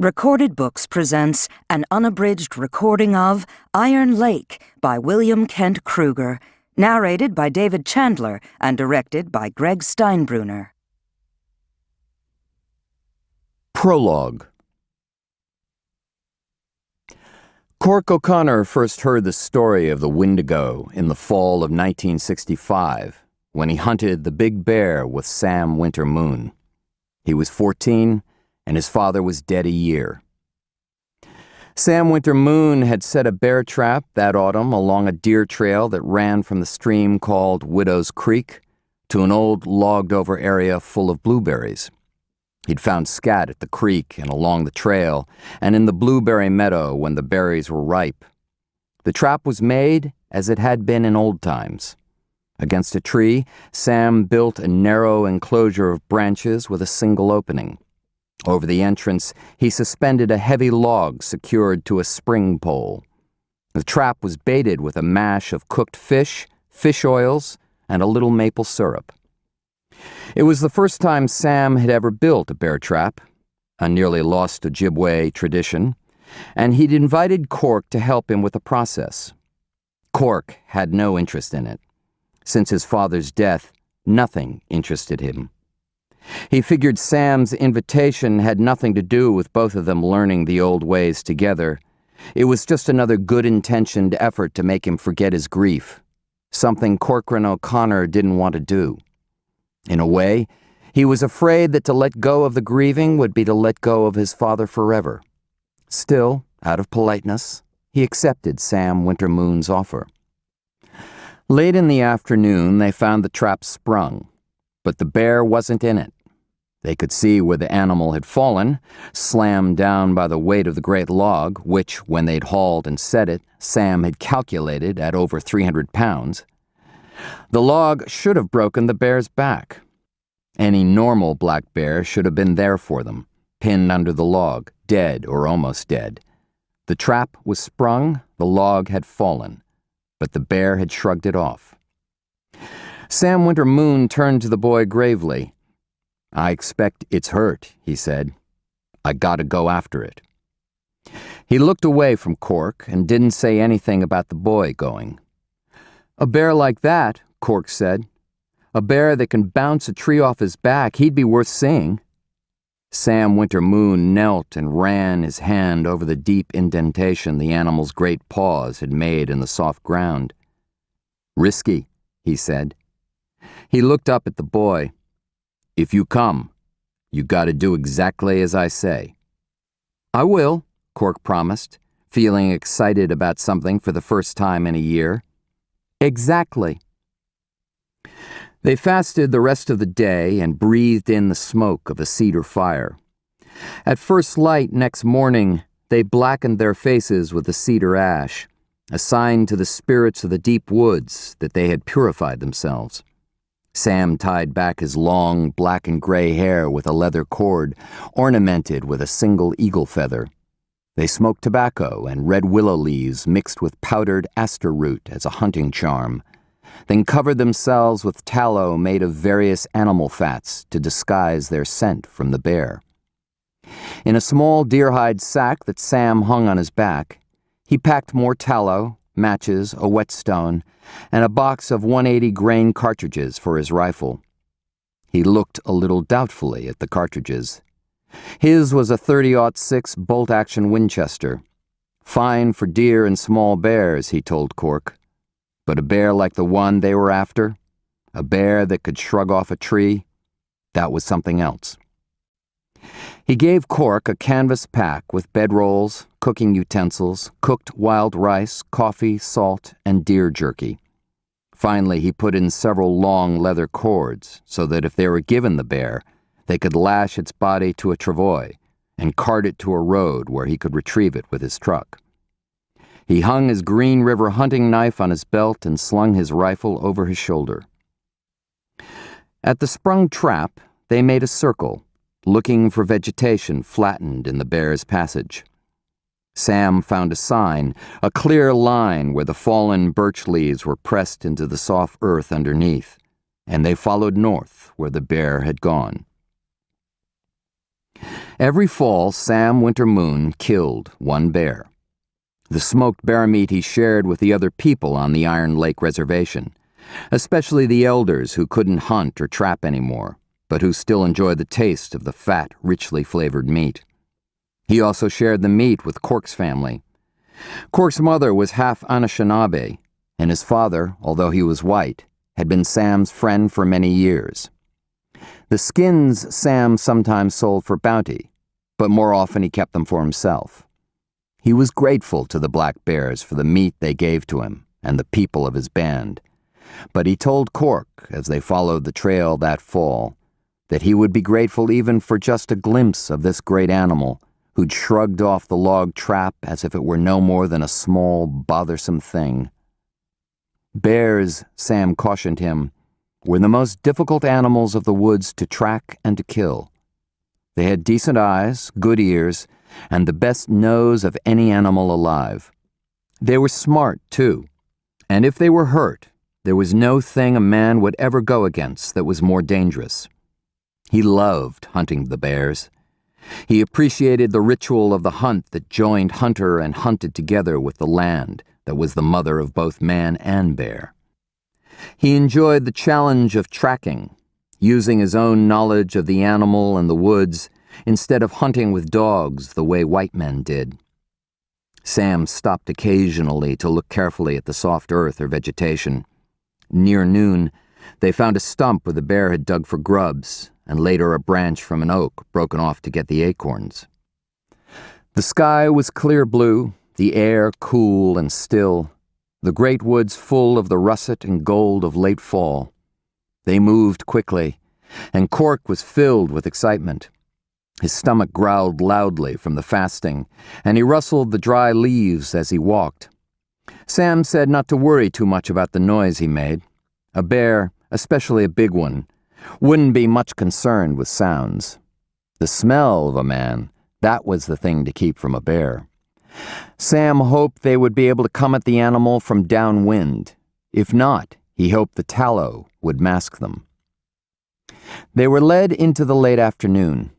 Recorded Books presents an unabridged recording of Iron Lake by William Kent Kruger, narrated by David Chandler and directed by Greg Steinbruner. Prologue. Cork O'Connor first heard the story of the Wendigo in the fall of 1965, when he hunted the big bear with Sam Winter Moon. He was 14, and his father was dead a year. Sam Winter Moon had set a bear trap that autumn along a deer trail that ran from the stream called Widow's Creek to an old logged-over area full of blueberries. He'd found scat at the creek and along the trail and in the blueberry meadow when the berries were ripe. The trap was made as it had been in old times. Against a tree, Sam built a narrow enclosure of branches with a single opening. Over the entrance, he suspended a heavy log secured to a spring pole. The trap was baited with a mash of cooked fish, fish oils, and a little maple syrup. It was the first time Sam had ever built a bear trap, a nearly lost Ojibwe tradition, and he'd invited Cork to help him with the process. Cork had no interest in it. Since his father's death, nothing interested him. He figured Sam's invitation had nothing to do with both of them learning the old ways together. It was just another good-intentioned effort to make him forget his grief, something Corcoran O'Connor didn't want to do. In a way, he was afraid that to let go of the grieving would be to let go of his father forever. Still, out of politeness, he accepted Sam Winter Moon's offer. Late in the afternoon, they found the trap sprung, but the bear wasn't in it. They could see where the animal had fallen, slammed down by the weight of the great log, which, when they'd hauled and set it, Sam had calculated at over 300 pounds. The log should have broken the bear's back. Any normal black bear should have been there for them, pinned under the log, dead or almost dead. The trap was sprung, the log had fallen, but the bear had shrugged it off. Sam Winter Moon turned to the boy gravely. "I expect it's hurt," he said. "I gotta go after it." He looked away from Cork and didn't say anything about the boy going. "A bear like that," Cork said. "A bear that can bounce a tree off his back, he'd be worth seeing." Sam Winter Moon knelt and ran his hand over the deep indentation the animal's great paws had made in the soft ground. "Risky," he said. He looked up at the boy. "If you come, you gotta do exactly as I say." "I will," Cork promised, feeling excited about something for the first time in a year. "Exactly." They fasted the rest of the day and breathed in the smoke of a cedar fire. At first light next morning, they blackened their faces with the cedar ash, a sign to the spirits of the deep woods that they had purified themselves. Sam tied back his long black and gray hair with a leather cord ornamented with a single eagle feather. They smoked tobacco and red willow leaves mixed with powdered aster root as a hunting charm, then covered themselves with tallow made of various animal fats to disguise their scent from the bear. In a small deerhide sack that Sam hung on his back, he packed more tallow, matches, a whetstone, and a box of 180 grain cartridges for his rifle. He looked a little doubtfully at the cartridges. His was a .30-06 bolt-action Winchester. Fine for deer and small bears, he told Cork. But a bear like the one they were after, a bear that could shrug off a tree, that was something else. He gave Cork a canvas pack with bedrolls, cooking utensils, cooked wild rice, coffee, salt, and deer jerky. Finally, he put in several long leather cords so that if they were given the bear, they could lash its body to a travois and cart it to a road where he could retrieve it with his truck. He hung his Green River hunting knife on his belt and slung his rifle over his shoulder. At the sprung trap, they made a circle, looking for vegetation flattened in the bear's passage. Sam found a sign, a clear line where the fallen birch leaves were pressed into the soft earth underneath, and they followed north where the bear had gone. Every fall, Sam Winter Moon killed one bear. The smoked bear meat he shared with the other people on the Iron Lake Reservation, especially the elders who couldn't hunt or trap anymore, but who still enjoyed the taste of the fat, richly flavored meat. He also shared the meat with Cork's family. Cork's mother was half Anishinaabe, and his father, although he was white, had been Sam's friend for many years. The skins Sam sometimes sold for bounty, but more often he kept them for himself. He was grateful to the black bears for the meat they gave to him and the people of his band, but he told Cork, as they followed the trail that fall, that he would be grateful even for just a glimpse of this great animal who'd shrugged off the log trap as if it were no more than a small, bothersome thing. Bears, Sam cautioned him, were the most difficult animals of the woods to track and to kill. They had decent eyes, good ears, and the best nose of any animal alive. They were smart, too, and if they were hurt, there was no thing a man would ever go against that was more dangerous. He loved hunting the bears. He appreciated the ritual of the hunt that joined hunter and hunted together with the land that was the mother of both man and bear. He enjoyed the challenge of tracking, using his own knowledge of the animal and the woods instead of hunting with dogs the way white men did. Sam stopped occasionally to look carefully at the soft earth or vegetation. Near noon, they found a stump where the bear had dug for grubs, and later a branch from an oak broken off to get the acorns. The sky was clear blue, the air cool and still, the great woods full of the russet and gold of late fall. They moved quickly, and Cork was filled with excitement. His stomach growled loudly from the fasting, and he rustled the dry leaves as he walked. Sam said not to worry too much about the noise he made. A bear, especially a big one, wouldn't be much concerned with sounds. The smell of a man, that was the thing to keep from a bear. Sam hoped they would be able to come at the animal from downwind. If not, he hoped the tallow would mask them. They were led into the late afternoon.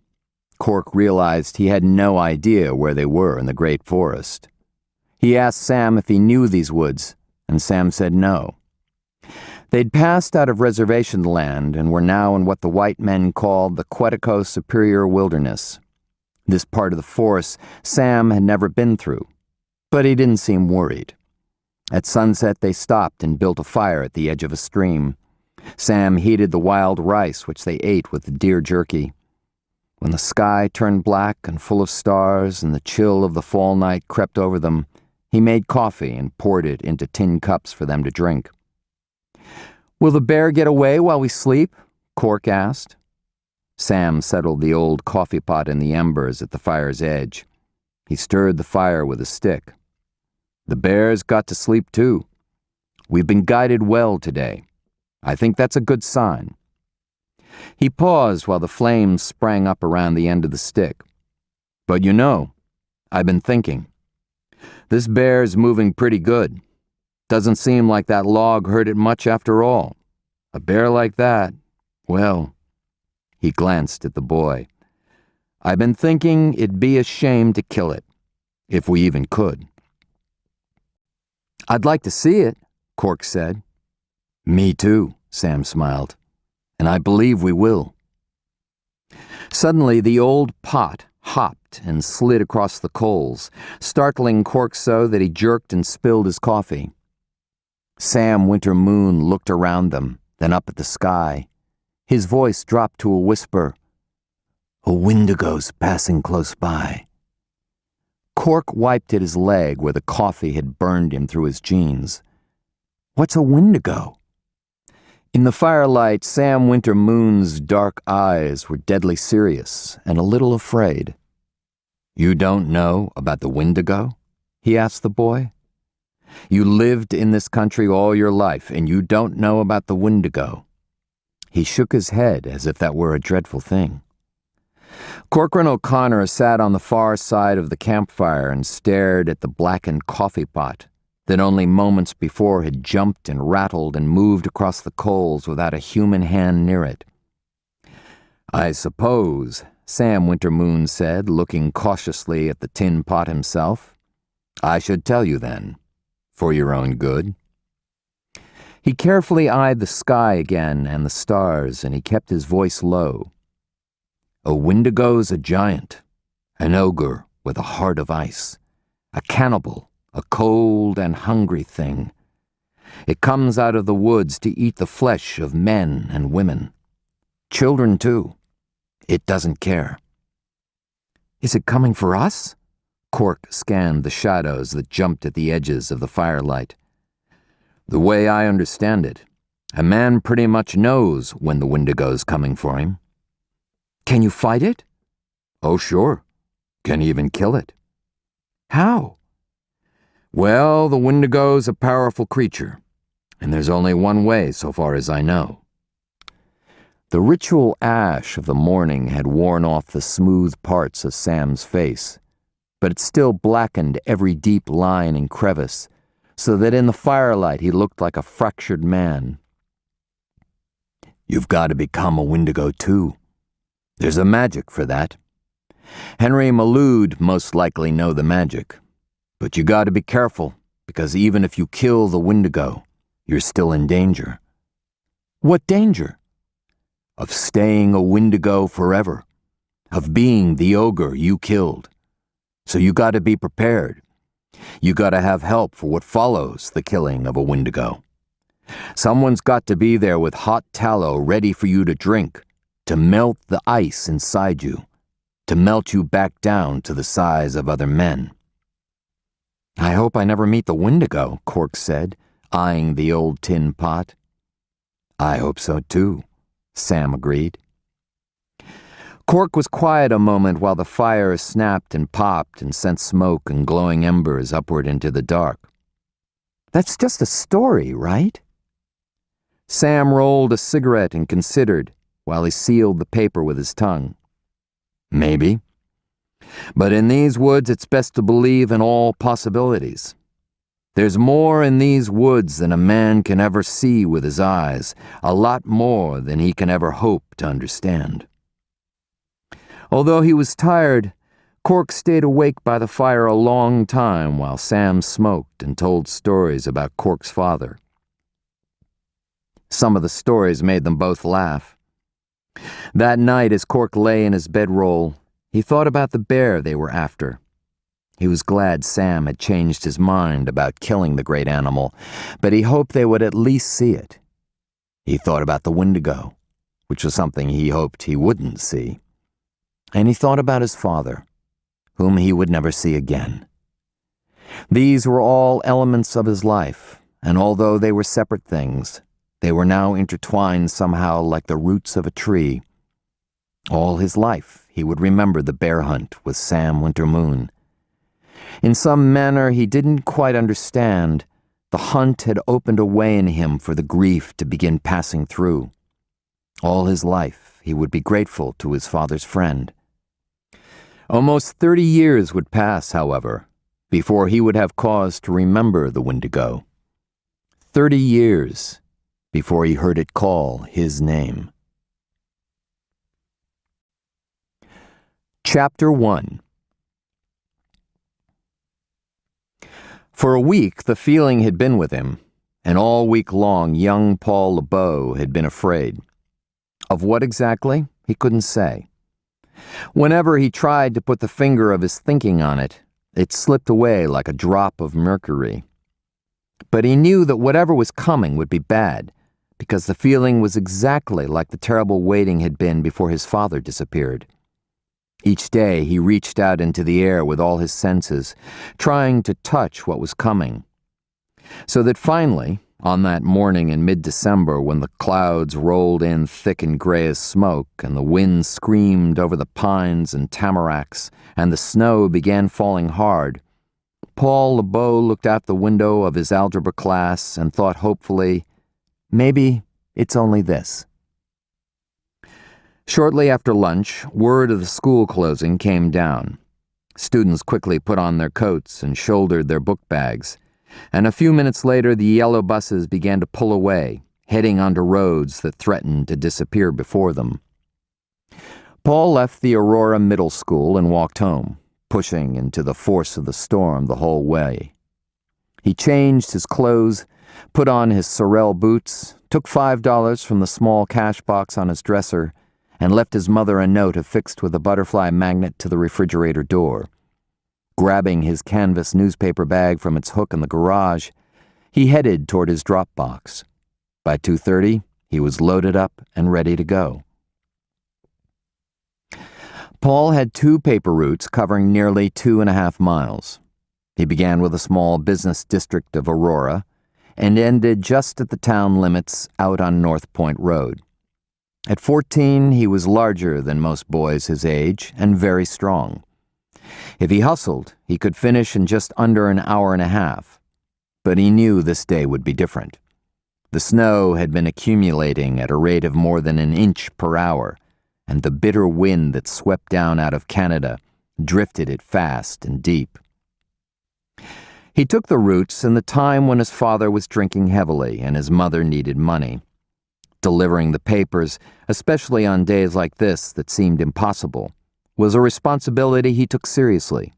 Cork realized he had no idea where they were in the great forest. He asked Sam if he knew these woods, and Sam said no. They'd passed out of reservation land and were now in what the white men called the Quetico Superior Wilderness. This part of the forest Sam had never been through, but he didn't seem worried. At sunset, they stopped and built a fire at the edge of a stream. Sam heated the wild rice, which they ate with the deer jerky. When the sky turned black and full of stars and the chill of the fall night crept over them, he made coffee and poured it into tin cups for them to drink. "Will the bear get away while we sleep?" Cork asked. Sam settled the old coffee pot in the embers at the fire's edge. He stirred the fire with a stick. "The bear's got to sleep too. We've been guided well today. I think that's a good sign." He paused while the flames sprang up around the end of the stick. "But you know, I've been thinking. This bear's moving pretty good. Doesn't seem like that log hurt it much after all. A bear like that, well..." He glanced at the boy. "I've been thinking it'd be a shame to kill it, if we even could." "I'd like to see it," Cork said. "Me too," Sam smiled. "And I believe we will." Suddenly, the old pot hopped and slid across the coals, startling Cork so that he jerked and spilled his coffee. Sam Winter Moon looked around them, then up at the sky. His voice dropped to a whisper. "A Wendigo's passing close by." Cork wiped at his leg where the coffee had burned him through his jeans. "What's a Wendigo?" In the firelight, Sam Winter Moon's dark eyes were deadly serious and a little afraid. "You don't know about the Wendigo?" he asked the boy. "You lived in this country all your life, and you don't know about the Wendigo." He shook his head as if that were a dreadful thing. Corcoran O'Connor sat on the far side of the campfire and stared at the blackened coffee pot that only moments before had jumped and rattled and moved across the coals without a human hand near it. "I suppose," Sam Wintermoon said, looking cautiously at the tin pot himself. "I should tell you then, for your own good." He carefully eyed the sky again and the stars, and he kept his voice low. "A Wendigo's a giant, an ogre with a heart of ice, a cannibal, a cold and hungry thing. It comes out of the woods to eat the flesh of men and women. Children, too. It doesn't care." "Is it coming for us?" Cork scanned the shadows that jumped at the edges of the firelight. "The way I understand it, a man pretty much knows when the Wendigo's coming for him." "Can you fight it?" "Oh, sure. Can even kill it." "How?" "Well, the Wendigo's a powerful creature, and there's only one way so far as I know." The ritual ash of the morning had worn off the smooth parts of Sam's face, but it still blackened every deep line and crevice, so that in the firelight he looked like a fractured man. "You've got to become a Wendigo too. There's a magic for that. Henry Maloud most likely know the magic. But you got to be careful, because even if you kill the Wendigo, you're still in danger." "What danger?" "Of staying a Wendigo forever, of being the ogre you killed. So you got to be prepared. You got to have help for what follows the killing of a Wendigo. Someone's got to be there with hot tallow ready for you to drink, to melt the ice inside you, to melt you back down to the size of other men." "I hope I never meet the Wendigo," Cork said, eyeing the old tin pot. "I hope so too," Sam agreed. Cork was quiet a moment while the fire snapped and popped and sent smoke and glowing embers upward into the dark. "That's just a story, right?" Sam rolled a cigarette and considered while he sealed the paper with his tongue. "Maybe. But in these woods it's best to believe in all possibilities. There's more in these woods than a man can ever see with his eyes, a lot more than he can ever hope to understand." Although he was tired, Cork stayed awake by the fire a long time while Sam smoked and told stories about Cork's father. Some of the stories made them both laugh. That night, as Cork lay in his bedroll, he thought about the bear they were after. He was glad Sam had changed his mind about killing the great animal, but he hoped they would at least see it. He thought about the Wendigo, which was something he hoped he wouldn't see. And he thought about his father, whom he would never see again. These were all elements of his life, and although they were separate things, they were now intertwined somehow like the roots of a tree. All his life he would remember the bear hunt with Sam Wintermoon. In some manner he didn't quite understand, the hunt had opened a way in him for the grief to begin passing through. All his life he would be grateful to his father's friend. Almost 30 years would pass, however, before he would have cause to remember the Wendigo. 30 years before he heard it call his name. Chapter 1. For a week, the feeling had been with him, and all week long, young Paul LeBeau had been afraid. Of what exactly, he couldn't say. Whenever he tried to put the finger of his thinking on it, it slipped away like a drop of mercury. But he knew that whatever was coming would be bad, because the feeling was exactly like the terrible waiting had been before his father disappeared. Each day he reached out into the air with all his senses, trying to touch what was coming. So that finally, on that morning in mid-December when the clouds rolled in thick and gray as smoke and the wind screamed over the pines and tamaracks and the snow began falling hard, Paul LeBeau looked out the window of his algebra class and thought hopefully, maybe it's only this. Shortly after lunch, word of the school closing came down. Students quickly put on their coats and shouldered their book bags, and a few minutes later the yellow buses began to pull away, heading onto roads that threatened to disappear before them. Paul left the Aurora Middle School and walked home, pushing into the force of the storm the whole way. He changed his clothes, put on his Sorel boots, took $5 from the small cash box on his dresser, and left his mother a note affixed with a butterfly magnet to the refrigerator door. Grabbing his canvas newspaper bag from its hook in the garage, he headed toward his drop box. By 2:30, he was loaded up and ready to go. Paul had 2 paper routes covering nearly 2.5 miles. He began with a small business district of Aurora and ended just at the town limits out on North Point Road. At 14, he was larger than most boys his age and very strong. If he hustled, he could finish in just under an hour and a half. But he knew this day would be different. The snow had been accumulating at a rate of more than an inch per hour, and the bitter wind that swept down out of Canada drifted it fast and deep. He took the routes in the time when his father was drinking heavily and his mother needed money. Delivering the papers, especially on days like this that seemed impossible, was a responsibility he took seriously.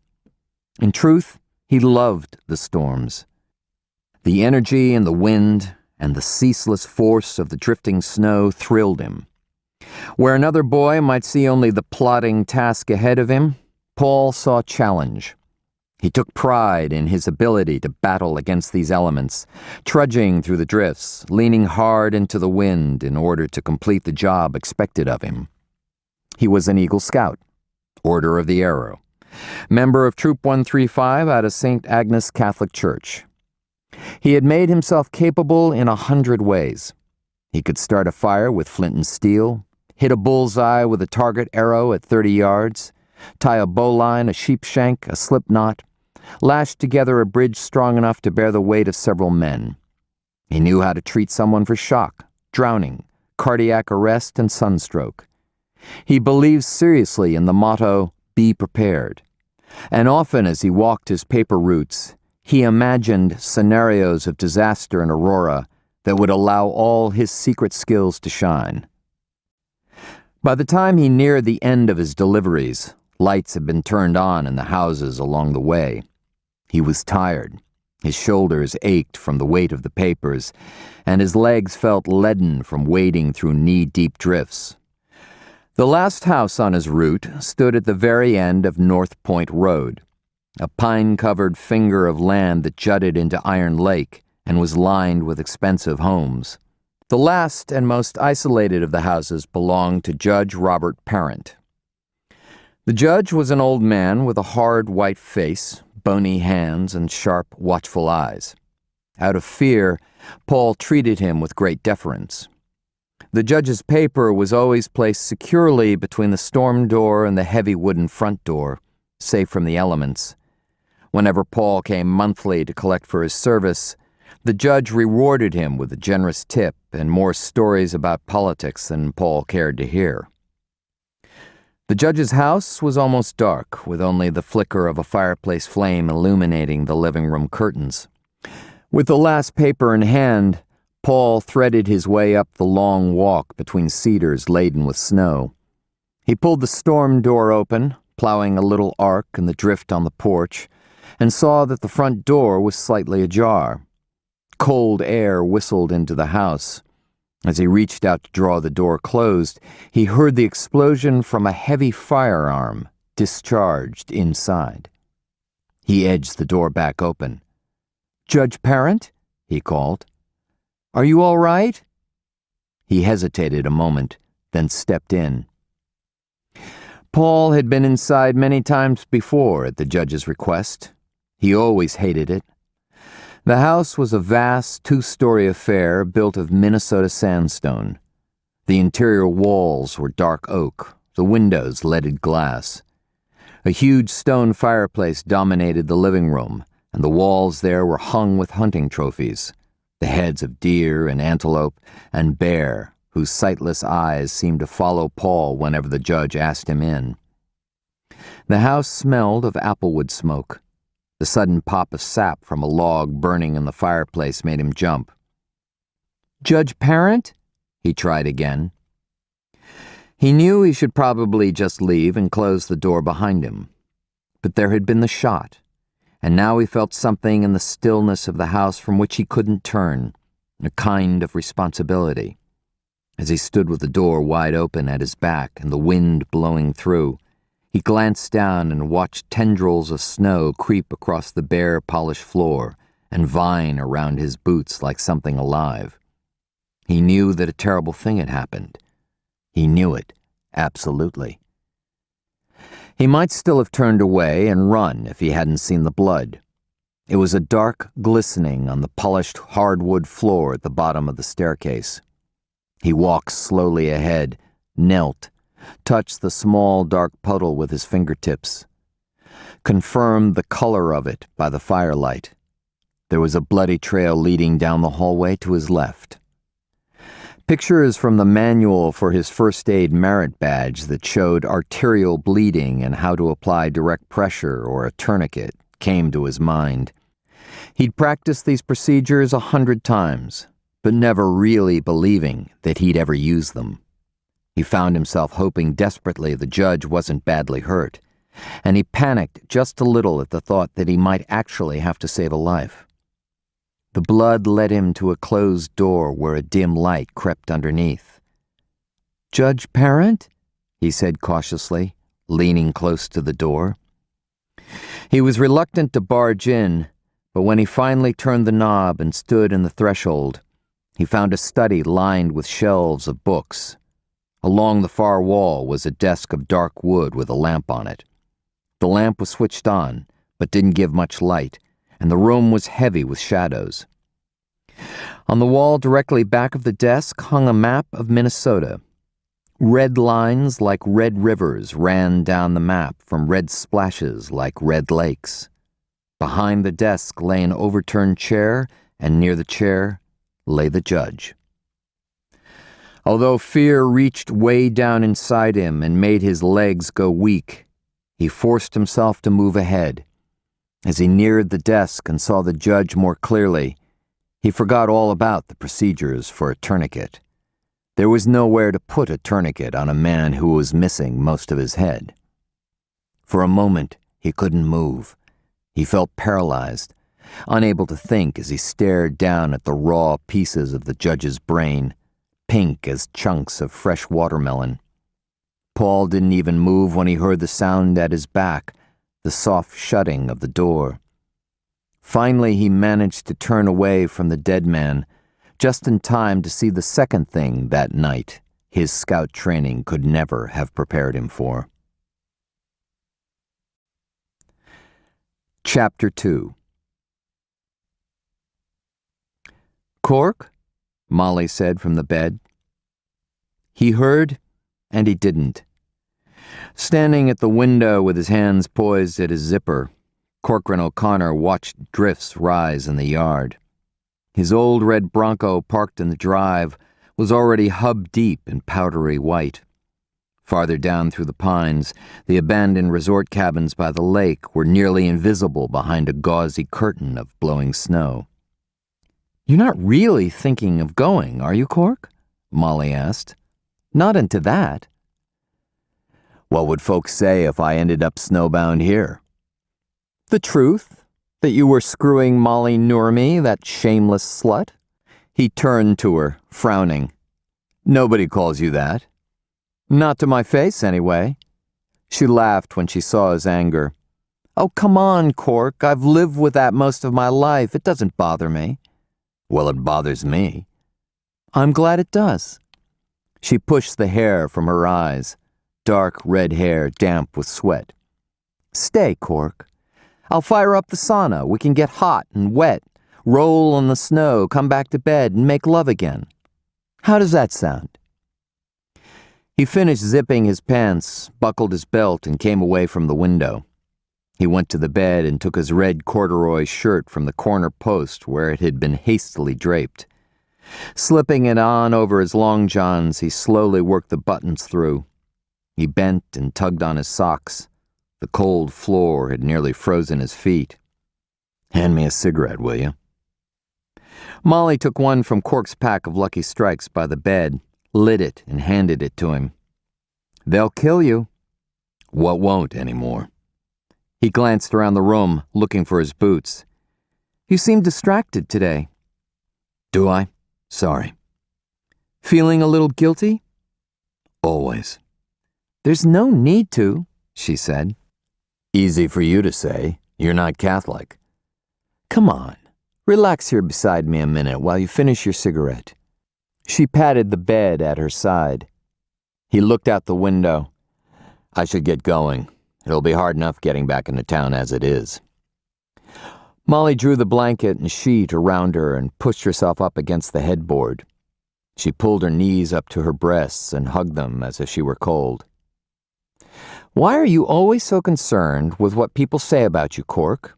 In truth, he loved the storms. The energy and the wind and the ceaseless force of the drifting snow thrilled him. Where another boy might see only the plodding task ahead of him, Paul saw challenge. He took pride in his ability to battle against these elements, trudging through the drifts, leaning hard into the wind in order to complete the job expected of him. He was an Eagle Scout, Order of the Arrow, member of Troop 135 out of St. Agnes Catholic Church. He had made himself capable in 100 ways. He could start a fire with flint and steel, hit a bullseye with a target arrow at 30 yards, tie a bowline, a sheep shank, a slip knot, lash together a bridge strong enough to bear the weight of several men. He knew how to treat someone for shock, drowning, cardiac arrest, and sunstroke. He believed seriously in the motto, "Be prepared." And often as he walked his paper routes, he imagined scenarios of disaster in Aurora that would allow all his secret skills to shine. By the time he neared the end of his deliveries, lights had been turned on in the houses along the way. He was tired. His shoulders ached from the weight of the papers, and his legs felt leaden from wading through knee-deep drifts. The last house on his route stood at the very end of North Point Road, a pine-covered finger of land that jutted into Iron Lake and was lined with expensive homes. The last and most isolated of the houses belonged to Judge Robert Parent. The judge was an old man with a hard white face, bony hands, and sharp, watchful eyes. Out of fear, Paul treated him with great deference. The judge's paper was always placed securely between the storm door and the heavy wooden front door, safe from the elements. Whenever Paul came monthly to collect for his service, the judge rewarded him with a generous tip and more stories about politics than Paul cared to hear. The judge's house was almost dark, with only the flicker of a fireplace flame illuminating the living room curtains. With the last paper in hand, Paul threaded his way up the long walk between cedars laden with snow. He pulled the storm door open, plowing a little arc in the drift on the porch, and saw that the front door was slightly ajar. Cold air whistled into the house. As he reached out to draw the door closed, he heard the explosion from a heavy firearm discharged inside. He edged the door back open. "Judge Parent?" he called. "Are you all right?" He hesitated a moment, then stepped in. Paul had been inside many times before at the judge's request. He always hated it. The house was a vast 2-story affair built of Minnesota sandstone. The interior walls were dark oak, the windows leaded glass. A huge stone fireplace dominated the living room, and the walls there were hung with hunting trophies, the heads of deer and antelope and bear, whose sightless eyes seemed to follow Paul whenever the judge asked him in. The house smelled of applewood smoke. The sudden pop of sap from a log burning in the fireplace made him jump. "Judge Parent?" he tried again. He knew he should probably just leave and close the door behind him. But there had been the shot, and now he felt something in the stillness of the house from which he couldn't turn, a kind of responsibility. As he stood with the door wide open at his back and the wind blowing through, he glanced down and watched tendrils of snow creep across the bare, polished floor and vine around his boots like something alive. He knew that a terrible thing had happened. He knew it, absolutely. He might still have turned away and run if he hadn't seen the blood. It was a dark glistening on the polished hardwood floor at the bottom of the staircase. He walked slowly ahead, knelt, touched the small dark puddle with his fingertips, confirmed the color of it by the firelight. There was a bloody trail leading down the hallway to his left. Pictures from the manual for his first aid merit badge that showed arterial bleeding and how to apply direct pressure or a tourniquet came to his mind. He'd practiced these procedures 100 times, but never really believing that he'd ever use them. He found himself hoping desperately the judge wasn't badly hurt, and he panicked just a little at the thought that he might actually have to save a life. The blood led him to a closed door where a dim light crept underneath. "Judge Parent?" he said cautiously, leaning close to the door. He was reluctant to barge in, but when he finally turned the knob and stood in the threshold, he found a study lined with shelves of books. Along the far wall was a desk of dark wood with a lamp on it. The lamp was switched on, but didn't give much light, and the room was heavy with shadows. On the wall directly back of the desk hung a map of Minnesota. Red lines like red rivers ran down the map from red splashes like red lakes. Behind the desk lay an overturned chair, and near the chair lay the judge. Although fear reached way down inside him and made his legs go weak, he forced himself to move ahead. As he neared the desk and saw the judge more clearly, he forgot all about the procedures for a tourniquet. There was nowhere to put a tourniquet on a man who was missing most of his head. For a moment, he couldn't move. He felt paralyzed, unable to think as he stared down at the raw pieces of the judge's brain, pink as chunks of fresh watermelon. Paul didn't even move when he heard the sound at his back, the soft shutting of the door. Finally, he managed to turn away from the dead man, just in time to see the second thing that night his scout training could never have prepared him for. Chapter 2. "Cork?" Molly said from the bed. He heard, and he didn't. Standing at the window with his hands poised at his zipper, Corcoran O'Connor watched drifts rise in the yard. His old red Bronco parked in the drive was already hub-deep in powdery white. Farther down through the pines, the abandoned resort cabins by the lake were nearly invisible behind a gauzy curtain of blowing snow. "You're not really thinking of going, are you, Cork?" Molly asked. "Not into that." "What would folks say if I ended up snowbound here?" "The truth? That you were screwing Molly Nurmi, that shameless slut?" He turned to her, frowning. "Nobody calls you that." "Not to my face, anyway." She laughed when she saw his anger. "Oh, come on, Cork. I've lived with that most of my life. It doesn't bother me." "Well, it bothers me." "I'm glad it does." She pushed the hair from her eyes, dark red hair damp with sweat. "Stay, Cork. I'll fire up the sauna. We can get hot and wet, roll on the snow, come back to bed, and make love again. How does that sound?" He finished zipping his pants, buckled his belt, and came away from the window. He went to the bed and took his red corduroy shirt from the corner post where it had been hastily draped. Slipping it on over his long johns, he slowly worked the buttons through. He bent and tugged on his socks. The cold floor had nearly frozen his feet. "Hand me a cigarette, will you?" Molly took one from Cork's pack of Lucky Strikes by the bed, lit it, and handed it to him. They'll kill you. What won't anymore? He glanced around the room, looking for his boots. You seem distracted today. Do I? Sorry. Feeling a little guilty? Always. There's no need to, she said. Easy for you to say. You're not Catholic. Come on. Relax here beside me a minute while you finish your cigarette. She patted the bed at her side. He looked out the window. I should get going. It'll be hard enough getting back into town as it is. Molly drew the blanket and sheet around her and pushed herself up against the headboard. She pulled her knees up to her breasts and hugged them as if she were cold. Why are you always so concerned with what people say about you, Cork?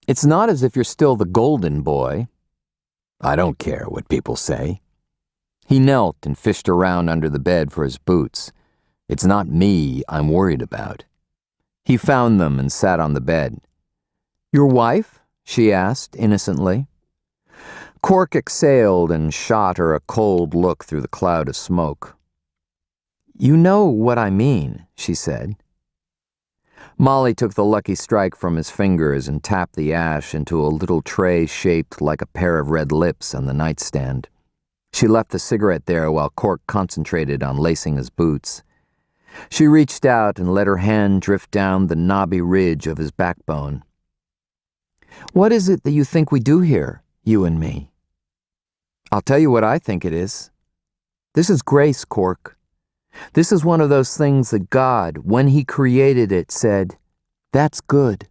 It's not as if you're still the golden boy. I don't care what people say. He knelt and fished around under the bed for his boots. It's not me I'm worried about. He found them and sat on the bed. Your wife? She asked innocently. Cork exhaled and shot her a cold look through the cloud of smoke. You know what I mean, she said. Molly took the Lucky Strike from his fingers and tapped the ash into a little tray shaped like a pair of red lips on the nightstand. She left the cigarette there while Cork concentrated on lacing his boots. She reached out and let her hand drift down the knobby ridge of his backbone. What is it that you think we do here, you and me? I'll tell you what I think it is. This is grace, Cork. This is one of those things that God, when He created it, said, "That's good."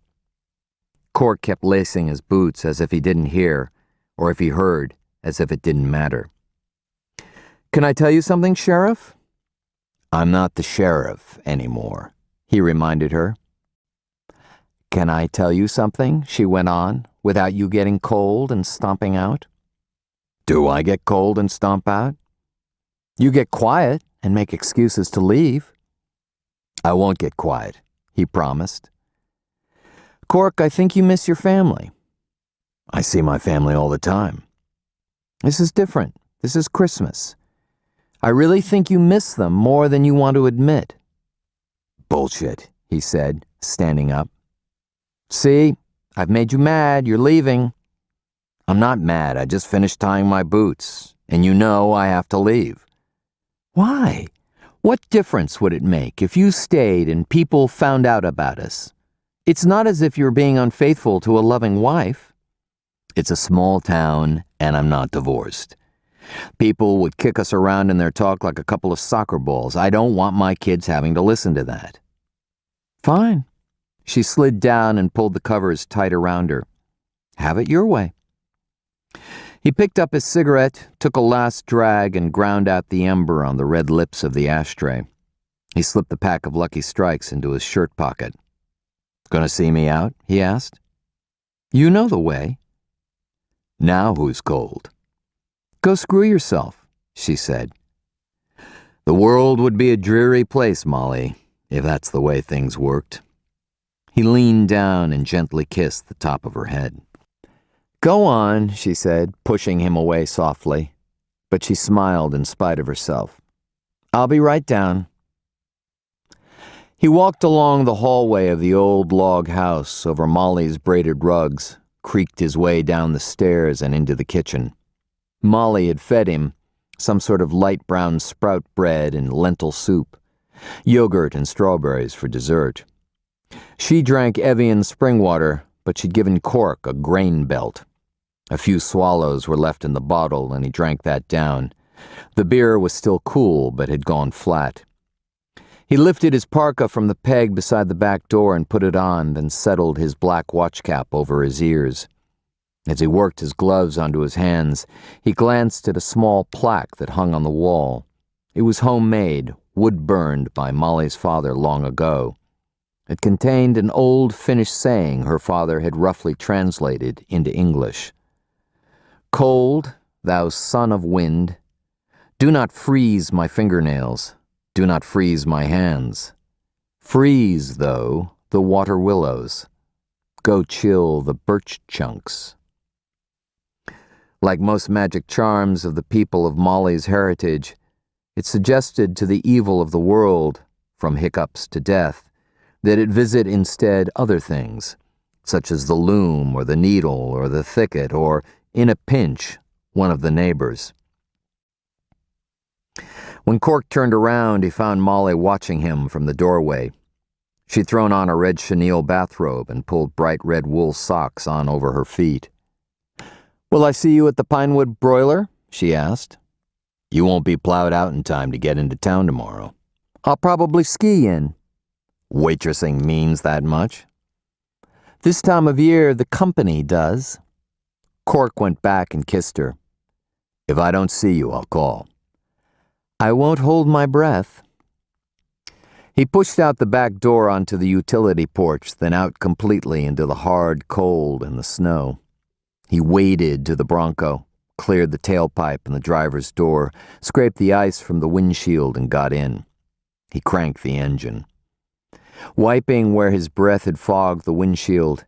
Cork kept lacing his boots as if he didn't hear, or if he heard, as if it didn't matter. Can I tell you something, Sheriff? I'm not the sheriff anymore, he reminded her. Can I tell you something, she went on, without you getting cold and stomping out? Do I get cold and stomp out? You get quiet and make excuses to leave. I won't get quiet, he promised. Cork, I think you miss your family. I see my family all the time. This is different. This is Christmas. I really think you miss them more than you want to admit. Bullshit, he said, standing up. See, I've made you mad. You're leaving. I'm not mad. I just finished tying my boots, and you know I have to leave. Why? What difference would it make if you stayed and people found out about us? It's not as if you're being unfaithful to a loving wife. It's a small town, and I'm not divorced. People would kick us around in their talk like a couple of soccer balls. I don't want my kids having to listen to that. Fine. She slid down and pulled the covers tight around her. Have it your way. He picked up his cigarette, took a last drag, and ground out the ember on the red lips of the ashtray. He slipped the pack of Lucky Strikes into his shirt pocket. Gonna see me out? He asked. You know the way. Now who's cold? Go screw yourself, she said. The world would be a dreary place, Molly, if that's the way things worked. He leaned down and gently kissed the top of her head. Go on, she said, pushing him away softly, but she smiled in spite of herself. I'll be right down. He walked along the hallway of the old log house over Molly's braided rugs, creaked his way down the stairs and into the kitchen. Molly had fed him some sort of light brown sprout bread and lentil soup, yogurt and strawberries for dessert. She drank Evian spring water, but she'd given Cork a grain belt. A few swallows were left in the bottle, and he drank that down. The beer was still cool, but had gone flat. He lifted his parka from the peg beside the back door and put it on, then settled his black watch cap over his ears. As he worked his gloves onto his hands, he glanced at a small plaque that hung on the wall. It was homemade, wood-burned by Molly's father long ago. It contained an old Finnish saying her father had roughly translated into English. Cold, thou son of wind, do not freeze my fingernails, do not freeze my hands. Freeze, though, the water willows. Go chill the birch chunks. Like most magic charms of the people of Molly's heritage, it suggested to the evil of the world from hiccups to death, that it visit instead other things, such as the loom or the needle or the thicket or, in a pinch, one of the neighbors. When Cork turned around, he found Molly watching him from the doorway. She'd thrown on a red chenille bathrobe and pulled bright red wool socks on over her feet. "Will I see you at the Pinewood broiler?" she asked. "You won't be plowed out in time to get into town tomorrow." "I'll probably ski in." "Waitressing means that much?" "This time of year, the company does." Cork went back and kissed her. "If I don't see you, I'll call." "I won't hold my breath." He pushed out the back door onto the utility porch, then out completely into the hard cold and the snow. He waded to the Bronco, cleared the tailpipe and the driver's door, scraped the ice from the windshield and got in. He cranked the engine. Wiping where his breath had fogged the windshield,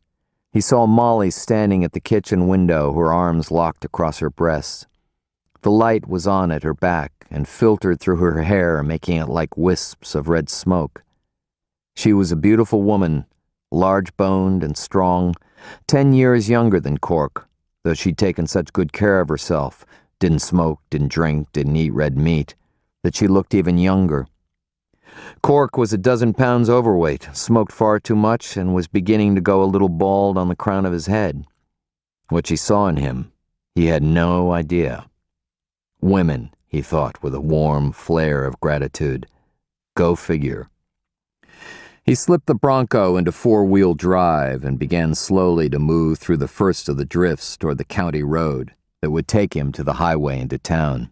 he saw Molly standing at the kitchen window, her arms locked across her breasts. The light was on at her back and filtered through her hair, making it like wisps of red smoke. She was a beautiful woman, large-boned and strong, 10 years younger than Cork, though she'd taken such good care of herself, didn't smoke, didn't drink, didn't eat red meat, that she looked even younger. Cork was a dozen pounds overweight, smoked far too much, and was beginning to go a little bald on the crown of his head. What she saw in him, he had no idea. Women, he thought with a warm flare of gratitude. Go figure. He slipped the Bronco into four-wheel drive and began slowly to move through the first of the drifts toward the county road that would take him to the highway into town.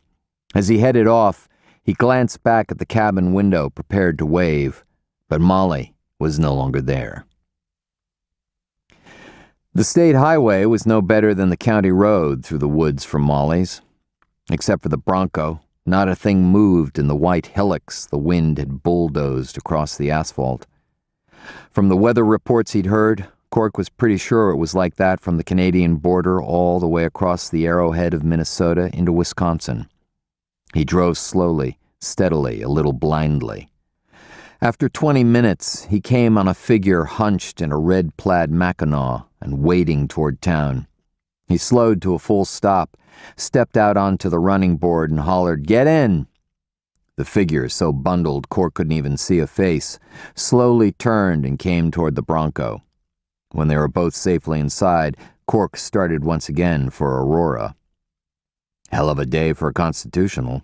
As he headed off, he glanced back at the cabin window, prepared to wave, but Molly was no longer there. The state highway was no better than the county road through the woods from Molly's. Except for the Bronco, not a thing moved in the white hillocks the wind had bulldozed across the asphalt. From the weather reports he'd heard, Cork was pretty sure it was like that from the Canadian border all the way across the arrowhead of Minnesota into Wisconsin. He drove slowly, steadily, a little blindly. After 20 minutes, he came on a figure hunched in a red plaid mackinaw and wading toward town. He slowed to a full stop, stepped out onto the running board and hollered, "Get in!" The figure, so bundled Cork couldn't even see a face, slowly turned and came toward the Bronco. When they were both safely inside, Cork started once again for Aurora. Hell of a day for a constitutional.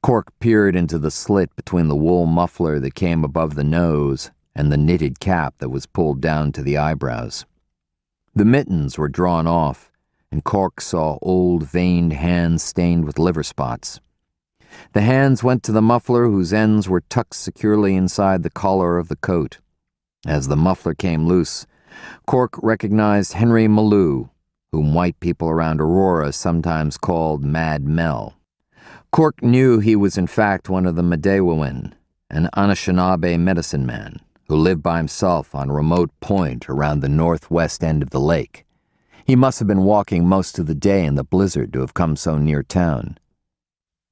Cork peered into the slit between the wool muffler that came above the nose and the knitted cap that was pulled down to the eyebrows. The mittens were drawn off, and Cork saw old veined hands stained with liver spots. The hands went to the muffler whose ends were tucked securely inside the collar of the coat. As the muffler came loose, Cork recognized Henry Malou, whom white people around Aurora sometimes called Mad Mel. Cork knew he was in fact one of the Medewin, an Anishinaabe medicine man, who lived by himself on a remote point around the northwest end of the lake. He must have been walking most of the day in the blizzard to have come so near town.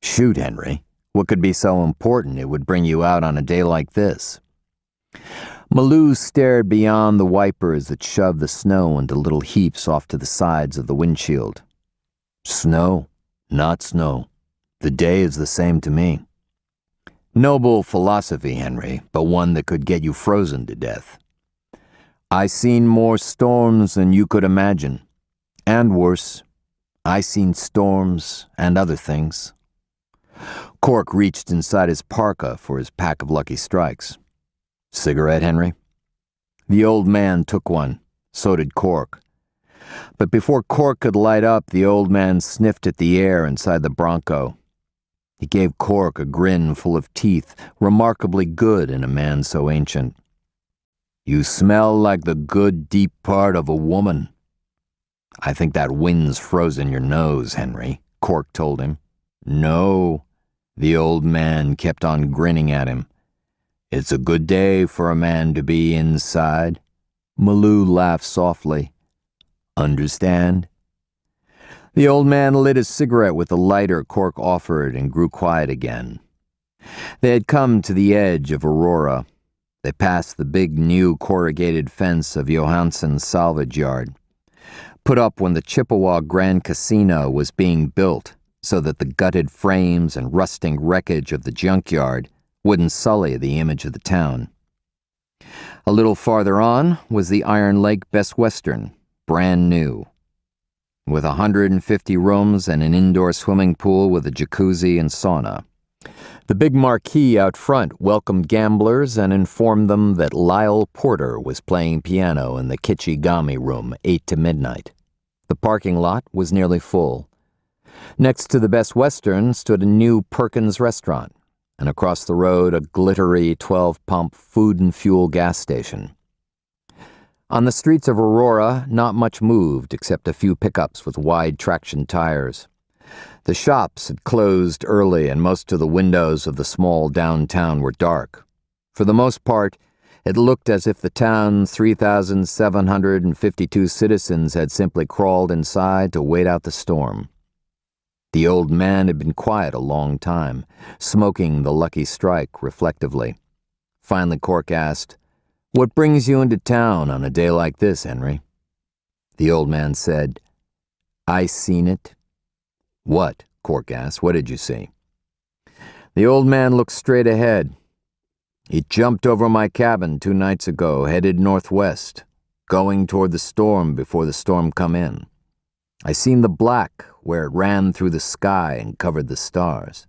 "Shoot, Henry. What could be so important it would bring you out on a day like this?" Malou stared beyond the wipers that shoved the snow into little heaps off to the sides of the windshield. "Snow, not snow. The day is the same to me." "Noble philosophy, Henry, but one that could get you frozen to death." "I seen more storms than you could imagine. And worse. I seen storms and other things." Cork reached inside his parka for his pack of Lucky Strikes. "Cigarette, Henry?" The old man took one. So did Cork. But before Cork could light up, the old man sniffed at the air inside the Bronco. He gave Cork a grin full of teeth, remarkably good in a man so ancient. "You smell like the good, deep part of a woman." "I think that wind's frozen your nose, Henry," Cork told him. "No." The old man kept on grinning at him. "It's a good day for a man to be inside." Malou laughed softly. "Understand?" The old man lit his cigarette with the lighter Cork offered and grew quiet again. They had come to the edge of Aurora. They passed the big new corrugated fence of Johansson's salvage yard, put up when the Chippewa Grand Casino was being built so that the gutted frames and rusting wreckage of the junkyard wouldn't sully the image of the town. A little farther on was the Iron Lake Best Western, brand new, with 150 rooms and an indoor swimming pool with a jacuzzi and sauna. The big marquee out front welcomed gamblers and informed them that Lyle Porter was playing piano in the Kichigami room 8 to midnight. The parking lot was nearly full. Next to the Best Western stood a new Perkins restaurant, and across the road a glittery 12-pump food and fuel gas station. On the streets of Aurora, not much moved except a few pickups with wide traction tires. The shops had closed early and most of the windows of the small downtown were dark. For the most part, it looked as if the town's 3,752 citizens had simply crawled inside to wait out the storm. The old man had been quiet a long time, smoking the Lucky Strike reflectively. Finally, Cork asked, "What brings you into town on a day like this, Henry?" The old man said, "I seen it." "What?" Cork asked. "What did you see?" The old man looked straight ahead. "It jumped over my cabin 2 nights ago, headed northwest, going toward the storm before the storm come in. I seen the black where it ran through the sky and covered the stars."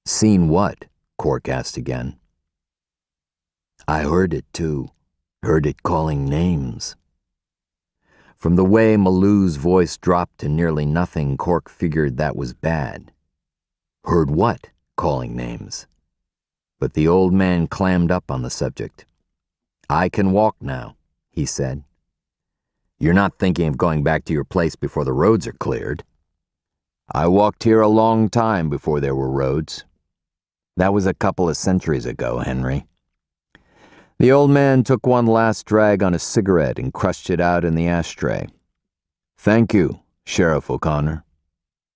"Seen what?" Cork asked again. "I heard it too. Heard it calling names." From the way Maloo's voice dropped to nearly nothing, Cork figured that was bad. "Heard what? Calling names?" But the old man clammed up on the subject. "I can walk now," he said. "You're not thinking of going back to your place before the roads are cleared?" "I walked here a long time before there were roads." "That was a couple of centuries ago, Henry." The old man took one last drag on his cigarette and crushed it out in the ashtray. "Thank you, Sheriff O'Connor."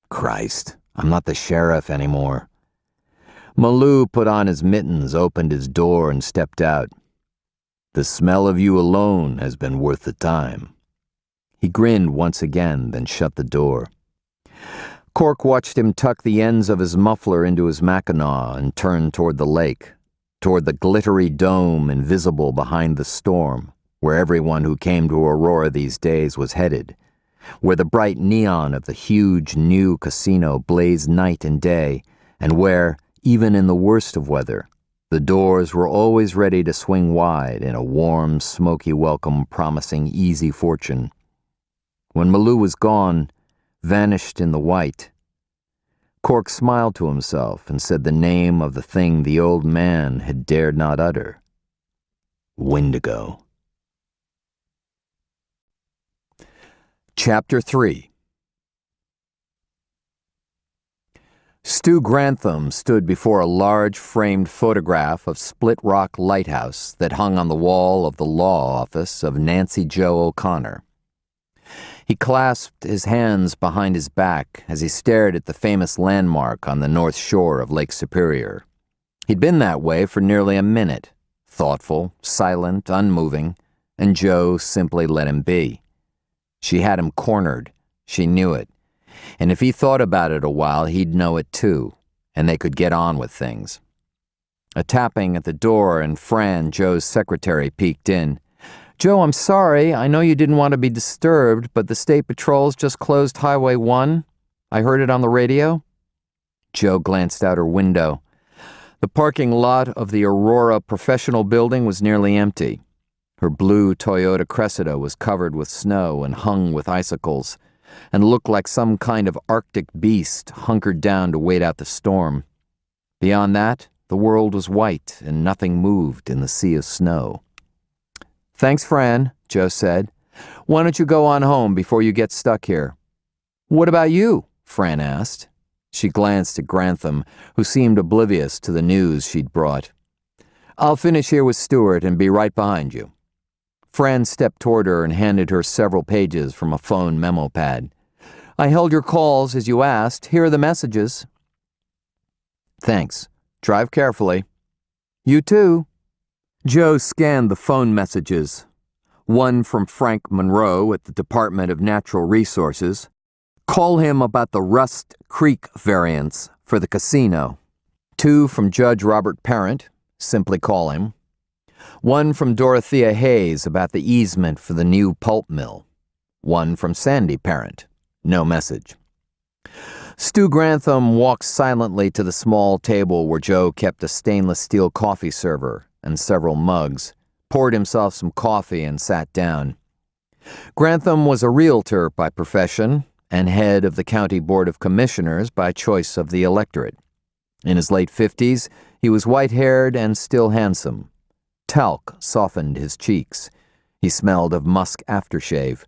"Christ, I'm not the sheriff anymore." Maloo put on his mittens, opened his door, and stepped out. "The smell of you alone has been worth the time." He grinned once again, then shut the door. Cork watched him tuck the ends of his muffler into his mackinaw and turn toward the lake, toward the glittery dome invisible behind the storm, where everyone who came to Aurora these days was headed, where the bright neon of the huge new casino blazed night and day, and where, even in the worst of weather, the doors were always ready to swing wide in a warm, smoky welcome promising easy fortune. When Maloo was gone, vanished in the white, Cork smiled to himself and said the name of the thing the old man had dared not utter. Windigo. Chapter 3. Stu Grantham stood before a large framed photograph of Split Rock Lighthouse that hung on the wall of the law office of Nancy Jo O'Connor. He clasped his hands behind his back as he stared at the famous landmark on the north shore of Lake Superior. He'd been that way for nearly a minute, thoughtful, silent, unmoving, and Jo simply let him be. She had him cornered. She knew it. And if he thought about it a while, he'd know it too, and they could get on with things. A tapping at the door, and Fran, Joe's secretary, peeked in. "Joe, I'm sorry. I know you didn't want to be disturbed, but the State Patrol's just closed Highway 1. I heard it on the radio." Joe glanced out her window. The parking lot of the Aurora Professional Building was nearly empty. Her blue Toyota Cressida was covered with snow and hung with icicles, and looked like some kind of Arctic beast hunkered down to wait out the storm. Beyond that, the world was white, and nothing moved in the sea of snow. "Thanks, Fran," Joe said. "Why don't you go on home before you get stuck here?" "What about you?" Fran asked. She glanced at Grantham, who seemed oblivious to the news she'd brought. "I'll finish here with Stuart and be right behind you." Fran stepped toward her and handed her several pages from a phone memo pad. "I held your calls as you asked. Here are the messages." "Thanks," Drive carefully. You too. Joe scanned the phone messages. One from Frank Monroe at the Department of Natural Resources. Call him about the Rust Creek variance for the casino. 2 from Judge Robert Parent. Simply call him. 1 from Dorothea Hayes about the easement for the new pulp mill. 1 from Sandy Parent. No message. Stu Grantham walked silently to the small table where Joe kept a stainless steel coffee server and several mugs, poured himself some coffee and sat down. Grantham was a realtor by profession and head of the County Board of Commissioners by choice of the electorate. In his late 50s, he was white-haired and still handsome. Talc softened his cheeks. He smelled of musk aftershave.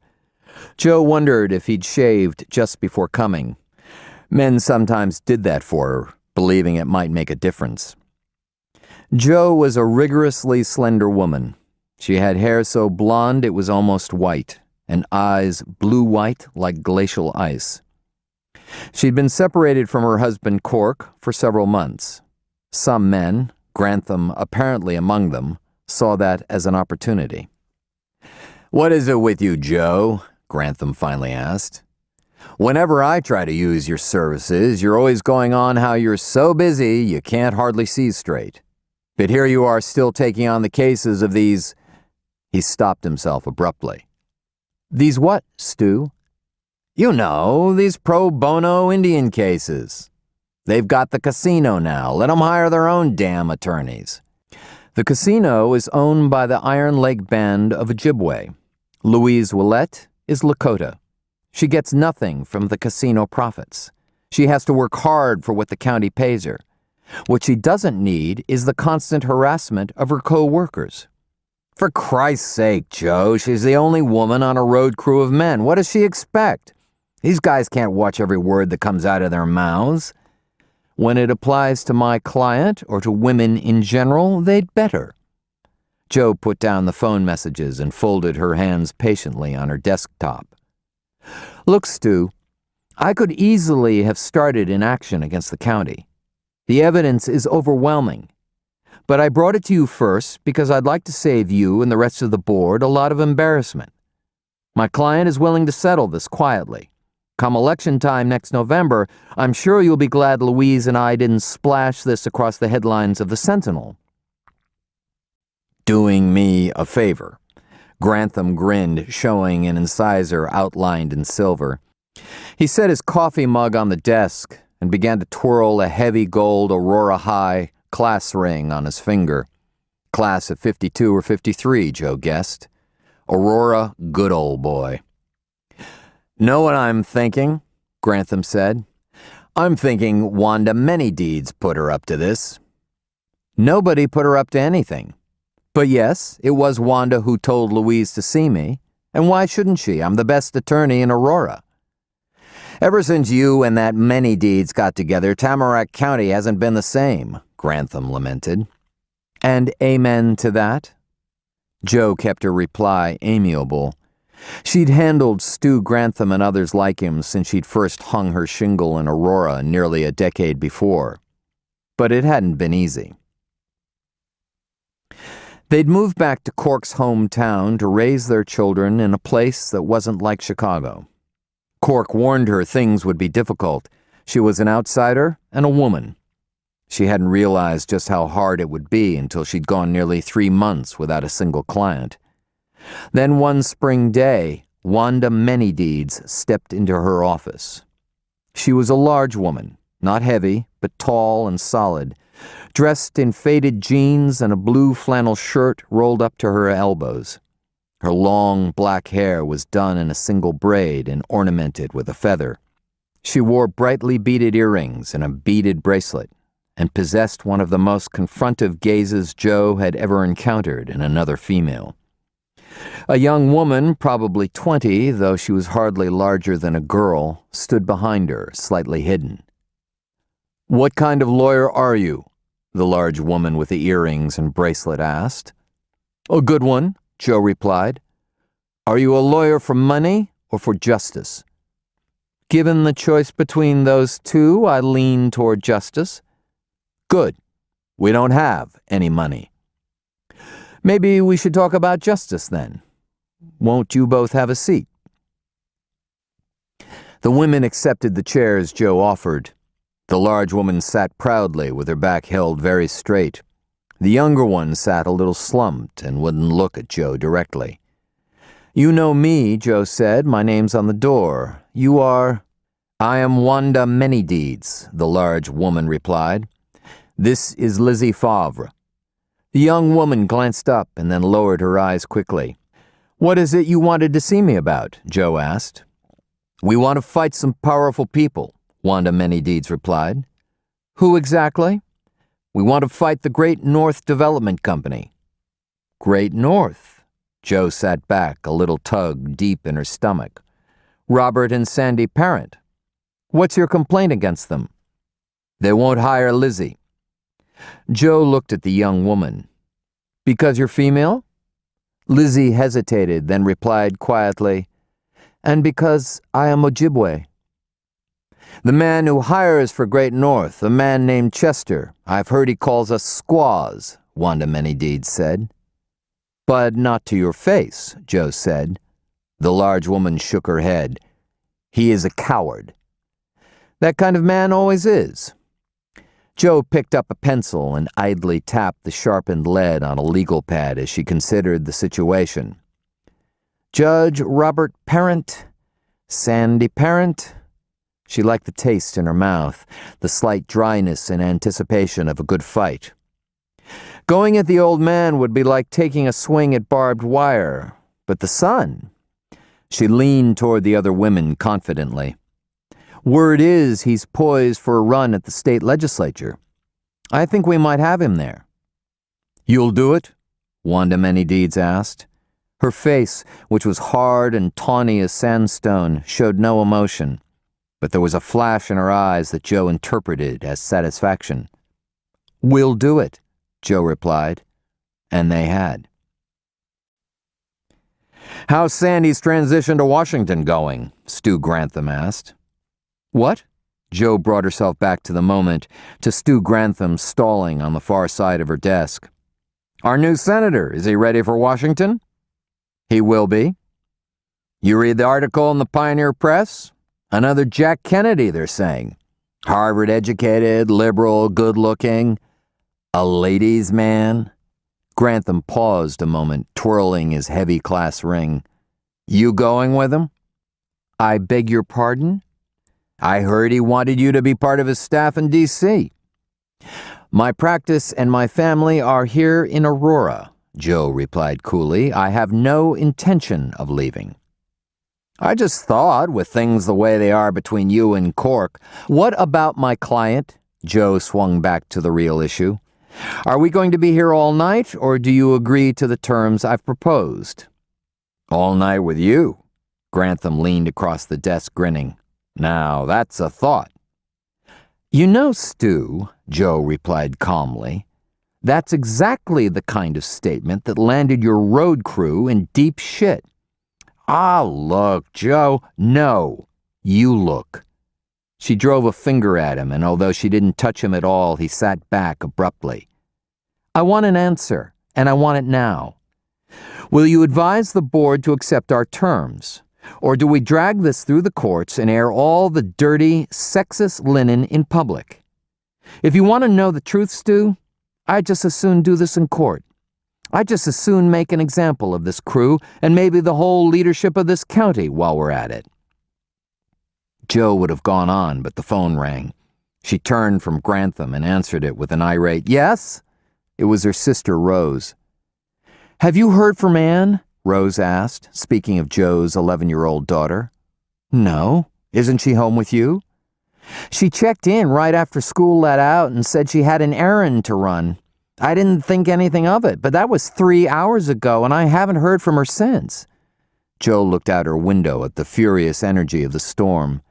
Joe wondered if he'd shaved just before coming. Men sometimes did that for her, believing it might make a difference. Joe was a rigorously slender woman. She had hair so blonde it was almost white, and eyes blue-white like glacial ice. She'd been separated from her husband Cork for several months. Some men, Grantham apparently among them, saw that as an opportunity. "What is it with you, Joe?" Grantham finally asked. "Whenever I try to use your services, you're always going on how you're so busy you can't hardly see straight. But here you are still taking on the cases of these—" He stopped himself abruptly. "These what, Stu?" "You know, these pro bono Indian cases. They've got the casino now. Let them hire their own damn attorneys." The casino is owned by the Iron Lake Band of Ojibwe. Louise Willette is Lakota. She gets nothing from the casino profits. She has to work hard for what the county pays her. What she doesn't need is the constant harassment of her co-workers. For Christ's sake, Joe, she's the only woman on a road crew of men. What does she expect? These guys can't watch every word that comes out of their mouths. When it applies to my client or to women in general, they'd better. Joe put down the phone messages and folded her hands patiently on her desktop. "Look, Stu, I could easily have started in action against the county. The evidence is overwhelming. But I brought it to you first because I'd like to save you and the rest of the board a lot of embarrassment. My client is willing to settle this quietly. Come election time next November, I'm sure you'll be glad Louise and I didn't splash this across the headlines of the Sentinel." "Doing me a favor." Grantham grinned, showing an incisor outlined in silver. He set his coffee mug on the desk and began to twirl a heavy gold Aurora High class ring on his finger. Class of 52 or 53, Joe guessed. Aurora, good old boy. "Know what I'm thinking?" Grantham said. "I'm thinking Wanda Manydeeds put her up to this." "Nobody put her up to anything. But yes, it was Wanda who told Louise to see me. And why shouldn't she? I'm the best attorney in Aurora." "Ever since you and that Manydeeds got together, Tamarack County hasn't been the same," Grantham lamented. "And amen to that?" Joe kept her reply amiable. She'd handled Stu Grantham and others like him since she'd first hung her shingle in Aurora nearly a decade before. But it hadn't been easy. They'd moved back to Cork's hometown to raise their children in a place that wasn't like Chicago. Cork warned her things would be difficult. She was an outsider and a woman. She hadn't realized just how hard it would be until she'd gone nearly 3 months without a single client. Then one spring day, Wanda Manydeeds stepped into her office. She was a large woman, not heavy, but tall and solid, dressed in faded jeans and a blue flannel shirt rolled up to her elbows. Her long black hair was done in a single braid and ornamented with a feather. She wore brightly beaded earrings and a beaded bracelet, and possessed one of the most confrontive gazes Joe had ever encountered in another female. A young woman, probably 20, though she was hardly larger than a girl, stood behind her, slightly hidden. "What kind of lawyer are you?" the large woman with the earrings and bracelet asked. "A good one," Joe replied. "Are you a lawyer for money or for justice?" "Given the choice between those two, I lean toward justice." "Good. We don't have any money. Maybe we should talk about justice then. Won't you both have a seat? The women accepted the chairs Joe offered. The large woman sat proudly with her back held very straight. The younger one sat a little slumped and wouldn't look at Joe directly. You know me, Joe said. My name's on the door. You are? I am Wanda Manydeeds, the large woman replied. This is Lizzie Favre. The young woman glanced up and then lowered her eyes quickly. What is it you wanted to see me about? Joe asked. We want to fight some powerful people, Wanda Manydeeds replied. Who exactly? We want to fight the Great North Development Company. Great North? Joe sat back, a little tug deep in her stomach. Robert and Sandy Parent. What's your complaint against them? They won't hire Lizzie. Joe looked at the young woman. Because you're female? Lizzie hesitated, then replied quietly, and because I am Ojibwe. The man who hires for Great North, a man named Chester. I've heard he calls us squaws, Wanda Manydeeds said. But not to your face, Joe said. The large woman shook her head. He is a coward. That kind of man always is. Joe picked up a pencil and idly tapped the sharpened lead on a legal pad as she considered the situation. Judge Robert Parent, Sandy Parent. She liked the taste in her mouth, the slight dryness in anticipation of a good fight. Going at the old man would be like taking a swing at barbed wire. But the son? She leaned toward the other women confidently. Word is he's poised for a run at the state legislature. I think we might have him there. You'll do it? Wanda Manydeeds asked. Her face, which was hard and tawny as sandstone, showed no emotion, but there was a flash in her eyes that Joe interpreted as satisfaction. We'll do it, Joe replied, and they had. How's Sandy's transition to Washington going? Stu Grantham asked. What? Joe brought herself back to the moment, to Stu Grantham stalling on the far side of her desk. Our new senator, is he ready for Washington? He will be. You read the article in the Pioneer Press? Another Jack Kennedy, they're saying. Harvard-educated, liberal, good-looking. A ladies' man? Grantham paused a moment, twirling his heavy class ring. You going with him? I beg your pardon? I heard he wanted you to be part of his staff in D.C. My practice and my family are here in Aurora, Joe replied coolly. I have no intention of leaving. I just thought, with things the way they are between you and Cork, what about my client? Joe swung back to the real issue. Are we going to be here all night, or do you agree to the terms I've proposed? All night with you. Grantham leaned across the desk, grinning. Now, that's a thought. You know, Stu, Joe replied calmly, that's exactly the kind of statement that landed your road crew in deep shit. Ah, look, Joe. No, you look. She drove a finger at him, and although she didn't touch him at all, he sat back abruptly. I want an answer, and I want it now. Will you advise the board to accept our terms? Or do we drag this through the courts and air all the dirty, sexist linen in public? If you want to know the truth, Stu, I'd just as soon do this in court. I'd just as soon make an example of this crew and maybe the whole leadership of this county while we're at it. Joe would have gone on, but the phone rang. She turned from Grantham and answered it with an irate, Yes? It was her sister, Rose. Have you heard from Anne? Rose asked, speaking of Joe's 11-year-old daughter. No. Isn't she home with you? She checked in right after school let out and said she had an errand to run. I didn't think anything of it, but that was 3 hours ago, and I haven't heard from her since. Joe looked out her window at the furious energy of the storm.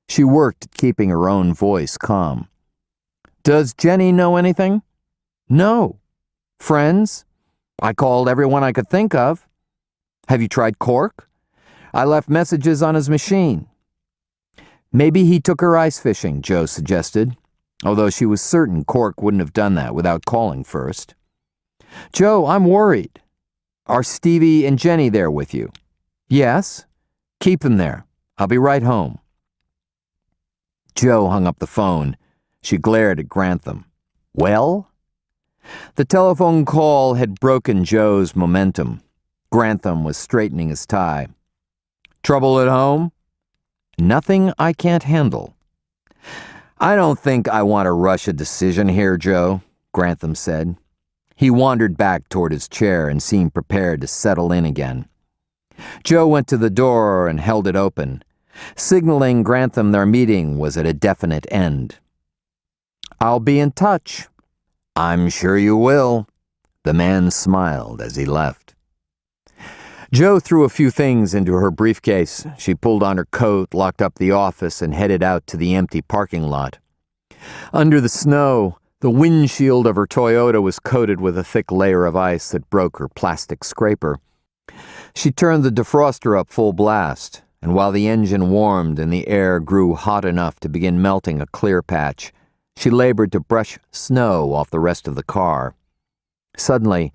She worked at keeping her own voice calm. Does Jenny know anything? No. Friends? I called everyone I could think of. Have you tried Cork? I left messages on his machine. Maybe he took her ice fishing, Joe suggested. although she was certain Cork wouldn't have done that without calling first. "Joe, I'm worried. Are Stevie and Jenny there with you?" "Yes." "Keep them there. I'll be right home." Joe hung up the phone. She glared at Grantham. "Well?" The telephone call had broken Joe's momentum. Grantham was straightening his tie. "Trouble at home?" "Nothing I can't handle." "I don't think I want to rush a decision here, Joe," Grantham said. He wandered back toward his chair and seemed prepared to settle in again. Joe went to the door and held it open, signaling Grantham their meeting was at a definite end. "I'll be in touch." "I'm sure you will." The man smiled as he left. Joe threw a few things into her briefcase. She pulled on her coat, locked up the office, and headed out to the empty parking lot. Under the snow, the windshield of her Toyota was coated with a thick layer of ice that broke her plastic scraper. She turned the defroster up full blast, and while the engine warmed and the air grew hot enough to begin melting a clear patch, she labored to brush snow off the rest of the car. Suddenly,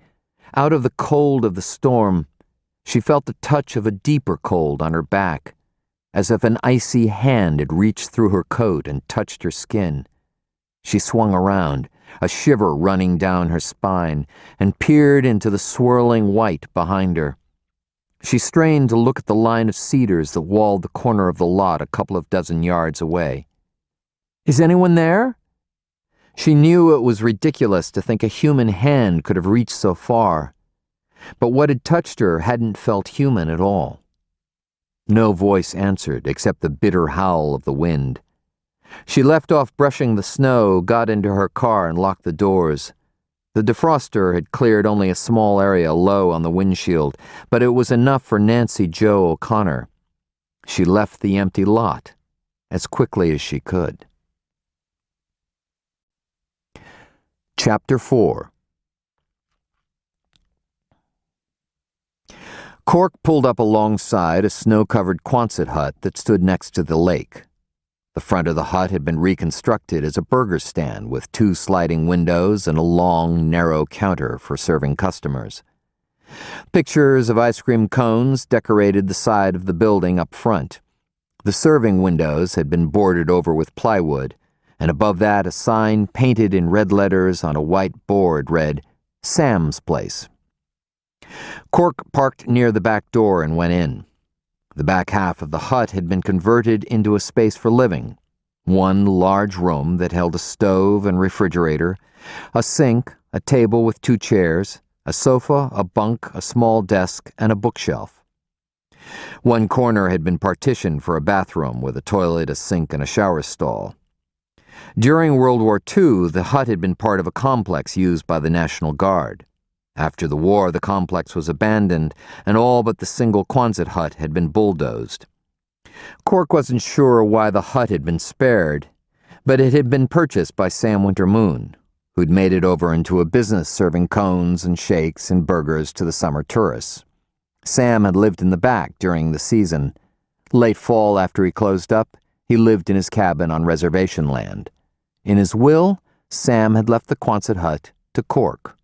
out of the cold of the storm, she felt the touch of a deeper cold on her back, as if an icy hand had reached through her coat and touched her skin. She swung around, a shiver running down her spine, and peered into the swirling white behind her. She strained to look at the line of cedars that walled the corner of the lot a couple of dozen yards away. "Is anyone there?" She knew it was ridiculous to think a human hand could have reached so far, but what had touched her hadn't felt human at all. No voice answered except the bitter howl of the wind. She left off brushing the snow, got into her car, and locked the doors. The defroster had cleared only a small area low on the windshield, but it was enough for Nancy Jo O'Connor. She left the empty lot as quickly as she could. Chapter 4. Cork pulled up alongside a snow-covered Quonset hut that stood next to the lake. The front of the hut had been reconstructed as a burger stand with 2 sliding windows and a long, narrow counter for serving customers. Pictures of ice cream cones decorated the side of the building up front. The serving windows had been boarded over with plywood, and above that a sign painted in red letters on a white board read, "Sam's Place." Cork parked near the back door and went in. The back half of the hut had been converted into a space for living. One large room that held a stove and refrigerator, a sink, a table with 2 chairs, a sofa, a bunk, a small desk, and a bookshelf. One corner had been partitioned for a bathroom with a toilet, a sink, and a shower stall. During World War II, the hut had been part of a complex used by the National Guard. After the war, the complex was abandoned, and all but the single Quonset hut had been bulldozed. Cork wasn't sure why the hut had been spared, but it had been purchased by Sam Winter Moon, who'd made it over into a business serving cones and shakes and burgers to the summer tourists. Sam had lived in the back during the season. Late fall, after he closed up, he lived in his cabin on reservation land. In his will, Sam had left the Quonset hut to Cork.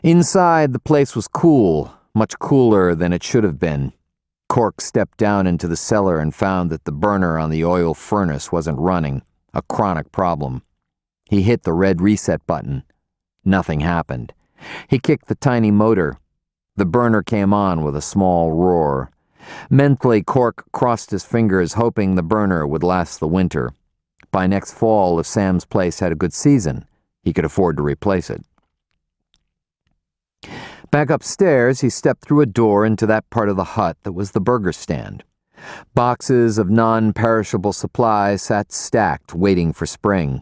Inside, the place was cool, much cooler than it should have been. Cork stepped down into the cellar and found that the burner on the oil furnace wasn't running, a chronic problem. He hit the red reset button. Nothing happened. He kicked the tiny motor. The burner came on with a small roar. Mentally, Cork crossed his fingers, hoping the burner would last the winter. By next fall, if Sam's Place had a good season, he could afford to replace it. Back upstairs, he stepped through a door into that part of the hut that was the burger stand. Boxes of non-perishable supplies sat stacked, waiting for spring.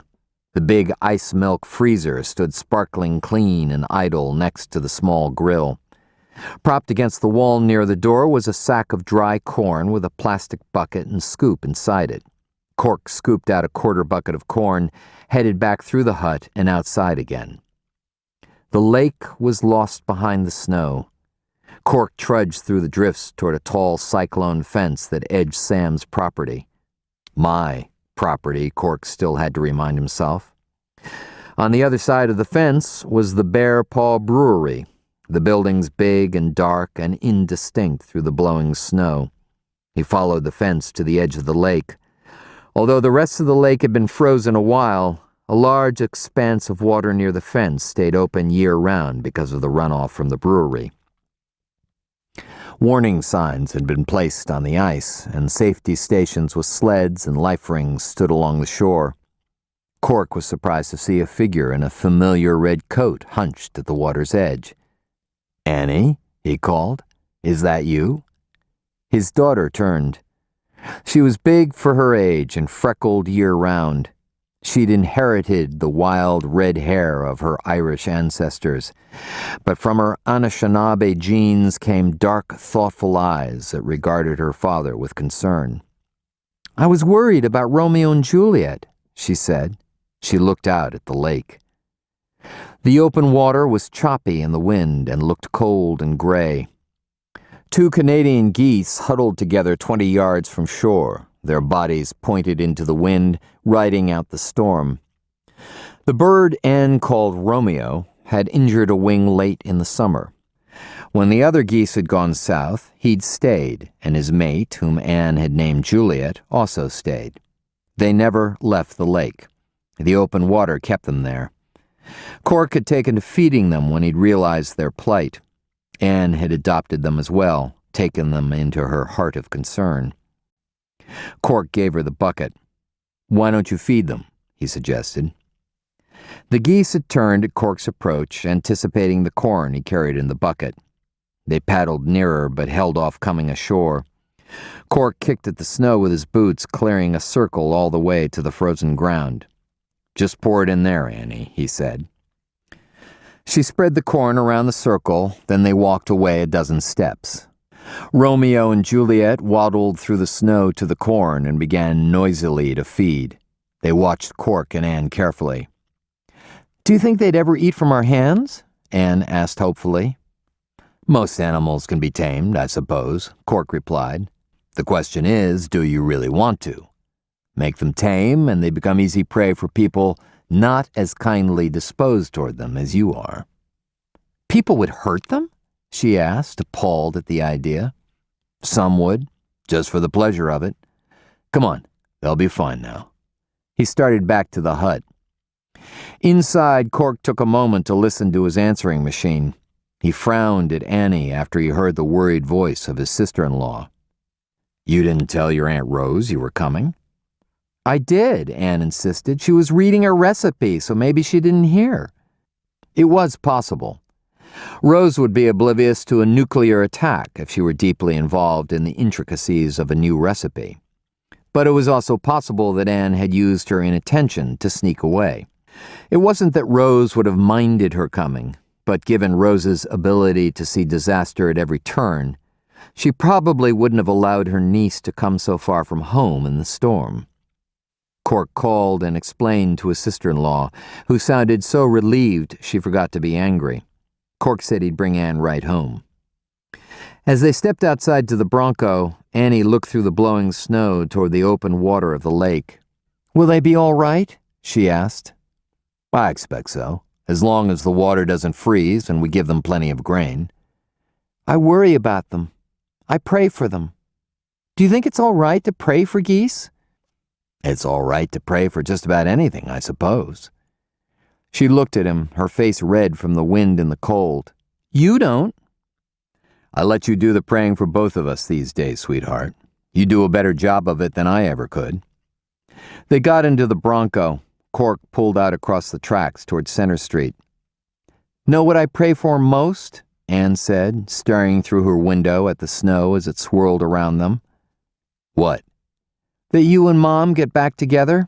The big ice milk freezer stood sparkling clean and idle next to the small grill. Propped against the wall near the door was a sack of dry corn with a plastic bucket and scoop inside it. Cork scooped out a quarter bucket of corn, headed back through the hut and outside again. The lake was lost behind the snow. Cork trudged through the drifts toward a tall cyclone fence that edged Sam's property. My, property, Cork still had to remind himself. On the other side of the fence was the Bear Paw Brewery, the buildings big and dark and indistinct through the blowing snow. He followed the fence to the edge of the lake. Although the rest of the lake had been frozen a while, a large expanse of water near the fence stayed open year-round because of the runoff from the brewery. Warning signs had been placed on the ice, and safety stations with sleds and life rings stood along the shore. Cork was surprised to see a figure in a familiar red coat hunched at the water's edge. "Annie," he called, "is that you?" His daughter turned. She was big for her age and freckled year-round. She'd inherited the wild red hair of her Irish ancestors, but from her Anishinaabe genes came dark, thoughtful eyes that regarded her father with concern. "I was worried about Romeo and Juliet," she said. She looked out at the lake. The open water was choppy in the wind and looked cold and gray. Two Canadian geese huddled together 20 yards from shore, their bodies pointed into the wind, riding out the storm. The bird Anne called Romeo had injured a wing late in the summer. When the other geese had gone south, he'd stayed, and his mate, whom Anne had named Juliet, also stayed. They never left the lake. The open water kept them there. Cork had taken to feeding them when he'd realized their plight. Anne had adopted them as well, taken them into her heart of concern. Cork gave her the bucket. "Why don't you feed them?" he suggested. The geese had turned at Cork's approach, anticipating the corn he carried in the bucket. They paddled nearer but held off coming ashore. Cork kicked at the snow with his boots, clearing a circle all the way to the frozen ground. "Just pour it in there, Annie," he said. She spread the corn around the circle, then they walked away a dozen steps. Romeo and Juliet waddled through the snow to the corn and began noisily to feed. They watched Cork and Anne carefully. "Do you think they'd ever eat from our hands?" Anne asked hopefully. "Most animals can be tamed, I suppose," Cork replied. "The question is, do you really want to? Make them tame, and they become easy prey for people not as kindly disposed toward them as you are." "People would hurt them?" she asked, appalled at the idea. "Some would, just for the pleasure of it. Come on, they'll be fine now." He started back to the hut. Inside, Cork took a moment to listen to his answering machine. He frowned at Annie after he heard the worried voice of his sister-in-law. "You didn't tell your Aunt Rose you were coming?" "I did," Anne insisted. "She was reading her recipe, so maybe she didn't hear." It was possible. Rose would be oblivious to a nuclear attack if she were deeply involved in the intricacies of a new recipe. But it was also possible that Anne had used her inattention to sneak away. It wasn't that Rose would have minded her coming, but given Rose's ability to see disaster at every turn, she probably wouldn't have allowed her niece to come so far from home in the storm. Cork called and explained to his sister-in-law, who sounded so relieved she forgot to be angry. Cork said he'd bring Anne right home. As they stepped outside to the Bronco, Annie looked through the blowing snow toward the open water of the lake. "Will they be all right?" she asked. "I expect so, as long as the water doesn't freeze and we give them plenty of grain." "I worry about them. I pray for them. Do you think it's all right to pray for geese?" "It's all right to pray for just about anything, I suppose." She looked at him, her face red from the wind and the cold. "You don't." "I let you do the praying for both of us these days, sweetheart. You do a better job of it than I ever could." They got into the Bronco. Cork pulled out across the tracks toward Center Street. "Know what I pray for most?" Anne said, staring through her window at the snow as it swirled around them. "What?" "That you and Mom get back together."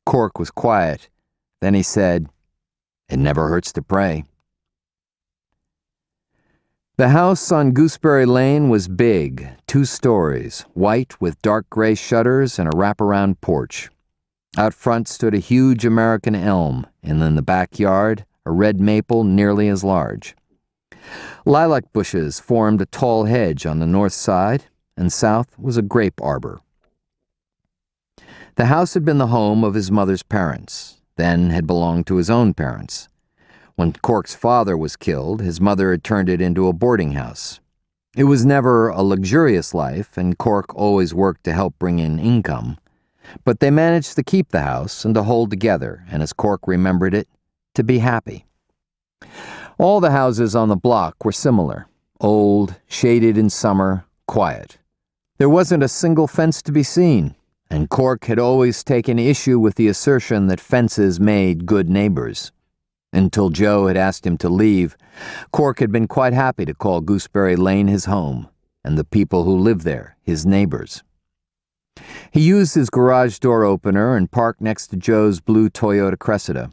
Cork was quiet. Then he said, "It never hurts to pray." The house on Gooseberry Lane was big, 2 stories, white with dark gray shutters and a wraparound porch. Out front stood a huge American elm, and in the backyard, a red maple nearly as large. Lilac bushes formed a tall hedge on the north side, and south was a grape arbor. The house had been the home of his mother's parents, then had belonged to his own parents. When Cork's father was killed, his mother had turned it into a boarding house. It was never a luxurious life, and Cork always worked to help bring in income. But they managed to keep the house and to hold together, and as Cork remembered it, to be happy. All the houses on the block were similar. Old, shaded in summer, quiet. There wasn't a single fence to be seen, and Cork had always taken issue with the assertion that fences made good neighbors. Until Joe had asked him to leave, Cork had been quite happy to call Gooseberry Lane his home, and the people who lived there his neighbors. He used his garage door opener and parked next to Joe's blue Toyota Cressida.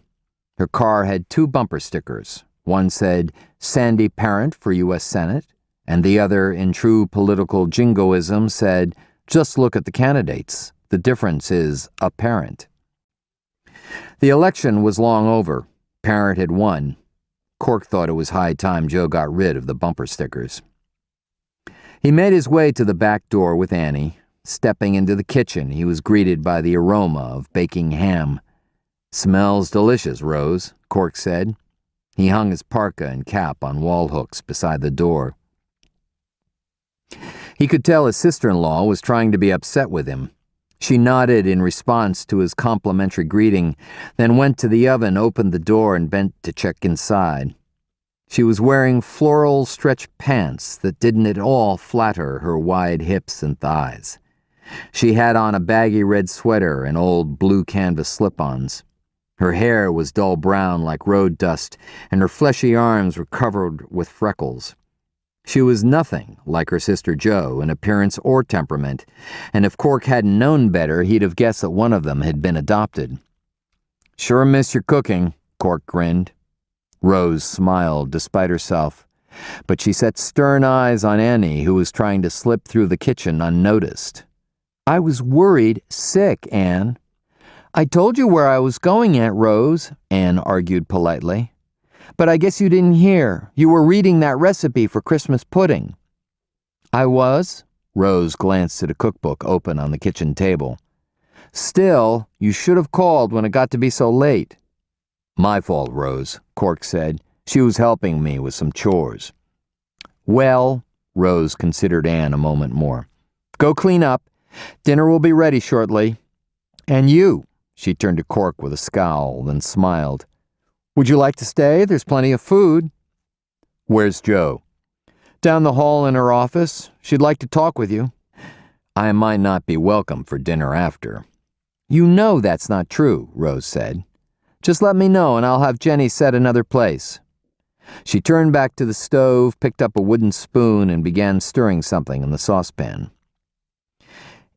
Her car had 2 bumper stickers. One said, "Sandy Parent for U.S. Senate," and the other, in true political jingoism, said, "Just look at the candidates. The difference is apparent." The election was long over. Parent had won. Cork thought it was high time Joe got rid of the bumper stickers. He made his way to the back door with Annie. Stepping into the kitchen, he was greeted by the aroma of baking ham. "Smells delicious, Rose," Cork said. He hung his parka and cap on wall hooks beside the door. He could tell his sister-in-law was trying to be upset with him. She nodded in response to his complimentary greeting, then went to the oven, opened the door, and bent to check inside. She was wearing floral stretch pants that didn't at all flatter her wide hips and thighs. She had on a baggy red sweater and old blue canvas slip-ons. Her hair was dull brown like road dust, and her fleshy arms were covered with freckles. She was nothing like her sister Jo in appearance or temperament, and if Cork hadn't known better, he'd have guessed that one of them had been adopted. "Sure miss your cooking," Cork grinned. Rose smiled despite herself, but she set stern eyes on Annie, who was trying to slip through the kitchen unnoticed. "I was worried sick, Anne." "I told you where I was going, Aunt Rose," Anne argued politely. "But I guess you didn't hear. You were reading that recipe for Christmas pudding." "I was?" Rose glanced at a cookbook open on the kitchen table. "Still, you should have called when it got to be so late." "My fault, Rose," Cork said. "She was helping me with some chores." "Well," Rose considered Anne a moment more. "Go clean up. Dinner will be ready shortly. And you," she turned to Cork with a scowl, then smiled. "Would you like to stay? There's plenty of food." "Where's Jo?" "Down the hall in her office. She'd like to talk with you." "I might not be welcome for dinner after." "You know that's not true," Rose said. "Just let me know and I'll have Jenny set another place." She turned back to the stove, picked up a wooden spoon, and began stirring something in the saucepan.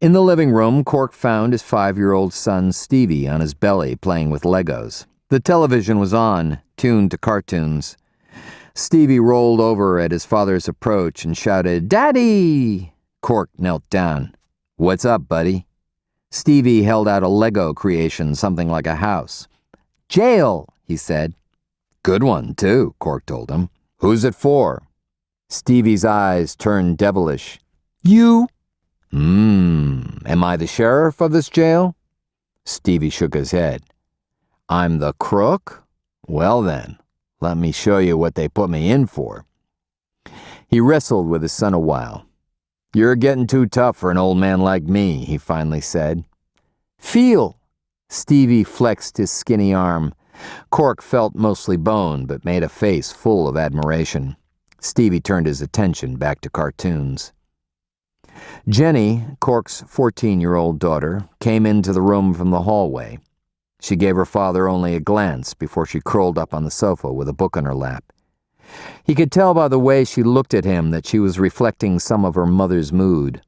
In the living room, Cork found his 5-year-old son Stevie on his belly playing with Legos. The television was on, tuned to cartoons. Stevie rolled over at his father's approach and shouted, "Daddy!" Cork knelt down. "What's up, buddy?" Stevie held out a Lego creation, something like a house. "Jail," he said. "Good one, too," Cork told him. "Who's it for?" Stevie's eyes turned devilish. "You." Am I the sheriff of this jail?" Stevie shook his head. "I'm the crook? Well then, let me show you what they put me in for." He wrestled with his son a while. "You're getting too tough for an old man like me," he finally said. "Feel." Stevie flexed his skinny arm. Cork felt mostly bone, but made a face full of admiration. Stevie turned his attention back to cartoons. Jenny, Cork's 14-year-old daughter, came into the room from the hallway. She gave her father only a glance before she curled up on the sofa with a book on her lap. He could tell by the way she looked at him that she was reflecting some of her mother's mood.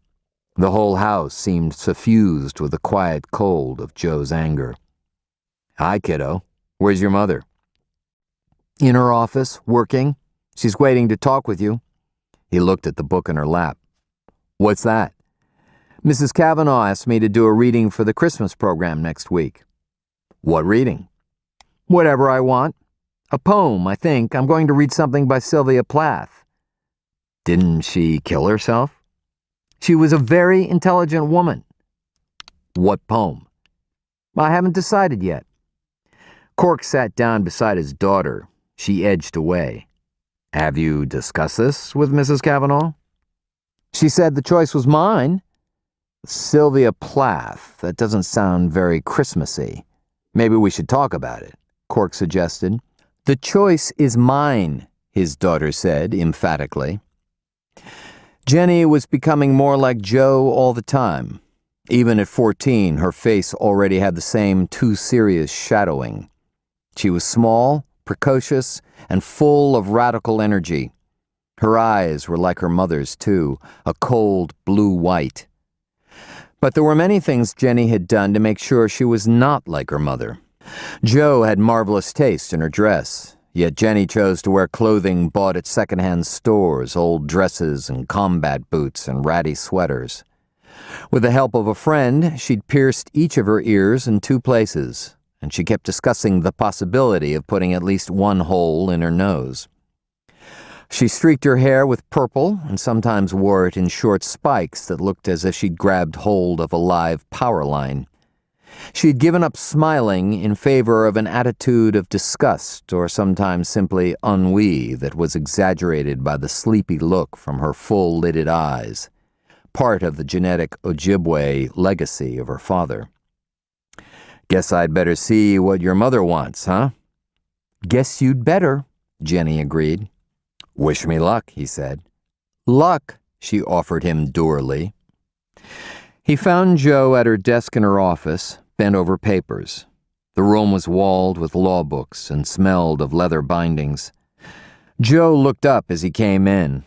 The whole house seemed suffused with the quiet cold of Joe's anger. "Hi, kiddo. Where's your mother?" "In her office, working. She's waiting to talk with you." He looked at the book in her lap. "What's that?" "Mrs. Kavanaugh asked me to do a reading for the Christmas program next week." "What reading?" "Whatever I want. A poem, I think. I'm going to read something by Sylvia Plath." "Didn't she kill herself?" "She was a very intelligent woman." "What poem?" I haven't decided yet. Cork sat down beside his daughter. She edged away. Have you discussed this with Mrs. Cavanaugh? She said the choice was mine. Sylvia Plath. That doesn't sound very Christmassy. Maybe we should talk about it, Cork suggested. The choice is mine, his daughter said emphatically. Jenny was becoming more like Jo all the time. Even at 14, her face already had the same too serious shadowing. She was small, precocious, and full of radical energy. Her eyes were like her mother's, too, a cold blue-white. But there were many things Jenny had done to make sure she was not like her mother. Jo had marvelous taste in her dress, yet Jenny chose to wear clothing bought at second-hand stores, old dresses and combat boots and ratty sweaters. With the help of a friend, she'd pierced each of her ears in 2 places, and she kept discussing the possibility of putting at least one hole in her nose. She streaked her hair with purple and sometimes wore it in short spikes that looked as if she'd grabbed hold of a live power line. She'd given up smiling in favor of an attitude of disgust or sometimes simply ennui that was exaggerated by the sleepy look from her full-lidded eyes, part of the genetic Ojibwe legacy of her father. Guess I'd better see what your mother wants, huh? Guess you'd better, Jenny agreed. Wish me luck, he said. Luck, she offered him dourly. He found Jo at her desk in her office, bent over papers. The room was walled with law books and smelled of leather bindings. Jo looked up as he came in.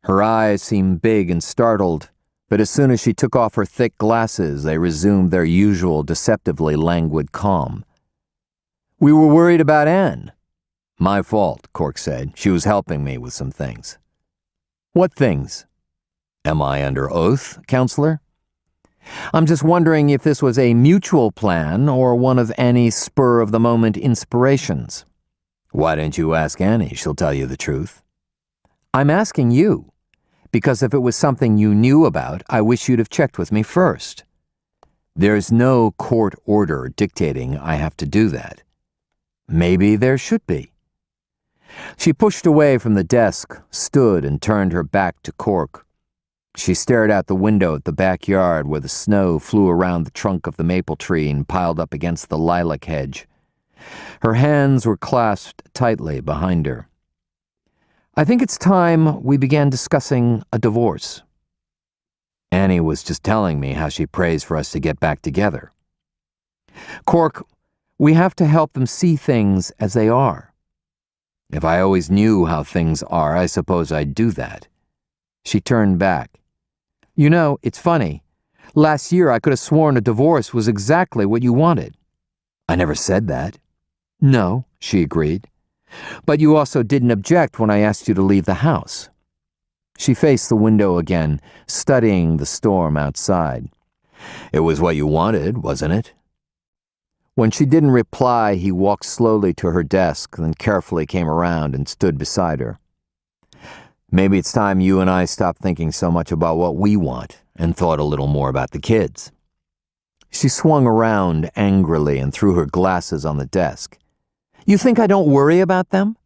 Her eyes seemed big and startled, but as soon as she took off her thick glasses, they resumed their usual deceptively languid calm. We were worried about Anne. My fault, Cork said. She was helping me with some things. What things? Am I under oath, counselor? I'm just wondering if this was a mutual plan or one of Annie's spur-of-the-moment inspirations. Why didn't you ask Annie? She'll tell you the truth. I'm asking you, because if it was something you knew about, I wish you'd have checked with me first. There's no court order dictating I have to do that. Maybe there should be. She pushed away from the desk, stood, and turned her back to Cork. She stared out the window at the backyard where the snow flew around the trunk of the maple tree and piled up against the lilac hedge. Her hands were clasped tightly behind her. I think it's time we began discussing a divorce. Annie was just telling me how she prays for us to get back together. Cork, we have to help them see things as they are. If I always knew how things are, I suppose I'd do that. She turned back. You know, it's funny. Last year I could have sworn a divorce was exactly what you wanted. I never said that. No, she agreed. But you also didn't object when I asked you to leave the house. She faced the window again, studying the storm outside. It was what you wanted, wasn't it? When she didn't reply, he walked slowly to her desk, then carefully came around and stood beside her. Maybe it's time you and I stopped thinking so much about what we want and thought a little more about the kids. She swung around angrily and threw her glasses on the desk. You think I don't worry about them?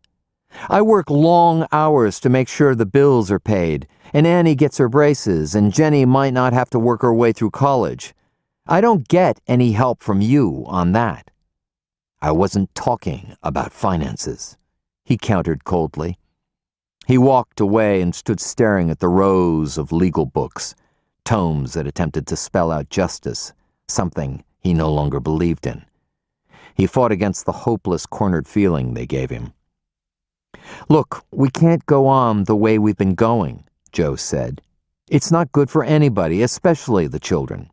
I work long hours to make sure the bills are paid, and Annie gets her braces, and Jenny might not have to work her way through college. I don't get any help from you on that. I wasn't talking about finances, he countered coldly. He walked away and stood staring at the rows of legal books, tomes that attempted to spell out justice, something he no longer believed in. He fought against the hopeless, cornered feeling they gave him. Look, we can't go on the way we've been going, Jo said. It's not good for anybody, especially the children.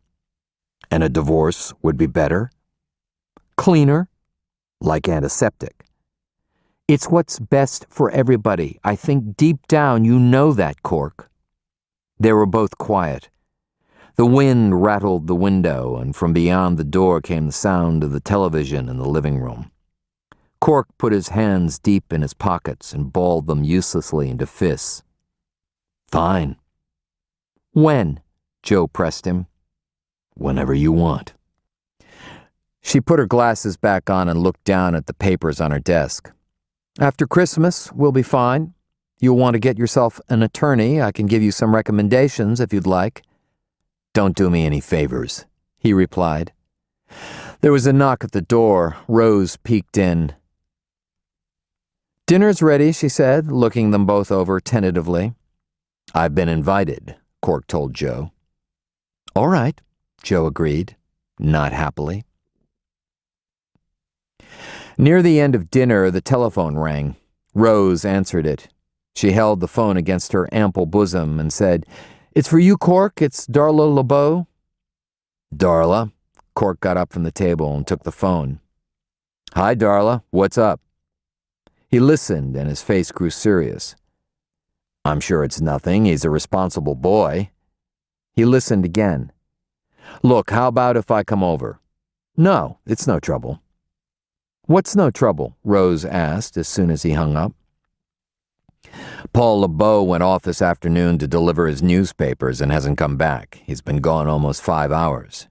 And a divorce would be better? Cleaner? Like antiseptic. It's what's best for everybody. I think deep down you know that, Cork. They were both quiet. The wind rattled the window, and from beyond the door came the sound of the television in the living room. Cork put his hands deep in his pockets and balled them uselessly into fists. Fine. When? Jo pressed him. Whenever you want. She put her glasses back on and looked down at the papers on her desk. After Christmas, we'll be fine. You'll want to get yourself an attorney. I can give you some recommendations if you'd like. Don't do me any favors, he replied. There was a knock at the door. Rose peeked in. Dinner's ready, she said, looking them both over tentatively. I've been invited, Cork told Joe. All right, Joe agreed, not happily. Near the end of dinner, the telephone rang. Rose answered it. She held the phone against her ample bosom and said, It's for you, Cork. It's Darla LeBeau. Darla. Cork got up from the table and took the phone. Hi, Darla. What's up? He listened, and his face grew serious. I'm sure it's nothing. He's a responsible boy. He listened again. Look, how about if I come over? No, it's no trouble. What's no trouble? Rose asked as soon as he hung up. Paul LeBeau went off this afternoon to deliver his newspapers and hasn't come back. He's been gone almost 5 hours.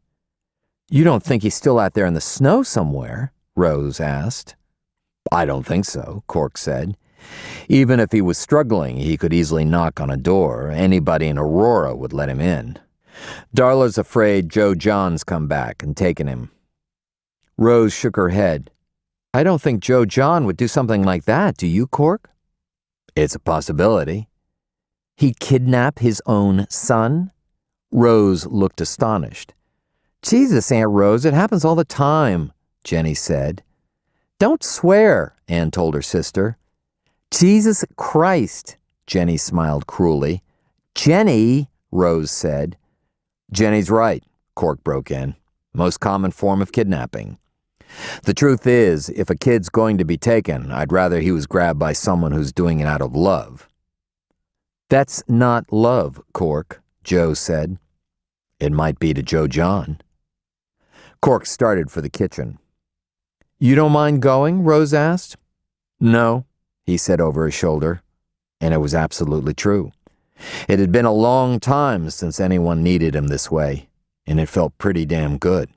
You don't think he's still out there in the snow somewhere? Rose asked. I don't think so, Cork said. Even if he was struggling, he could easily knock on a door. Anybody in Aurora would let him in. Darla's afraid Joe John's come back and taken him. Rose shook her head. I don't think Joe John would do something like that, do you, Cork? It's a possibility. He'd kidnap his own son? Rose looked astonished. Jesus, Aunt Rose, it happens all the time, Jenny said. Don't swear, Anne told her sister. Jesus Christ, Jenny smiled cruelly. Jenny, Rose said. Jenny's right, Cork broke in. Most common form of kidnapping. The truth is, if a kid's going to be taken, I'd rather he was grabbed by someone who's doing it out of love. That's not love, Cork, Joe said. It might be to Joe John. Cork started for the kitchen. You don't mind going? Rose asked. No, he said over his shoulder, and it was absolutely true. It had been a long time since anyone needed him this way, and it felt pretty damn good.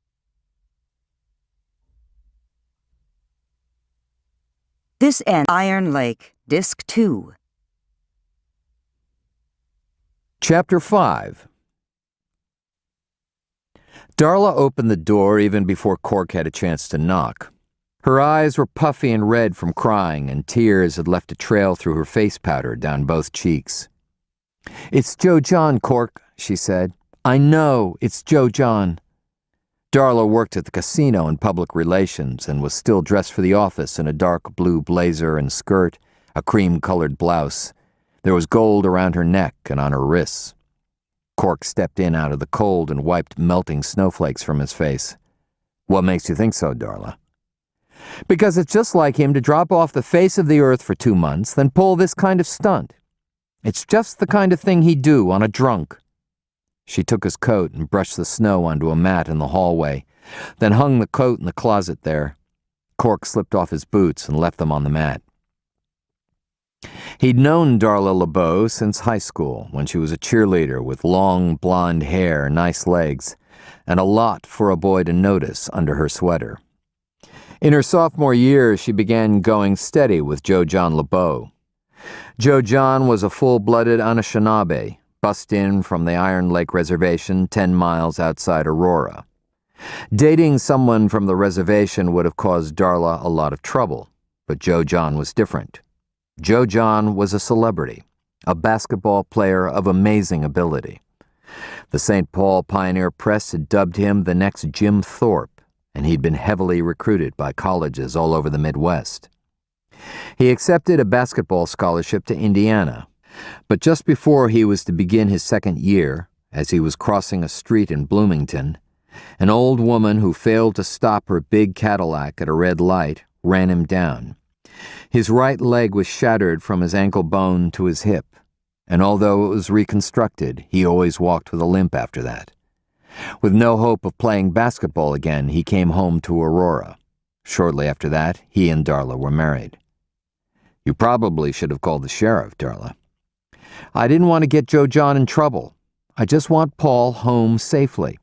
This ends Iron Lake, Disc 2. Chapter 5. Darla opened the door even before Cork had a chance to knock. Her eyes were puffy and red from crying, and tears had left a trail through her face powder down both cheeks. It's Joe John, Cork, she said. I know, it's Joe John. Darla worked at the casino in public relations and was still dressed for the office in a dark blue blazer and skirt, a cream-colored blouse. There was gold around her neck and on her wrists. Cork stepped in out of the cold and wiped melting snowflakes from his face. What makes you think so, Darla? Because it's just like him to drop off the face of the earth for 2 months, then pull this kind of stunt. It's just the kind of thing he'd do on a drunk. She took his coat and brushed the snow onto a mat in the hallway, then hung the coat in the closet there. Cork slipped off his boots and left them on the mat. He'd known Darla LeBeau since high school, when she was a cheerleader with long blonde hair, nice legs, and a lot for a boy to notice under her sweater. In her sophomore year, she began going steady with Joe John LeBeau. Joe John was a full-blooded Anishinaabe, bussed in from the Iron Lake Reservation 10 miles outside Aurora. Dating someone from the reservation would have caused Darla a lot of trouble, but Joe John was different. Joe John was a celebrity, a basketball player of amazing ability. The St. Paul Pioneer Press had dubbed him the next Jim Thorpe, and he'd been heavily recruited by colleges all over the Midwest. He accepted a basketball scholarship to Indiana, but just before he was to begin his second year, as he was crossing a street in Bloomington, an old woman who failed to stop her big Cadillac at a red light ran him down. His right leg was shattered from his ankle bone to his hip, and although it was reconstructed, he always walked with a limp after that. With no hope of playing basketball again, he came home to Aurora. Shortly after that, he and Darla were married. You probably should have called the sheriff, Darla. I didn't want to get Joe John in trouble. I just want Paul home safely.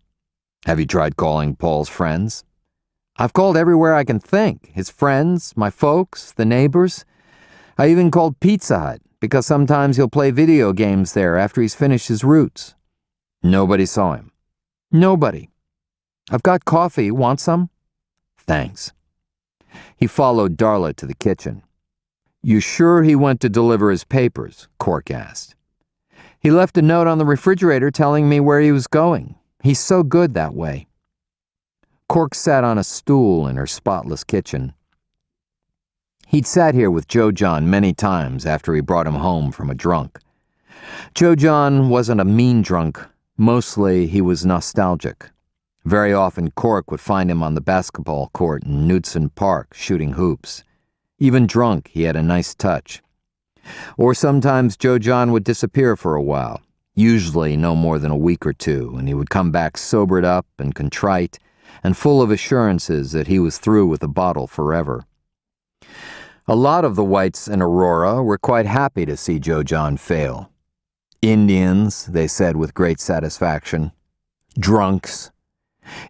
Have you tried calling Paul's friends? I've called everywhere I can think. His friends, my folks, the neighbors. I even called Pizza Hut, because sometimes he'll play video games there after he's finished his routes. Nobody saw him. Nobody. I've got coffee. Want some? Thanks. He followed Darla to the kitchen. You sure he went to deliver his papers? Cork asked. He left a note on the refrigerator telling me where he was going. He's so good that way. Cork sat on a stool in her spotless kitchen. He'd sat here with Joe John many times after he brought him home from a drunk. Joe John wasn't a mean drunk. Mostly he was nostalgic. Very often Cork would find him on the basketball court in Knudsen Park shooting hoops. Even drunk, he had a nice touch. Or sometimes Joe John would disappear for a while, usually no more than a week or two, and he would come back sobered up and contrite and full of assurances that he was through with the bottle forever. A lot of the whites in Aurora were quite happy to see Joe John fail. Indians, they said with great satisfaction. Drunks.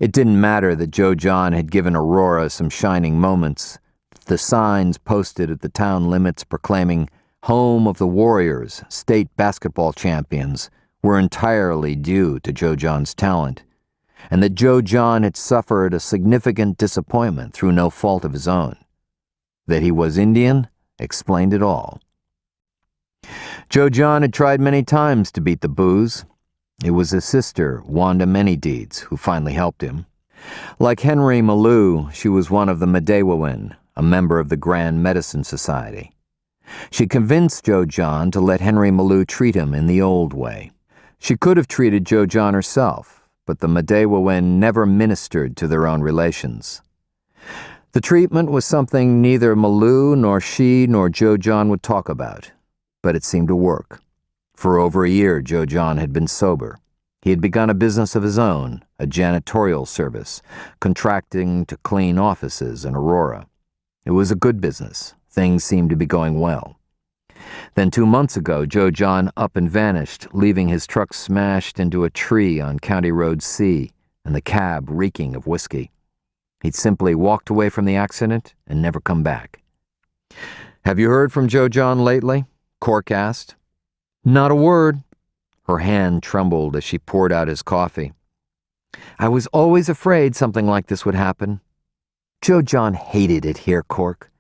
It didn't matter that Joe John had given Aurora some shining moments. The signs posted at the town limits proclaiming Home of the Warriors, state basketball champions, were entirely due to Joe John's talent, and that Joe John had suffered a significant disappointment through no fault of his own. That he was Indian explained it all. Joe John had tried many times to beat the booze. It was his sister, Wanda Manydeeds, who finally helped him. Like Henry Malou, she was one of the Medewawin, a member of the Grand Medicine Society. She convinced Joe John to let Henry Malou treat him in the old way. She could have treated Joe John herself, but the Medewawin never ministered to their own relations. The treatment was something neither Malou nor she nor Joe John would talk about, but it seemed to work. For over a year, Joe John had been sober. He had begun a business of his own, a janitorial service, contracting to clean offices in Aurora. It was a good business. Things seemed to be going well. Then 2 months ago, Joe John up and vanished, leaving his truck smashed into a tree on County Road C and the cab reeking of whiskey. He'd simply walked away from the accident and never come back. Have you heard from Joe John lately? Cork asked. Not a word. Her hand trembled as she poured out his coffee. I was always afraid something like this would happen. Joe John hated it here, Cork.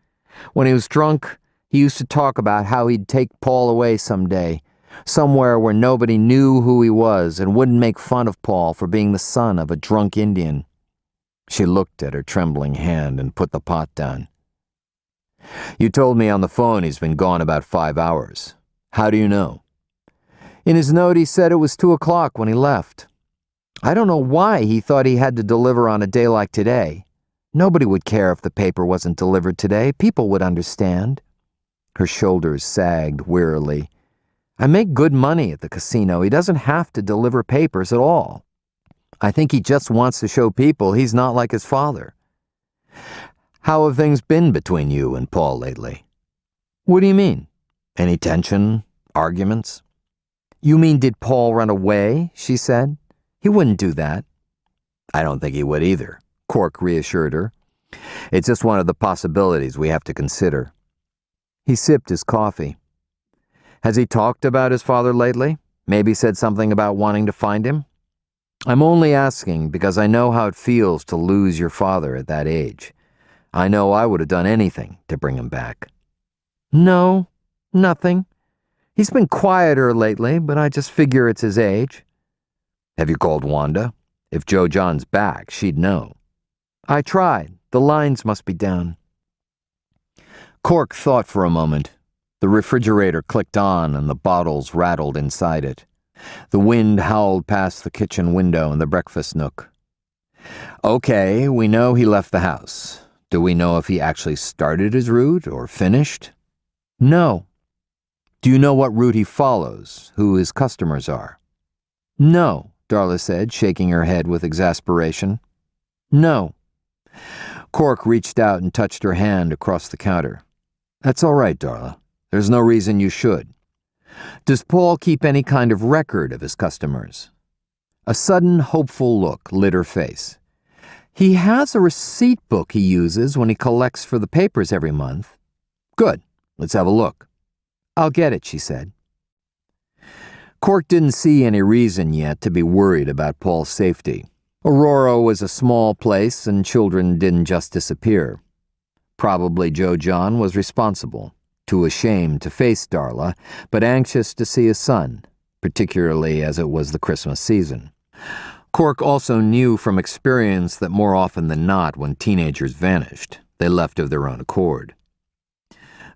When he was drunk, he used to talk about how he'd take Paul away someday, somewhere where nobody knew who he was and wouldn't make fun of Paul for being the son of a drunk Indian. She looked at her trembling hand and put the pot down. You told me on the phone he's been gone about 5 hours. How do you know? In his note, he said it was 2 o'clock when he left. I don't know why he thought he had to deliver on a day like today. Nobody would care if the paper wasn't delivered today. People would understand. Her shoulders sagged wearily. I make good money at the casino. He doesn't have to deliver papers at all. I think he just wants to show people he's not like his father. How have things been between you and Paul lately? What do you mean? Any tension? Arguments? You mean did Paul run away? She said. He wouldn't do that. I don't think he would either, Cork reassured her. It's just one of the possibilities we have to consider. He sipped his coffee. Has he talked about his father lately? Maybe said something about wanting to find him? I'm only asking because I know how it feels to lose your father at that age. I know I would have done anything to bring him back. No, nothing. He's been quieter lately, but I just figure it's his age. Have you called Wanda? If Joe John's back, she'd know. I tried. The lines must be down. Cork thought for a moment. The refrigerator clicked on and the bottles rattled inside it. The wind howled past the kitchen window and the breakfast nook. Okay, we know he left the house. Do we know if he actually started his route or finished? No. Do you know what route he follows, who his customers are? No, Darla said, shaking her head with exasperation. No. Cork reached out and touched her hand across the counter. That's all right, Darla. There's no reason you should. Does Paul keep any kind of record of his customers? A sudden, hopeful look lit her face. He has a receipt book he uses when he collects for the papers every month. Good. Let's have a look. I'll get it, she said. Cork didn't see any reason yet to be worried about Paul's safety. Aurora was a small place and children didn't just disappear. Probably Joe John was responsible, too ashamed to face Darla, but anxious to see his son, particularly as it was the Christmas season. Cork also knew from experience that more often than not, when teenagers vanished, they left of their own accord.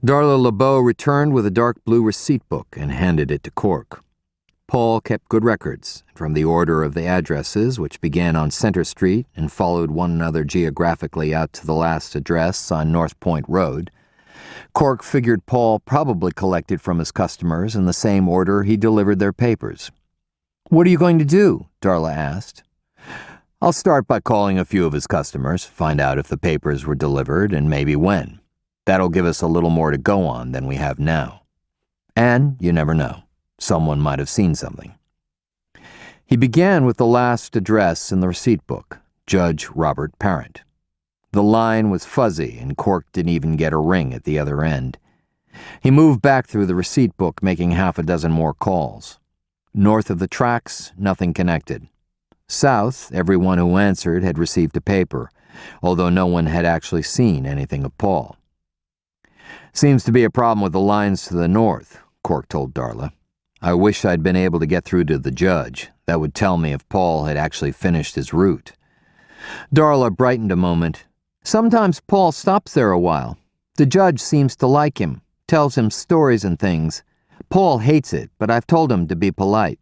Darla LeBeau returned with a dark blue receipt book and handed it to Cork. Paul kept good records, from the order of the addresses, which began on Center Street and followed one another geographically out to the last address on North Point Road. Cork figured Paul probably collected from his customers in the same order he delivered their papers. "What are you going to do?" Darla asked. "I'll start by calling a few of his customers, find out if the papers were delivered and maybe when. That'll give us a little more to go on than we have now. And you never know. Someone might have seen something." He began with the last address in the receipt book, Judge Robert Parent. The line was fuzzy, and Cork didn't even get a ring at the other end. He moved back through the receipt book, making half a dozen more calls. North of the tracks, nothing connected. South, everyone who answered had received a paper, although no one had actually seen anything of Paul. "Seems to be a problem with the lines to the north," Cork told Darla. "I wish I'd been able to get through to the judge. That would tell me if Paul had actually finished his route." Darla brightened a moment. "Sometimes Paul stops there a while. The judge seems to like him, tells him stories and things. Paul hates it, but I've told him to be polite."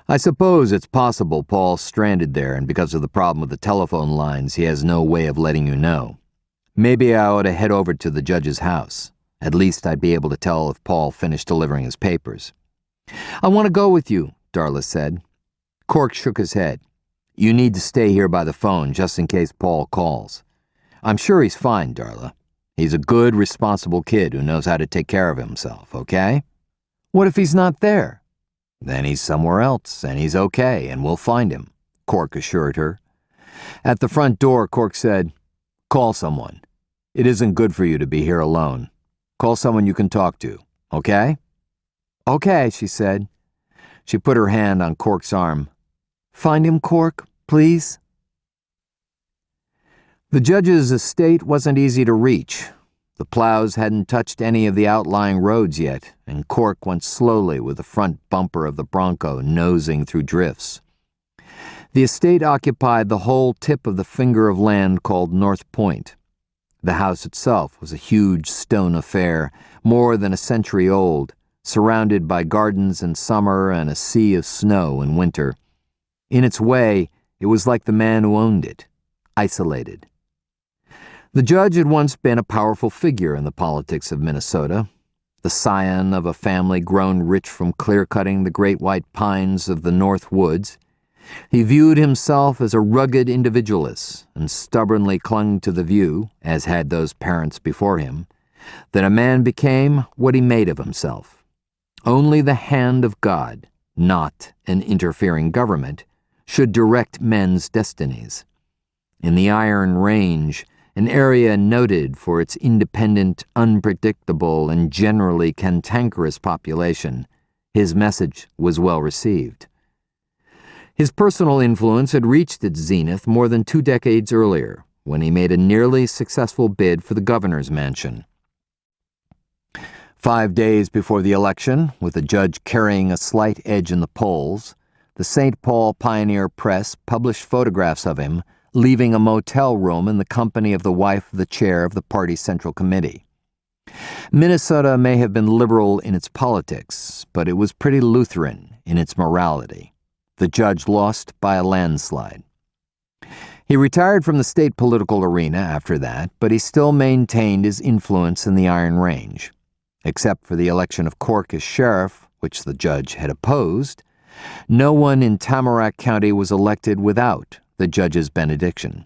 "I suppose it's possible Paul's stranded there, and because of the problem with the telephone lines, he has no way of letting you know. Maybe I ought to head over to the judge's house. At least I'd be able to tell if Paul finished delivering his papers." "I want to go with you," Darla said. Cork shook his head. "You need to stay here by the phone just in case Paul calls. I'm sure he's fine, Darla. He's a good, responsible kid who knows how to take care of himself, okay?" "What if he's not there?" "Then he's somewhere else, and he's okay, and we'll find him," Cork assured her. At the front door, Cork said, "Call someone. It isn't good for you to be here alone. Call someone you can talk to, okay?" "Okay," she said. She put her hand on Cork's arm. "Find him, Cork, please." The judge's estate wasn't easy to reach. The plows hadn't touched any of the outlying roads yet, and Cork went slowly with the front bumper of the Bronco nosing through drifts. The estate occupied the whole tip of the finger of land called North Point. The house itself was a huge stone affair, more than a century old, surrounded by gardens in summer and a sea of snow in winter. In its way, it was like the man who owned it, isolated. The judge had once been a powerful figure in the politics of Minnesota, the scion of a family grown rich from clear-cutting the great white pines of the North Woods. He viewed himself as a rugged individualist and stubbornly clung to the view, as had those parents before him, that a man became what he made of himself. Only the hand of God, not an interfering government, should direct men's destinies. In the Iron Range, an area noted for its independent, unpredictable, and generally cantankerous population, his message was well received. His personal influence had reached its zenith more than 2 decades earlier, when he made a nearly successful bid for the governor's mansion. 5 days before the election, with the judge carrying a slight edge in the polls, the St. Paul Pioneer Press published photographs of him leaving a motel room in the company of the wife of the chair of the party Central Committee. Minnesota may have been liberal in its politics, but it was pretty Lutheran in its morality. The judge lost by a landslide. He retired from the state political arena after that, but he still maintained his influence in the Iron Range. Except for the election of Cork as sheriff, which the judge had opposed, no one in Tamarack County was elected without the judge's benediction.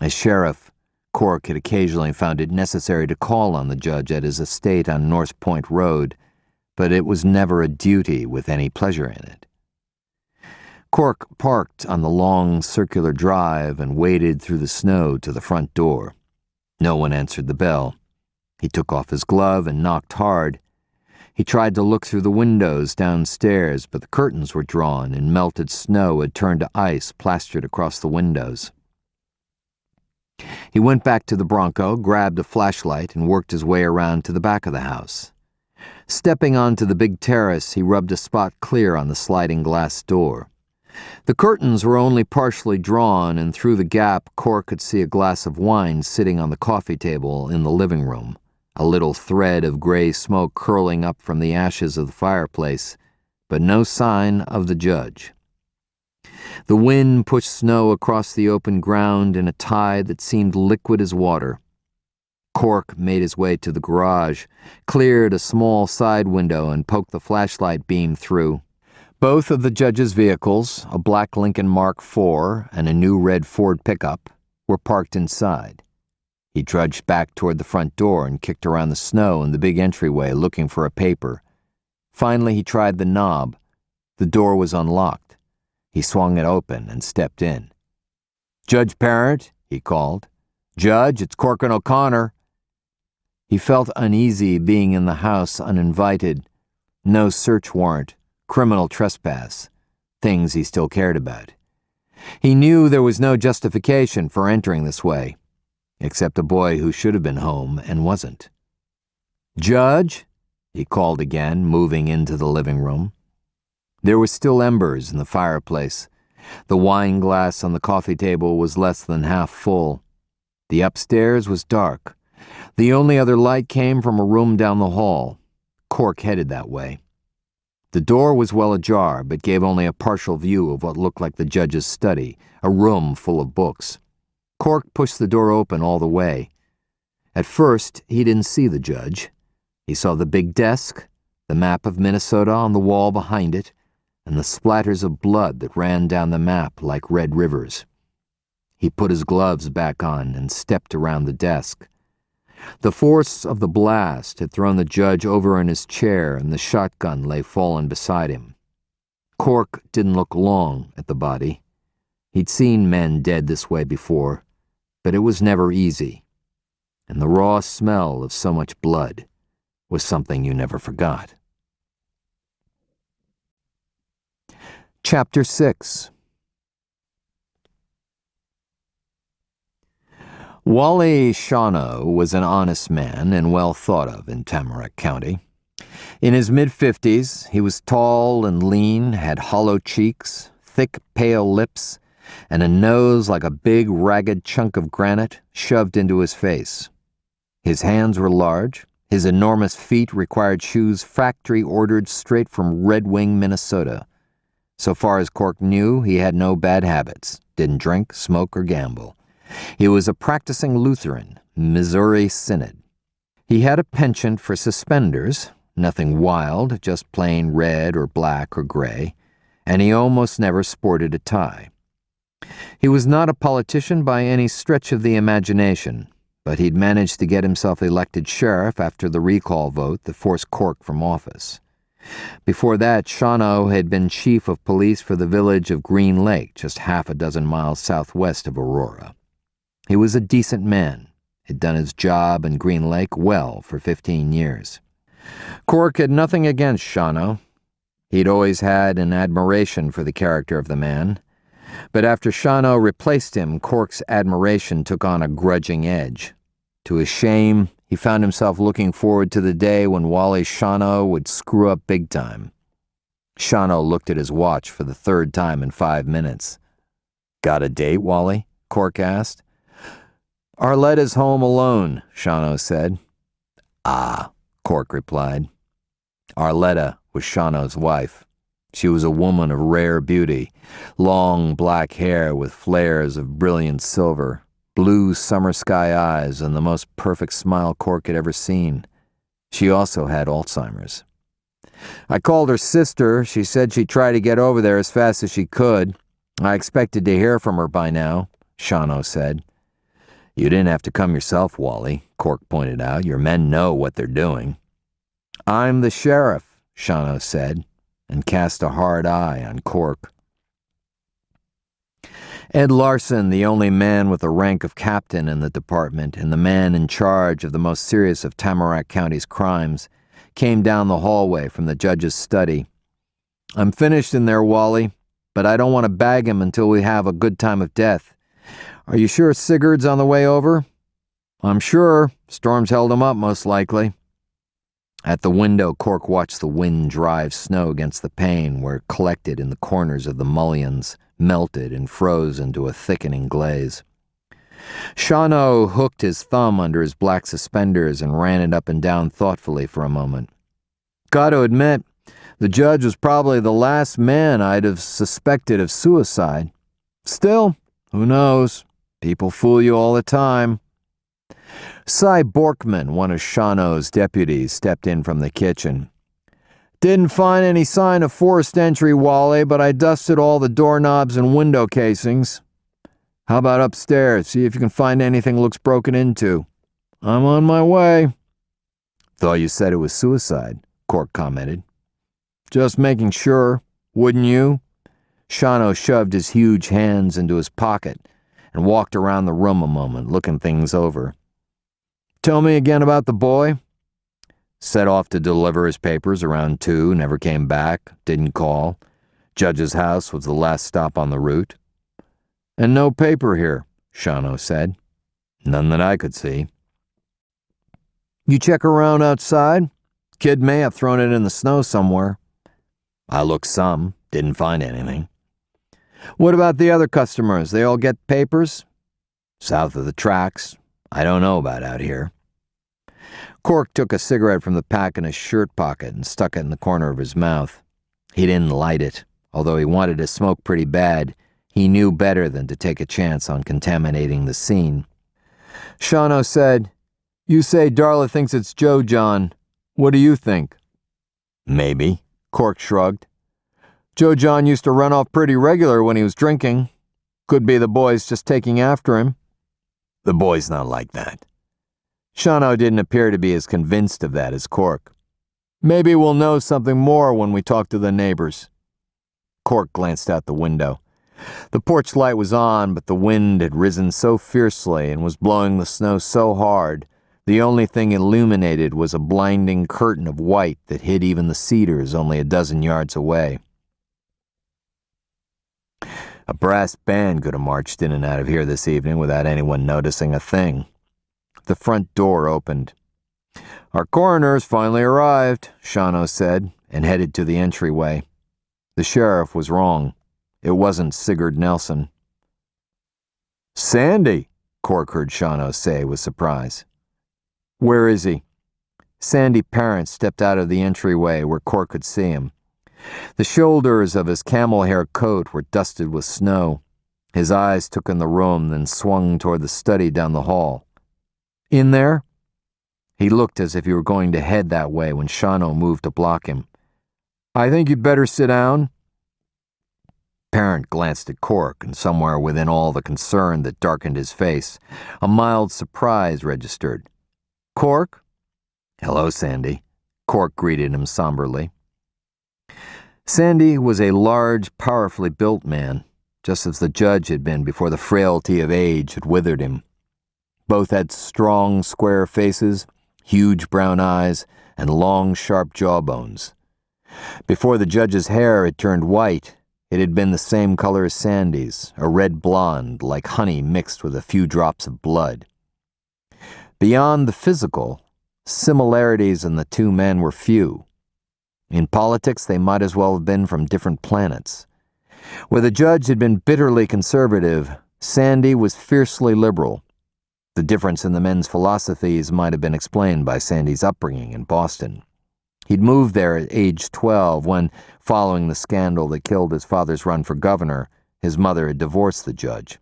As sheriff, Cork had occasionally found it necessary to call on the judge at his estate on North Point Road, but it was never a duty with any pleasure in it. Cork parked on the long circular drive and waded through the snow to the front door. No one answered the bell. He took off his glove and knocked hard. He tried to look through the windows downstairs, but the curtains were drawn and melted snow had turned to ice plastered across the windows. He went back to the Bronco, grabbed a flashlight, and worked his way around to the back of the house. Stepping onto the big terrace, he rubbed a spot clear on the sliding glass door. The curtains were only partially drawn, and through the gap, Cork could see a glass of wine sitting on the coffee table in the living room, a little thread of gray smoke curling up from the ashes of the fireplace, but no sign of the judge. The wind pushed snow across the open ground in a tide that seemed liquid as water. Cork made his way to the garage, cleared a small side window, and poked the flashlight beam through. Both of the judge's vehicles, a black Lincoln Mark IV and a new red Ford pickup, were parked inside. He trudged back toward the front door and kicked around the snow in the big entryway looking for a paper. Finally, he tried the knob. The door was unlocked. He swung it open and stepped in. "Judge Parent," he called. "Judge, it's Corcoran O'Connor." He felt uneasy being in the house uninvited. No search warrant. Criminal trespass, things he still cared about. He knew there was no justification for entering this way, except a boy who should have been home and wasn't. "Judge?" he called again, moving into the living room. There were still embers in the fireplace. The wine glass on the coffee table was less than half full. The upstairs was dark. The only other light came from a room down the hall. Cork headed that way. The door was well ajar, but gave only a partial view of what looked like the judge's study, a room full of books. Cork pushed the door open all the way. At first, he didn't see the judge. He saw the big desk, the map of Minnesota on the wall behind it, and the splatters of blood that ran down the map like red rivers. He put his gloves back on and stepped around the desk. The force of the blast had thrown the judge over in his chair, and the shotgun lay fallen beside him. Cork didn't look long at the body. He'd seen men dead this way before, but it was never easy, and the raw smell of so much blood was something you never forgot. Chapter 6. Wally Shawano was an honest man and well thought of in Tamarack County. In his mid-50s, he was tall and lean, had hollow cheeks, thick, pale lips, and a nose like a big, ragged chunk of granite shoved into his face. His hands were large. His enormous feet required shoes factory-ordered straight from Red Wing, Minnesota. So far as Cork knew, he had no bad habits, didn't drink, smoke, or gamble. He was a practicing Lutheran, Missouri Synod. He had a penchant for suspenders, nothing wild, just plain red or black or gray, and he almost never sported a tie. He was not a politician by any stretch of the imagination, but he'd managed to get himself elected sheriff after the recall vote that forced Cork from office. Before that, Shawano had been chief of police for the village of Green Lake, just half a dozen miles southwest of Aurora. He was a decent man, had done his job in Green Lake well for 15 years. Cork had nothing against Shawano. He'd always had an admiration for the character of the man. But after Shawano replaced him, Cork's admiration took on a grudging edge. To his shame, he found himself looking forward to the day when Wally Shawano would screw up big time. Shawano looked at his watch for the third time in 5 minutes. "Got a date, Wally?" Cork asked. "Arletta's home alone," Shawano said. "Ah," Cork replied. Arletta was Shawano's wife. She was a woman of rare beauty, long black hair with flares of brilliant silver, blue summer sky eyes, and the most perfect smile Cork had ever seen. She also had Alzheimer's. "I called her sister. She said she'd try to get over there as fast as she could. I expected to hear from her by now," Shawano said. "You didn't have to come yourself, Wally," Cork pointed out. "Your men know what they're doing." "I'm the sheriff," Shawano said, and cast a hard eye on Cork. Ed Larson, the only man with the rank of captain in the department and the man in charge of the most serious of Tamarack County's crimes, came down the hallway from the judge's study. "I'm finished in there, Wally, but I don't want to bag him until we have a good time of death. Are you sure Sigurd's on the way over?" "I'm sure. Storm's held him up, most likely." At the window, Cork watched the wind drive snow against the pane where it collected in the corners of the mullions, melted and froze into a thickening glaze. Shawno hooked his thumb under his black suspenders and ran it up and down thoughtfully for a moment. "Got to admit, the judge was probably the last man I'd have suspected of suicide. Still, who knows? People fool you all the time." Cy Borkman, one of Shawno's deputies, stepped in from the kitchen. "Didn't find any sign of forced entry, Wally, but I dusted all the doorknobs and window casings. How about upstairs? See if you can find anything looks broken into." "I'm on my way." "Thought you said it was suicide," Cork commented. "Just making sure. Wouldn't you?" Shawno shoved his huge hands into his pocket and walked around the room a moment, looking things over. "Tell me again about the boy." "Set off to deliver his papers around 2, never came back, didn't call. Judge's house was the last stop on the route." "And no paper here," Shawno said. "None that I could see." "You check around outside? Kid may have thrown it in the snow somewhere." "I looked some, didn't find anything." "What about the other customers? They all get papers?" "South of the tracks. I don't know about out here." Cork took a cigarette from the pack in his shirt pocket and stuck it in the corner of his mouth. He didn't light it. Although he wanted to smoke pretty bad, he knew better than to take a chance on contaminating the scene. Shawno said, "You say Darla thinks it's Joe John. What do you think?" "Maybe," Cork shrugged. "Joe John used to run off pretty regular when he was drinking. Could be the boy's just taking after him." "The boy's not like that." Shawno didn't appear to be as convinced of that as Cork. "Maybe we'll know something more when we talk to the neighbors." Cork glanced out the window. The porch light was on, but the wind had risen so fiercely and was blowing the snow so hard, the only thing illuminated was a blinding curtain of white that hid even the cedars only a dozen yards away. A brass band could have marched in and out of here this evening without anyone noticing a thing. The front door opened. "Our coroner's finally arrived," Shawno said, and headed to the entryway. The sheriff was wrong. It wasn't Sigurd Nelson. "Sandy," Cork heard Shawno say with surprise. "Where is he?" Sandy Parent stepped out of the entryway where Cork could see him. The shoulders of his camel hair coat were dusted with snow. His eyes took in the room, then swung toward the study down the hall. "In there?" He looked as if he were going to head that way when Shawno moved to block him. "I think you'd better sit down." Parent glanced at Cork, and somewhere within all the concern that darkened his face, a mild surprise registered. "Cork?" "Hello, Sandy." Cork greeted him somberly. Sandy was a large, powerfully built man, just as the judge had been before the frailty of age had withered him. Both had strong, square faces, huge brown eyes, and long, sharp jawbones. Before the judge's hair had turned white, it had been the same color as Sandy's, a red blonde, like honey mixed with a few drops of blood. Beyond the physical, similarities in the two men were few. In politics, they might as well have been from different planets. Where the judge had been bitterly conservative, Sandy was fiercely liberal. The difference in the men's philosophies might have been explained by Sandy's upbringing in Boston. He'd moved there at age 12 when, following the scandal that killed his father's run for governor, his mother had divorced the judge.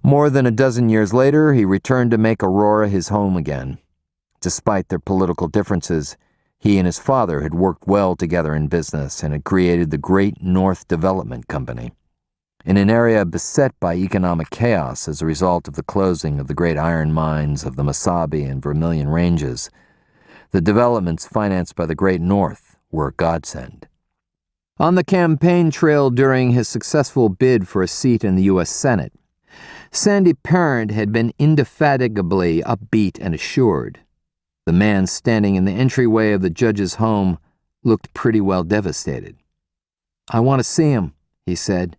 More than a dozen years later, he returned to make Aurora his home again. Despite their political differences, he and his father had worked well together in business and had created the Great North Development Company. In an area beset by economic chaos as a result of the closing of the great iron mines of the Mesabi and Vermilion Ranges, the developments financed by the Great North were a godsend. On the campaign trail during his successful bid for a seat in the U.S. Senate, Sandy Parent had been indefatigably upbeat and assured. The man standing in the entryway of the judge's home looked pretty well devastated. "I want to see him," he said.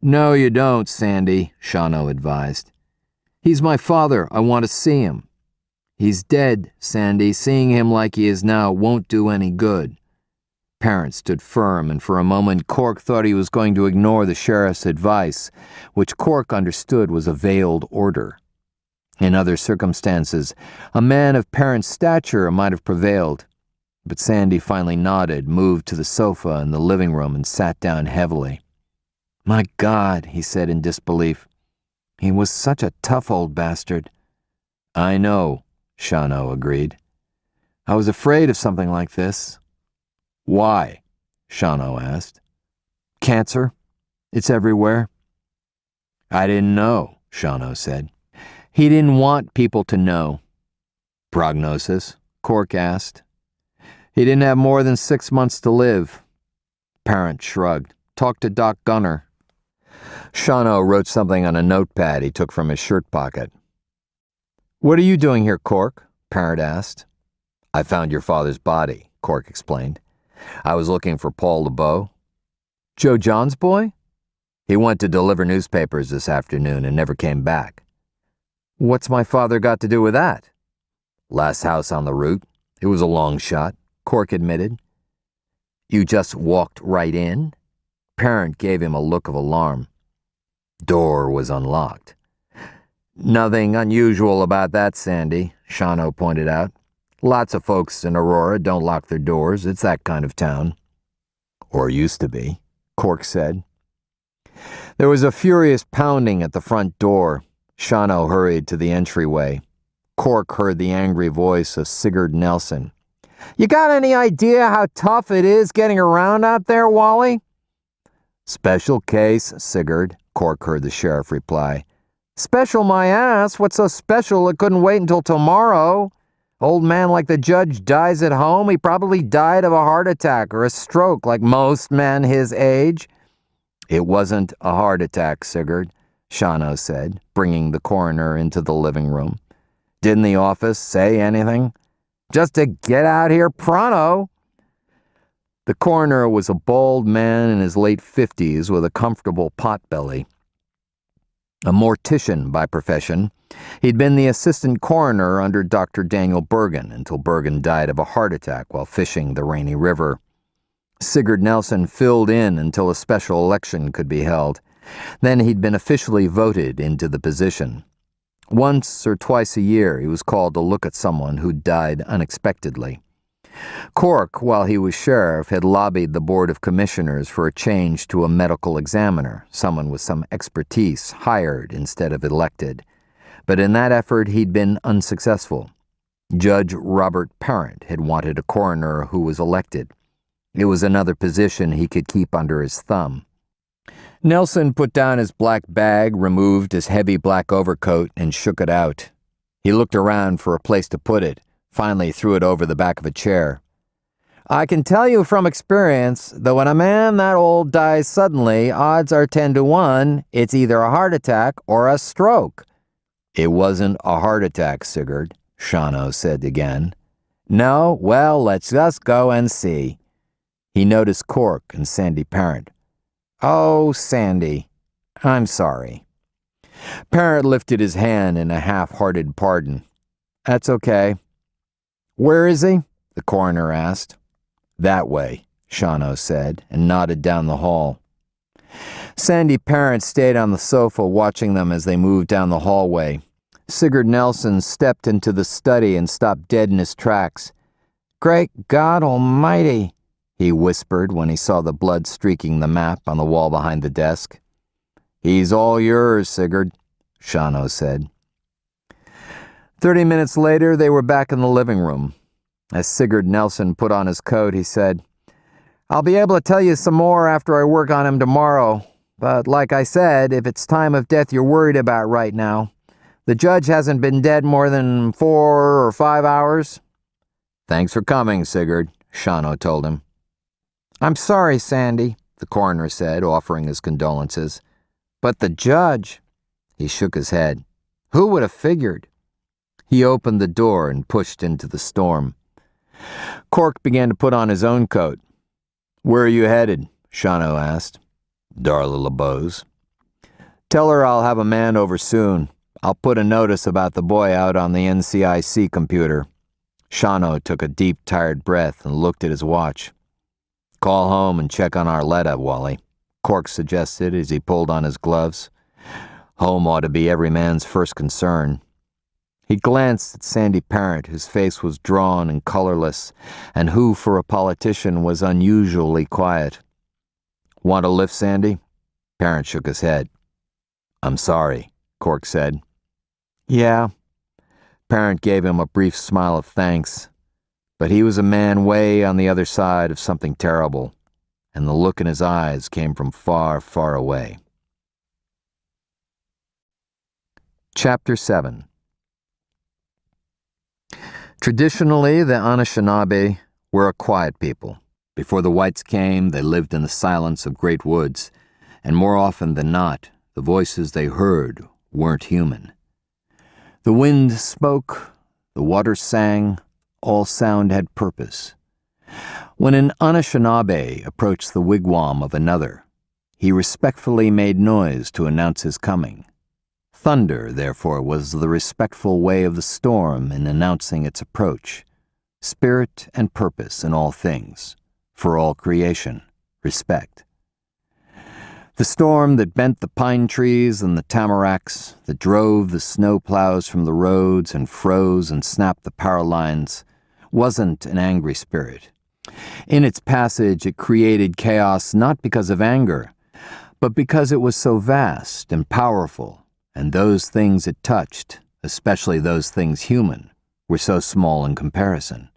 "No, you don't, Sandy," Shawano advised. "He's my father. I want to see him." "He's dead, Sandy. Seeing him like he is now won't do any good." Parent stood firm, and for a moment Cork thought he was going to ignore the sheriff's advice, which Cork understood was a veiled order. In other circumstances, a man of Parent's stature might have prevailed, but Sandy finally nodded, moved to the sofa in the living room, and sat down heavily. "My God," he said in disbelief. "He was such a tough old bastard." "I know," Shawano agreed. "I was afraid of something like this." "Why?" Shawano asked. "Cancer. It's everywhere." "I didn't know," Shawano said. He didn't want people to know. "Prognosis?" Cork asked. "He didn't have more than 6 months to live." Parent shrugged. "Talk to Doc Gunner." Shawano wrote something on a notepad he took from his shirt pocket. "What are you doing here, Cork?" Parent asked. "I found your father's body," Cork explained. "I was looking for Paul LeBeau." "Joe John's boy?" "He went to deliver newspapers this afternoon and never came back." "What's my father got to do with that?" "Last house on the route. It was a long shot," Cork admitted. "You just walked right in?" Parent gave him a look of alarm. "Door was unlocked." "Nothing unusual about that, Sandy," Shawano pointed out. "Lots of folks in Aurora don't lock their doors. It's that kind of town." "Or used to be," Cork said. There was a furious pounding at the front door. Shawano hurried to the entryway. Cork heard the angry voice of Sigurd Nelson. "You got any idea how tough it is getting around out there, Wally?" "Special case, Sigurd," Cork heard the sheriff reply. "Special my ass. What's so special it couldn't wait until tomorrow? Old man like the judge dies at home. He probably died of a heart attack or a stroke like most men his age." "It wasn't a heart attack, Sigurd," Shawano said, bringing the coroner into the living room. "Didn't the office say anything?" "Just to get out here pronto." The coroner was a bald man in his late 50s with a comfortable potbelly. A mortician by profession, he'd been the assistant coroner under Dr. Daniel Bergen until Bergen died of a heart attack while fishing the Rainy River. Sigurd Nelson filled in until a special election could be held. Then he'd been officially voted into the position. Once or twice a year, he was called to look at someone who died unexpectedly. Cork, while he was sheriff, had lobbied the Board of Commissioners for a change to a medical examiner, someone with some expertise hired instead of elected. But in that effort, he'd been unsuccessful. Judge Robert Parent had wanted a coroner who was elected. It was another position he could keep under his thumb. Nelson put down his black bag, removed his heavy black overcoat, and shook it out. He looked around for a place to put it, finally threw it over the back of a chair. "I can tell you from experience that when a man that old dies suddenly, odds are 10 to 1, it's either a heart attack or a stroke." "It wasn't a heart attack, Sigurd," Shawano said again. "No? Well, let's just go and see." He noticed Cork and Sandy Parent. "Oh, Sandy, I'm sorry." Parent lifted his hand in a half-hearted pardon. "That's okay." "Where is he?" the coroner asked. "That way," Shawano said, and nodded down the hall. Sandy Parent stayed on the sofa watching them as they moved down the hallway. Sigurd Nelson stepped into the study and stopped dead in his tracks. "Great God Almighty," he whispered when he saw the blood streaking the map on the wall behind the desk. "He's all yours, Sigurd," Shawano said. 30 minutes later, they were back in the living room. As Sigurd Nelson put on his coat, he said, "I'll be able to tell you some more after I work on him tomorrow. But like I said, if it's time of death you're worried about right now, the judge hasn't been dead more than 4 or 5 hours. "Thanks for coming, Sigurd," Shawano told him. "I'm sorry, Sandy," the coroner said, offering his condolences. "But the judge—" He shook his head. "Who would have figured?" He opened the door and pushed into the storm. Cork began to put on his own coat. "Where are you headed?" Shawano asked. "Darla LeBeau's." "Tell her I'll have a man over soon. I'll put a notice about the boy out on the NCIC computer." Shawano took a deep, tired breath and looked at his watch. "Call home and check on Arletta, Wally," Cork suggested as he pulled on his gloves. "Home ought to be every man's first concern." He glanced at Sandy Parent, whose face was drawn and colorless, and who, for a politician, was unusually quiet. "Want a lift, Sandy?" Parent shook his head. "I'm sorry," Cork said. "Yeah." Parent gave him a brief smile of thanks, but he was a man way on the other side of something terrible, and the look in his eyes came from far, far away. Chapter 7. Traditionally, the Anishinaabe were a quiet people. Before the whites came, they lived in the silence of great woods, and more often than not, the voices they heard weren't human. The wind spoke, the water sang, all sound had purpose. When an Anishinaabe approached the wigwam of another, he respectfully made noise to announce his coming. Thunder, therefore, was the respectful way of the storm in announcing its approach. Spirit and purpose in all things, for all creation, respect. The storm that bent the pine trees and the tamaracks, that drove the snow plows from the roads and froze and snapped the power lines, wasn't an angry spirit. In its passage, it created chaos not because of anger, but because it was so vast and powerful, and those things it touched, especially those things human, were so small in comparison.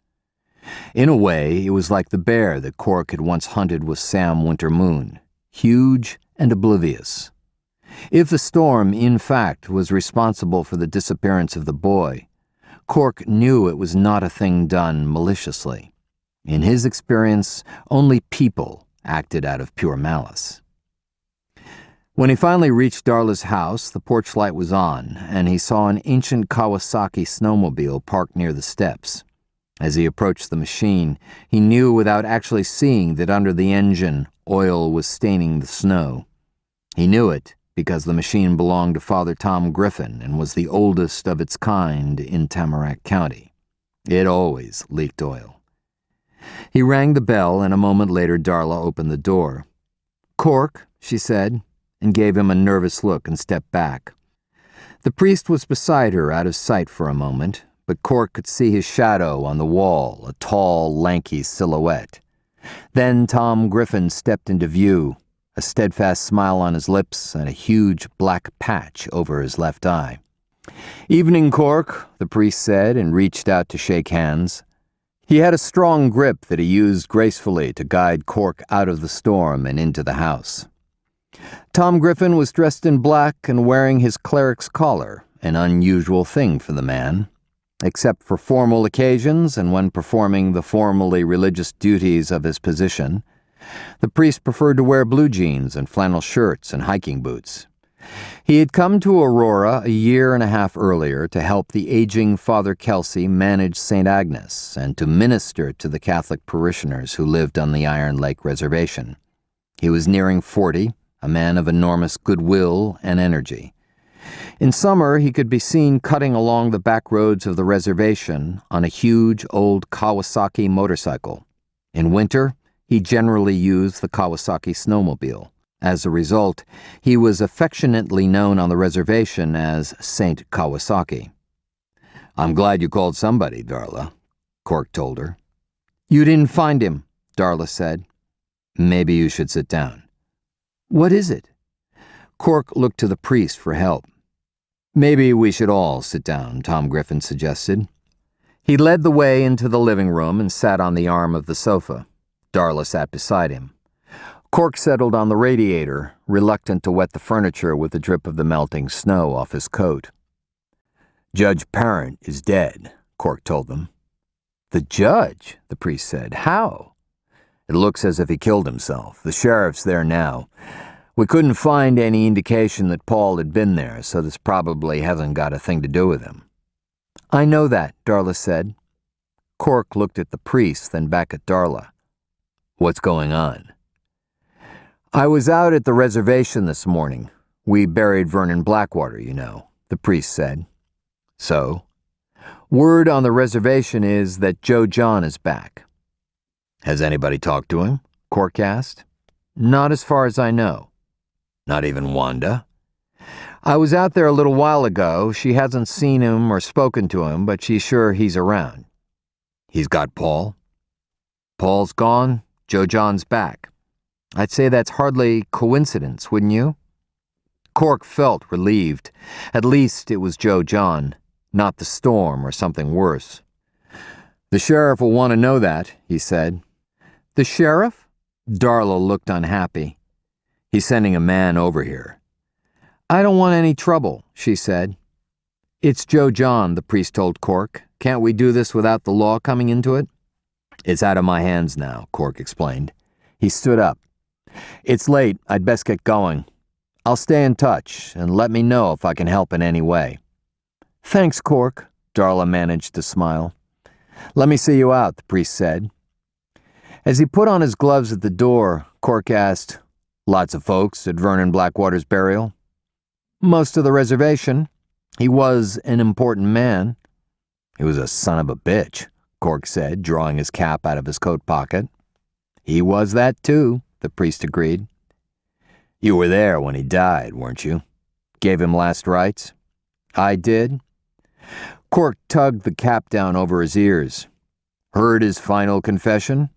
In a way, it was like the bear that Cork had once hunted with Sam Winter Moon, huge and oblivious. If the storm, in fact, was responsible for the disappearance of the boy, Cork knew it was not a thing done maliciously. In his experience, only people acted out of pure malice. When he finally reached Darla's house, the porch light was on, and he saw an ancient Kawasaki snowmobile parked near the steps. As he approached the machine, he knew without actually seeing that under the engine, oil was staining the snow. He knew it because the machine belonged to Father Tom Griffin and was the oldest of its kind in Tamarack County. It always leaked oil. He rang the bell, and a moment later Darla opened the door. "Cork," she said, and gave him a nervous look and stepped back. The priest was beside her, out of sight for a moment, but Cork could see his shadow on the wall, a tall, lanky silhouette. Then Tom Griffin stepped into view, a steadfast smile on his lips and a huge black patch over his left eye. "Evening, Cork," the priest said, and reached out to shake hands. He had a strong grip that he used gracefully to guide Cork out of the storm and into the house. Tom Griffin was dressed in black and wearing his cleric's collar, an unusual thing for the man. Except for formal occasions and when performing the formally religious duties of his position, the priest preferred to wear blue jeans and flannel shirts and hiking boots. He had come to Aurora a year and a half earlier to help the aging Father Kelsey manage St. Agnes and to minister to the Catholic parishioners who lived on the Iron Lake Reservation. He was nearing 40, a man of enormous goodwill and energy. In summer, he could be seen cutting along the back roads of the reservation on a huge old Kawasaki motorcycle. In winter, he generally used the Kawasaki snowmobile. As a result, he was affectionately known on the reservation as Saint Kawasaki. "I'm glad you called somebody, Darla," Cork told her. "You didn't find him," Darla said. "Maybe you should sit down." "What is it?" Cork looked to the priest for help. "Maybe we should all sit down," Tom Griffin suggested. He led the way into the living room and sat on the arm of the sofa. Darla sat beside him. Cork settled on the radiator, reluctant to wet the furniture with the drip of the melting snow off his coat. "Judge Parent is dead," Cork told them. "The judge?" the priest said. "How?" It looks as if he killed himself. The sheriff's there now. We couldn't find any indication that Paul had been there, so this probably hasn't got a thing to do with him." "I know that," Darla said. Cork looked at the priest, then back at Darla. "What's going on?" "I was out at the reservation this morning. We buried Vernon Blackwater, you know," the priest said. "So?" "Word on the reservation is that Joe John is back." "Has anybody talked to him?" Cork asked. "Not as far as I know." "Not even Wanda?" "I was out there a little while ago. She hasn't seen him or spoken to him, but she's sure he's around." "He's got Paul?" "Paul's gone. Joe John's back. I'd say that's hardly coincidence, wouldn't you?" Cork felt relieved. At least it was Joe John, not the storm or something worse. "The sheriff will want to know that," he said. "The sheriff?" Darla looked unhappy. "He's sending a man over here." "I don't want any trouble," she said. "It's Joe John," the priest told Cork. "Can't we do this without the law coming into it?" "It's out of my hands now," Cork explained. He stood up. "It's late. I'd best get going. I'll stay in touch, and let me know if I can help in any way." "Thanks, Cork," Darla managed to smile. "Let me see you out," the priest said. As he put on his gloves at the door, Cork asked, "Lots of folks at Vernon Blackwater's burial?" "Most of the reservation. He was an important man." "He was a son of a bitch," Cork said, drawing his cap out of his coat pocket. "He was that too," the priest agreed. "You were there when he died, weren't you? Gave him last rites?" "I did." Cork tugged the cap down over his ears. "Heard his final confession?"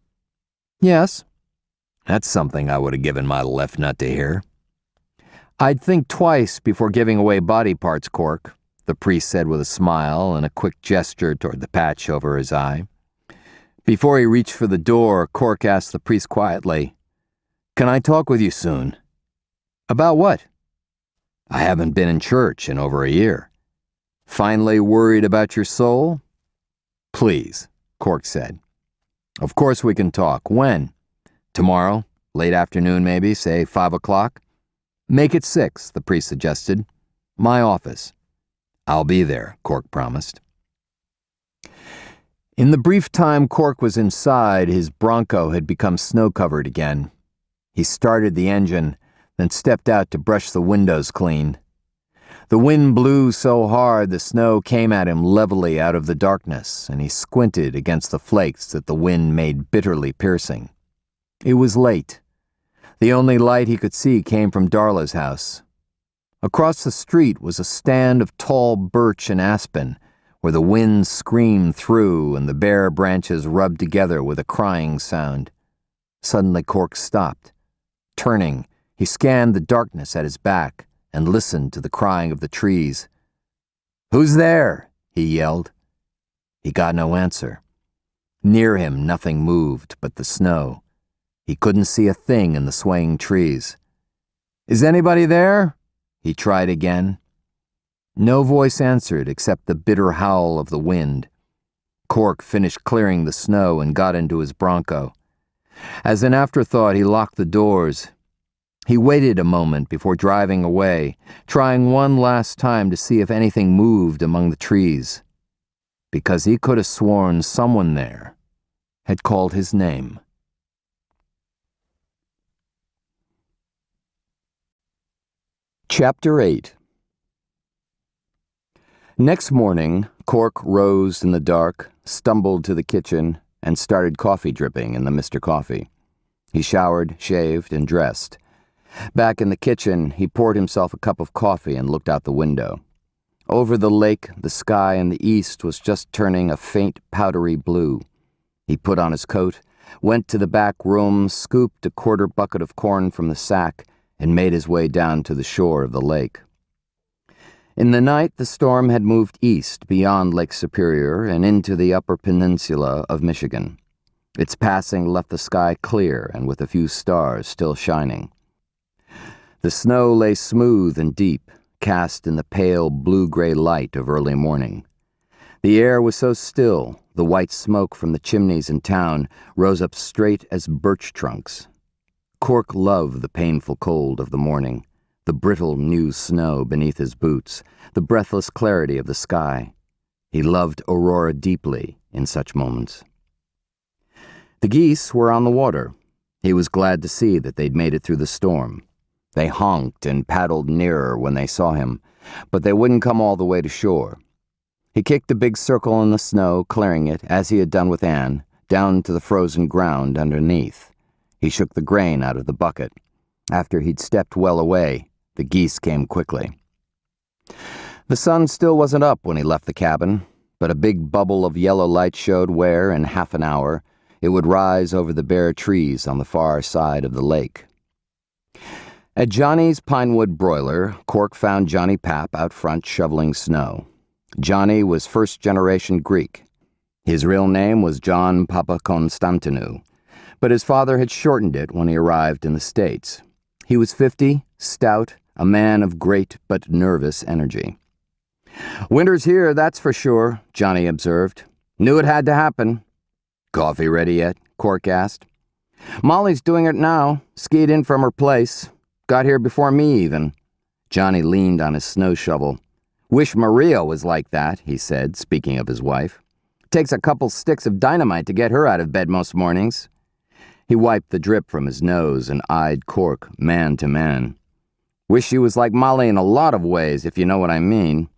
"Yes." "That's something I would have given my left nut to hear." "I'd think twice before giving away body parts, Cork," the priest said with a smile and a quick gesture toward the patch over his eye. Before he reached for the door, Cork asked the priest quietly, "Can I talk with you soon?" "About what?" "I haven't been in church in over a year." "Finally worried about your soul?" "Please," Cork said. "Of course we can talk. When?" "Tomorrow, late afternoon maybe, say 5 o'clock." "Make it 6, the priest suggested. My office." "I'll be there," Cork promised. In the brief time Cork was inside, his Bronco had become snow-covered again. He started the engine, then stepped out to brush the windows clean. The wind blew so hard the snow came at him levelly out of the darkness, and he squinted against the flakes that the wind made bitterly piercing. It was late. The only light he could see came from Darla's house. Across the street was a stand of tall birch and aspen, where the wind screamed through and the bare branches rubbed together with a crying sound. Suddenly Cork stopped. Turning, he scanned the darkness at his back and listened to the crying of the trees. "Who's there?" he yelled. He got no answer. Near him nothing moved but the snow. He couldn't see a thing in the swaying trees. "Is anybody there?" he tried again. No voice answered except the bitter howl of the wind. Cork finished clearing the snow and got into his Bronco. As an afterthought, he locked the doors. He waited a moment before driving away, trying one last time to see if anything moved among the trees, because he could have sworn someone there had called his name. Chapter 8. Next morning, Cork rose in the dark, stumbled to the kitchen, and started coffee dripping in the Mr. Coffee. He showered, shaved, and dressed. Back in the kitchen, he poured himself a cup of coffee and looked out the window. Over the lake, the sky in the east was just turning a faint powdery blue. He put on his coat, went to the back room, scooped a quarter bucket of corn from the sack, and made his way down to the shore of the lake. In the night, the storm had moved east beyond Lake Superior and into the upper peninsula of Michigan. Its passing left the sky clear and with a few stars still shining. The snow lay smooth and deep, cast in the pale blue-gray light of early morning. The air was so still, the white smoke from the chimneys in town rose up straight as birch trunks. Cork loved the painful cold of the morning, the brittle new snow beneath his boots, the breathless clarity of the sky. He loved Aurora deeply in such moments. The geese were on the water. He was glad to see that they'd made it through the storm. They honked and paddled nearer when they saw him, but they wouldn't come all the way to shore. He kicked a big circle in the snow, clearing it, as he had done with Anne, down to the frozen ground underneath. He shook the grain out of the bucket. After he'd stepped well away, the geese came quickly. The sun still wasn't up when he left the cabin, but a big bubble of yellow light showed where, in half an hour, it would rise over the bare trees on the far side of the lake. At Johnny's Pinewood broiler, Cork found Johnny Papp out front shoveling snow. Johnny was first-generation Greek. His real name was John Papakonstantinou, but his father had shortened it when he arrived in the States. He was 50, stout, a man of great but nervous energy. "Winter's here, that's for sure," Johnny observed. "Knew it had to happen." "Coffee ready yet?" Cork asked. "Molly's doing it now. Skied in from her place. Got here before me, even." Johnny leaned on his snow shovel. "Wish Maria was like that," he said, speaking of his wife. "Takes a couple sticks of dynamite to get her out of bed most mornings." He wiped the drip from his nose and eyed Cork, man to man. "Wish she was like Molly in a lot of ways, if you know what I mean."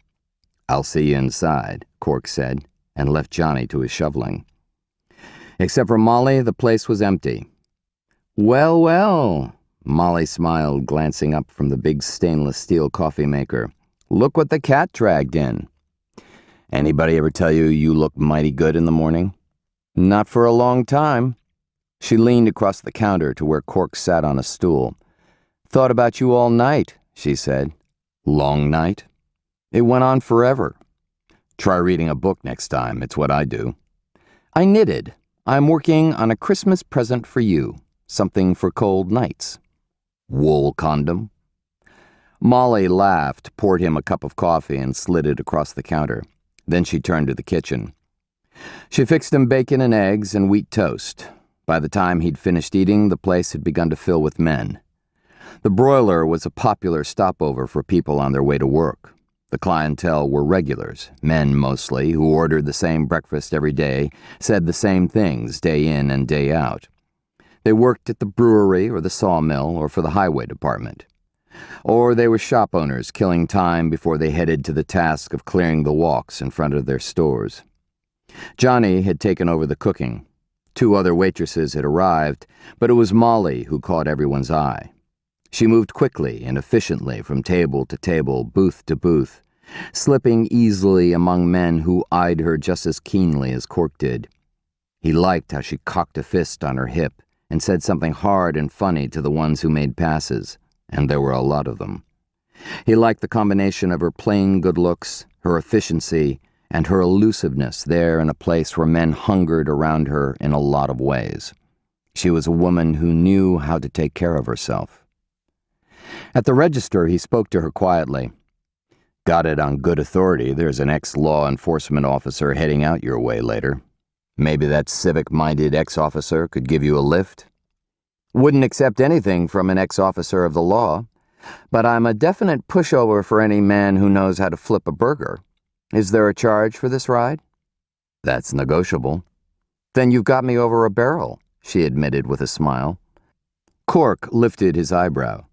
"I'll see you inside," Cork said, and left Johnny to his shoveling. Except for Molly, the place was empty. "Well, well," Molly smiled, glancing up from the big stainless steel coffee maker. "Look what the cat dragged in." "Anybody ever tell you look mighty good in the morning?" "Not for a long time." She leaned across the counter to where Cork sat on a stool. "Thought about you all night," she said. "Long night?" "It went on forever." "Try reading a book next time. It's what I do." "I knitted. I'm working on a Christmas present for you. Something for cold nights." "Wool condom?" Molly laughed, poured him a cup of coffee, and slid it across the counter. Then she turned to the kitchen. She fixed him bacon and eggs and wheat toast. By the time he'd finished eating, the place had begun to fill with men. The broiler was a popular stopover for people on their way to work. The clientele were regulars, men mostly, who ordered the same breakfast every day, said the same things day in and day out. They worked at the brewery or the sawmill or for the highway department. Or they were shop owners killing time before they headed to the task of clearing the walks in front of their stores. Johnny had taken over the cooking. 2 other waitresses had arrived, but it was Molly who caught everyone's eye. She moved quickly and efficiently from table to table, booth to booth, slipping easily among men who eyed her just as keenly as Cork did. He liked how she cocked a fist on her hip and said something hard and funny to the ones who made passes, and there were a lot of them. He liked the combination of her plain good looks, her efficiency, and her elusiveness there in a place where men hungered around her in a lot of ways. She was a woman who knew how to take care of herself. At the register, he spoke to her quietly. "Got it on good authority there's an ex-law enforcement officer heading out your way later. Maybe that civic-minded ex-officer could give you a lift?" "Wouldn't accept anything from an ex-officer of the law, but I'm a definite pushover for any man who knows how to flip a burger. Is there a charge for this ride?" "That's negotiable." "Then you've got me over a barrel," she admitted with a smile. Cork lifted his eyebrow.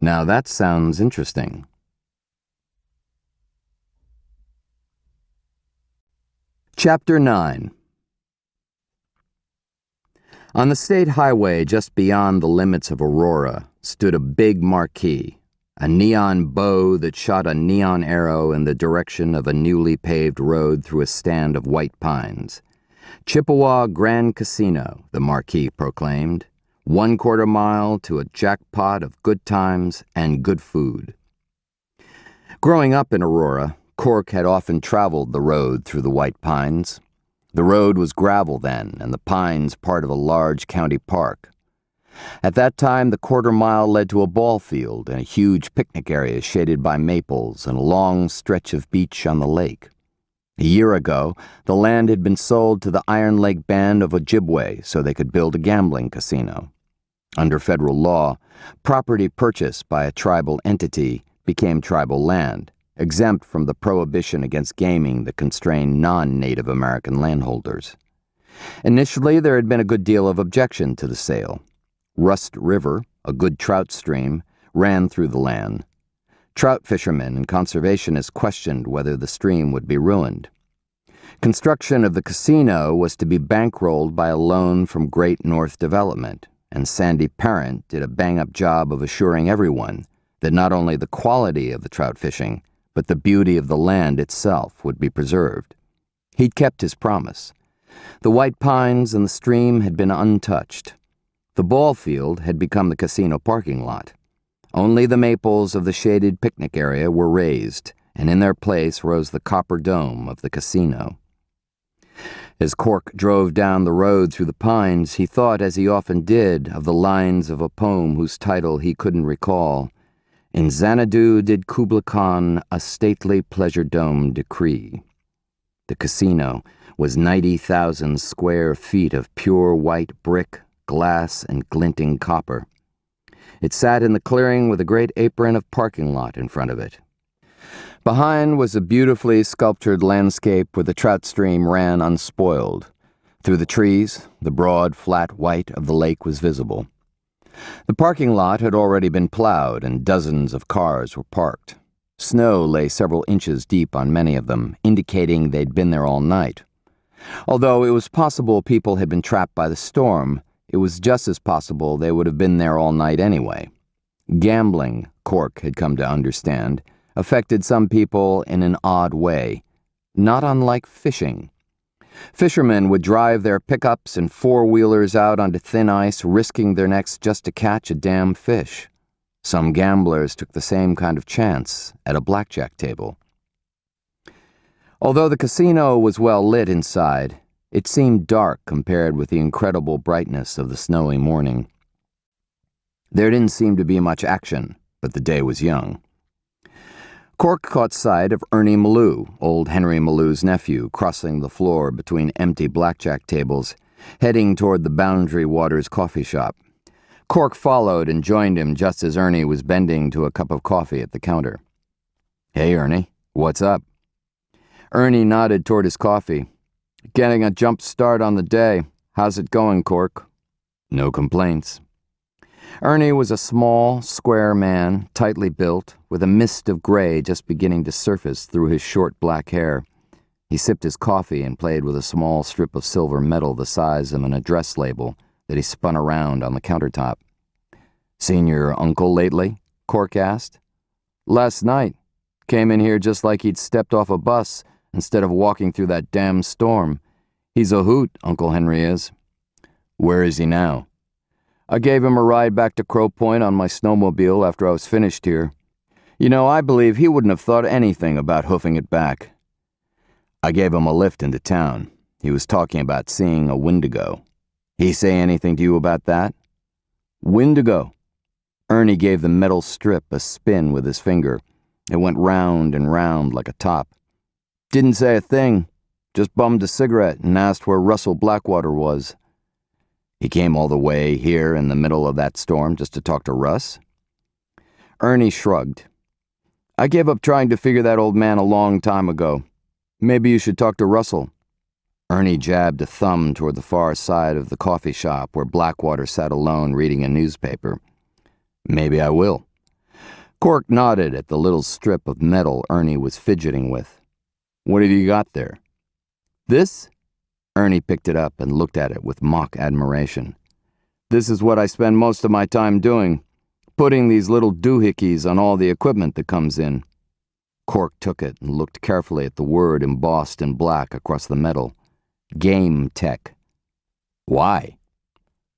"Now that sounds interesting." Chapter 9. On the state highway just beyond the limits of Aurora stood a big marquee, a neon bow that shot a neon arrow in the direction of a newly paved road through a stand of white pines. "Chippewa Grand Casino," the marquee proclaimed. 1/4 mile to a jackpot of good times and good food. Growing up in Aurora, Cork had often traveled the road through the white pines. The road was gravel then, and the pines part of a large county park. At that time, the 1/4 mile led to a ball field and a huge picnic area shaded by maples and a long stretch of beach on the lake. A year ago, the land had been sold to the Iron Lake Band of Ojibwe so they could build a gambling casino. Under federal law, property purchased by a tribal entity became tribal land, exempt from the prohibition against gaming that constrained non-Native American landholders. Initially, there had been a good deal of objection to the sale. Rust River, a good trout stream, ran through the land. Trout fishermen and conservationists questioned whether the stream would be ruined. Construction of the casino was to be bankrolled by a loan from Great North Development, and Sandy Parent did a bang-up job of assuring everyone that not only the quality of the trout fishing, but the beauty of the land itself would be preserved. He'd kept his promise. The white pines and the stream had been untouched. The ball field had become the casino parking lot. Only the maples of the shaded picnic area were raised, and in their place rose the copper dome of the casino. As Cork drove down the road through the pines, he thought, as he often did, of the lines of a poem whose title he couldn't recall. In Xanadu did Kubla Khan a stately pleasure dome decree. The casino was 90,000 square feet of pure white brick, glass, and glinting copper. It sat in the clearing with a great apron of parking lot in front of it. Behind was a beautifully sculptured landscape where the trout stream ran unspoiled. Through the trees, the broad, flat white of the lake was visible. The parking lot had already been plowed and dozens of cars were parked. Snow lay several inches deep on many of them, indicating they'd been there all night. Although it was possible people had been trapped by the storm, it was just as possible they would have been there all night anyway. Gambling, Cork had come to understand, affected some people in an odd way, not unlike fishing. Fishermen would drive their pickups and four-wheelers out onto thin ice, risking their necks just to catch a damn fish. Some gamblers took the same kind of chance at a blackjack table. Although the casino was well lit inside, it seemed dark compared with the incredible brightness of the snowy morning. There didn't seem to be much action, but the day was young. Cork caught sight of Ernie Malou, old Henry Malou's nephew, crossing the floor between empty blackjack tables, heading toward the Boundary Waters coffee shop. Cork followed and joined him just as Ernie was bending to a cup of coffee at the counter. "Hey, Ernie, what's up?" Ernie nodded toward his coffee. "Getting a jump start on the day. How's it going, Cork?" "No complaints." Ernie was a small, square man, tightly built, with a mist of gray just beginning to surface through his short black hair. He sipped his coffee and played with a small strip of silver metal the size of an address label that he spun around on the countertop. "Seen your uncle lately?" Cork asked. "Last night. Came in here just like he'd stepped off a bus instead of walking through that damn storm. He's a hoot, Uncle Henry is." "Where is he now?" "I gave him a ride back to Crow Point on my snowmobile after I was finished here. You know, I believe he wouldn't have thought anything about hoofing it back." "I gave him a lift into town. He was talking about seeing a Wendigo. He say anything to you about that?" "Wendigo?" Ernie gave the metal strip a spin with his finger. It went round and round like a top. "Didn't say a thing. Just bummed a cigarette and asked where Russell Blackwater was." "He came all the way here in the middle of that storm just to talk to Russ?" Ernie shrugged. "I gave up trying to figure that old man a long time ago. Maybe you should talk to Russell." Ernie jabbed a thumb toward the far side of the coffee shop where Blackwater sat alone reading a newspaper. "Maybe I will." Cork nodded at the little strip of metal Ernie was fidgeting with. "What have you got there?" "This?" Ernie picked it up and looked at it with mock admiration. "This is what I spend most of my time doing, putting these little doohickeys on all the equipment that comes in." Cork took it and looked carefully at the word embossed in black across the metal. Game Tech. "Why?"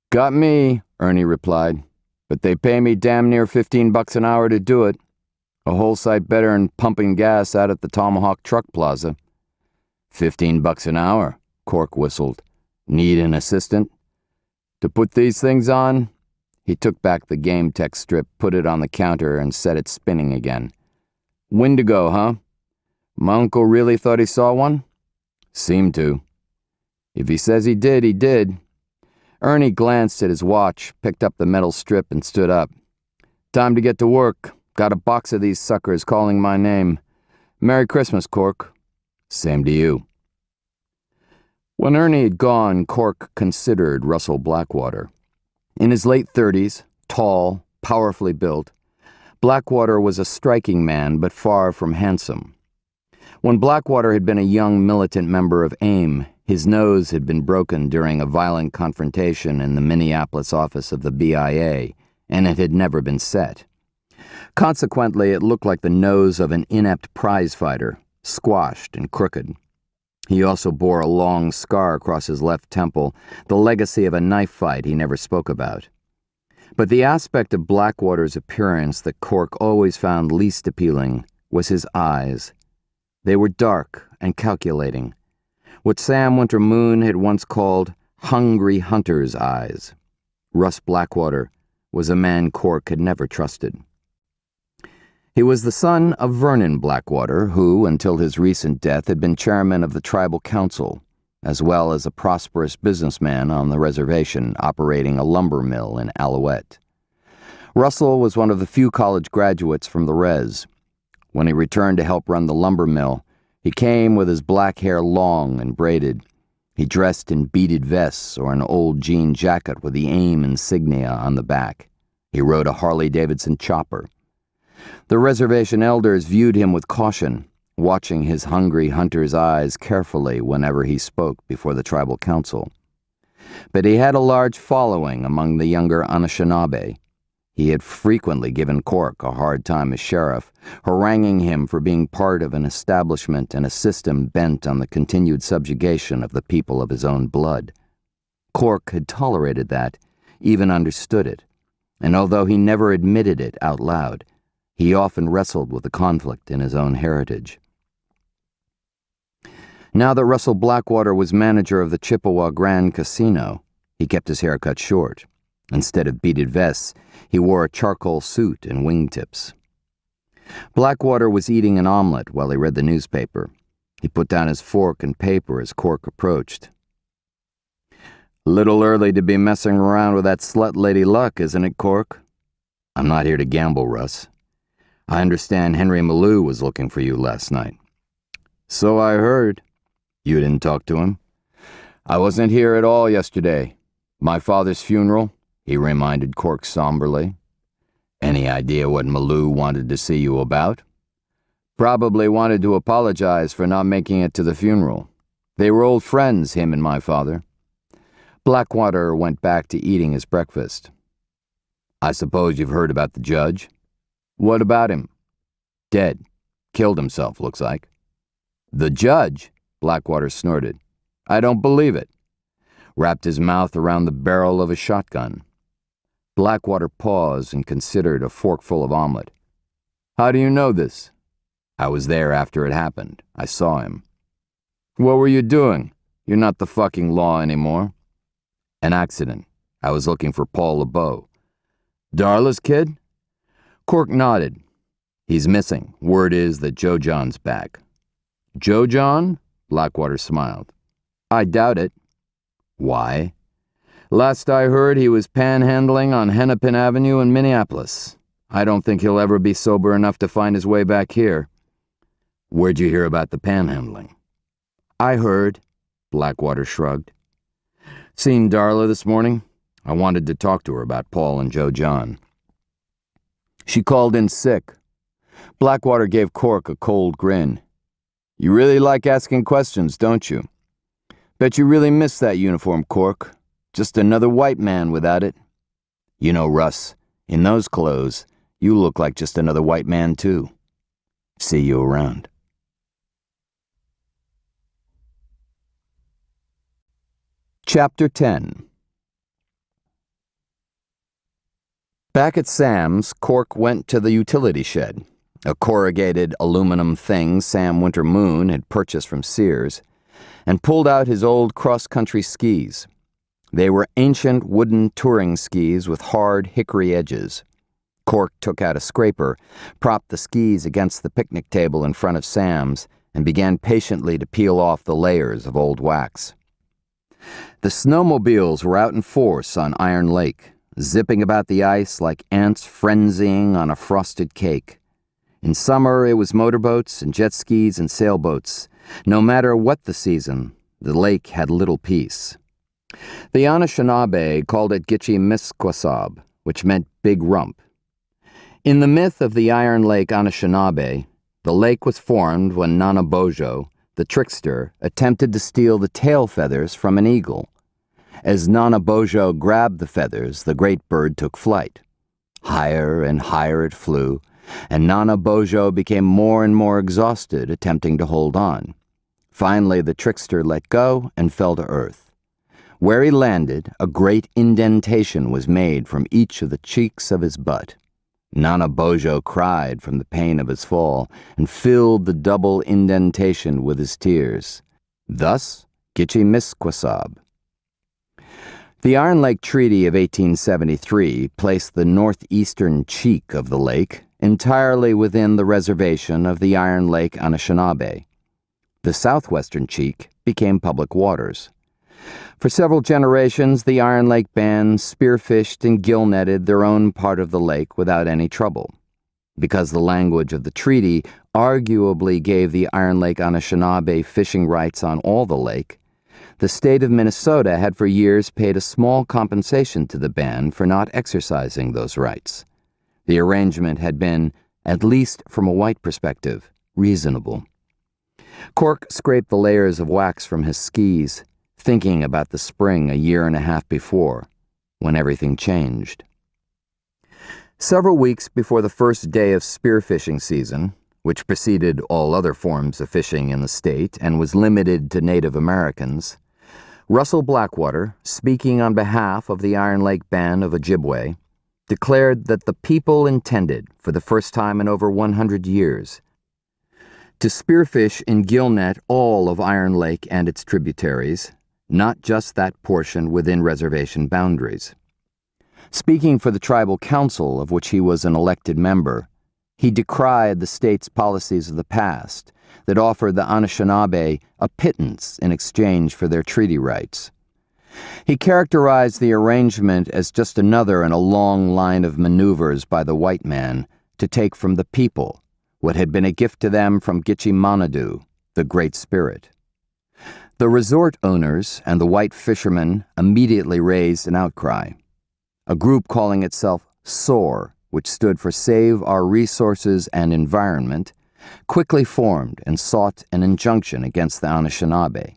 "Got me," Ernie replied, "but they pay me damn near $15 an hour to do it. A whole sight better than pumping gas out at the Tomahawk Truck Plaza." $15 an hour, Cork whistled. "Need an assistant?" "To put these things on?" He took back the Game Tech strip, put it on the counter, and set it spinning again. "Wendigo, huh? My uncle really thought he saw one?" Seemed to. If he says he did, he did. Ernie glanced at his watch, picked up the metal strip, and stood up. Time to get to work. Got a box of these suckers calling my name. Merry Christmas, Cork. Same to you. When Ernie had gone, Cork considered Russell Blackwater. In his late 30s, tall, powerfully built, Blackwater was a striking man, but far from handsome. When Blackwater had been a young militant member of AIM, his nose had been broken during a violent confrontation in the Minneapolis office of the BIA, and it had never been set. Consequently, it looked like the nose of an inept prizefighter, squashed and crooked. He also bore a long scar across his left temple, the legacy of a knife fight he never spoke about. But the aspect of Blackwater's appearance that Cork always found least appealing was his eyes. They were dark and calculating, what Sam Winter Moon had once called hungry hunter's eyes. Russ Blackwater was a man Cork had never trusted. He was the son of Vernon Blackwater, who, until his recent death, had been chairman of the tribal council, as well as a prosperous businessman on the reservation operating a lumber mill in Alouette. Russell was one of the few college graduates from the res. When he returned to help run the lumber mill, he came with his black hair long and braided. He dressed in beaded vests or an old jean jacket with the AIM insignia on the back. He rode a Harley-Davidson chopper. The reservation elders viewed him with caution, watching his hungry hunter's eyes carefully whenever he spoke before the tribal council. But he had a large following among the younger Anishinaabe. He had frequently given Cork a hard time as sheriff, haranguing him for being part of an establishment and a system bent on the continued subjugation of the people of his own blood. Cork had tolerated that, even understood it, and although he never admitted it out loud, he often wrestled with the conflict in his own heritage. Now that Russell Blackwater was manager of the Chippewa Grand Casino, he kept his hair cut short. Instead of beaded vests, he wore a charcoal suit and wingtips. Blackwater was eating an omelet while he read the newspaper. He put down his fork and paper as Cork approached. "Little early to be messing around with that slut Lady Luck, isn't it, Cork?" "I'm not here to gamble, Russ. I understand Henry Malou was looking for you last night." "So I heard." "You didn't talk to him?" "I wasn't here at all yesterday. My father's funeral," he reminded Cork somberly. "Any idea what Malou wanted to see you about?" "Probably wanted to apologize for not making it to the funeral. They were old friends, him and my father." Blackwater went back to eating his breakfast. "I suppose you've heard about the judge?" "What about him?" "Dead. Killed himself, looks like." "The judge?" Blackwater snorted. "I don't believe it." Wrapped his mouth around the barrel of a shotgun. Blackwater paused and considered a forkful of omelet. "How do you know this?" "I was there after it happened. I saw him." "What were you doing? You're not the fucking law anymore." "An accident. I was looking for Paul LeBeau." "Darla's kid?" Cork nodded. "He's missing. Word is that Joe John's back." "Joe John?" Blackwater smiled. "I doubt it." "Why?" "Last I heard, he was panhandling on Hennepin Avenue in Minneapolis. I don't think he'll ever be sober enough to find his way back here." "Where'd you hear about the panhandling?" "I heard." Blackwater shrugged. "Seen Darla this morning. I wanted to talk to her about Paul and Joe John." "She called in sick." Blackwater gave Cork a cold grin. "You really like asking questions, don't you? Bet you really miss that uniform, Cork. Just another white man without it. You know, Russ, in those clothes, you look like just another white man, too. See you around." Chapter 10. Back at Sam's, Cork went to the utility shed, a corrugated aluminum thing Sam Winter Moon had purchased from Sears, and pulled out his old cross-country skis. They were ancient wooden touring skis with hard hickory edges. Cork took out a scraper, propped the skis against the picnic table in front of Sam's, and began patiently to peel off the layers of old wax. The snowmobiles were out in force on Iron Lake, zipping about the ice like ants frenzying on a frosted cake. In summer, it was motorboats and jet skis and sailboats. No matter what the season, the lake had little peace. The Anishinaabe called it Gitchie-Misquassab, which meant big rump. In the myth of the Iron Lake Anishinaabe, the lake was formed when Nanabojo, the trickster, attempted to steal the tail feathers from an eagle. As Nanabojo grabbed the feathers, the great bird took flight. Higher and higher it flew, and Nanabojo became more and more exhausted attempting to hold on. Finally, the trickster let go and fell to earth. Where he landed, a great indentation was made from each of the cheeks of his butt. Nanabojo cried from the pain of his fall and filled the double indentation with his tears. Thus, Gitchie-Misquassab. The Iron Lake Treaty of 1873 placed the northeastern cheek of the lake entirely within the reservation of the Iron Lake Anishinaabe. The southwestern cheek became public waters. For several generations, the Iron Lake Band spearfished and gill-netted their own part of the lake without any trouble. Because the language of the treaty arguably gave the Iron Lake Anishinaabe fishing rights on all the lake, the state of Minnesota had for years paid a small compensation to the band for not exercising those rights. The arrangement had been, at least from a white perspective, reasonable. Cork scraped the layers of wax from his skis, thinking about the spring a year and a half before, when everything changed. Several weeks before the first day of spearfishing season, which preceded all other forms of fishing in the state and was limited to Native Americans, Russell Blackwater, speaking on behalf of the Iron Lake Band of Ojibwe, declared that the people intended, for the first time in over 100 years, to spearfish and gill-net all of Iron Lake and its tributaries, not just that portion within reservation boundaries. Speaking for the tribal council, of which he was an elected member, he decried the state's policies of the past that offered the Anishinaabe a pittance in exchange for their treaty rights. He characterized the arrangement as just another in a long line of maneuvers by the white man to take from the people what had been a gift to them from Gitche-Manadu, the Great Spirit. The resort owners and the white fishermen immediately raised an outcry. A group calling itself SOAR, which stood for Save Our Resources and Environment, quickly formed and sought an injunction against the Anishinaabe.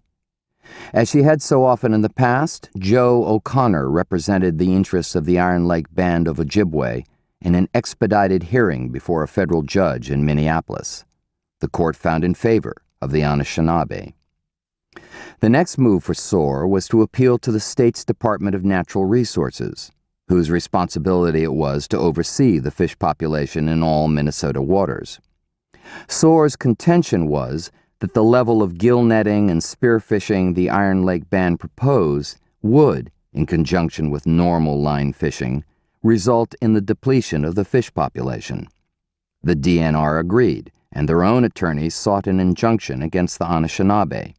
As she had so often in the past, Joe O'Connor represented the interests of the Iron Lake Band of Ojibwe in an expedited hearing before a federal judge in Minneapolis. The court found in favor of the Anishinaabe. The next move for SOAR was to appeal to the state's Department of Natural Resources, whose responsibility it was to oversee the fish population in all Minnesota waters. SOAR's contention was that the level of gill netting and spearfishing the Iron Lake Band proposed would, in conjunction with normal line fishing, result in the depletion of the fish population. The DNR agreed, and their own attorneys sought an injunction against the Anishinaabe.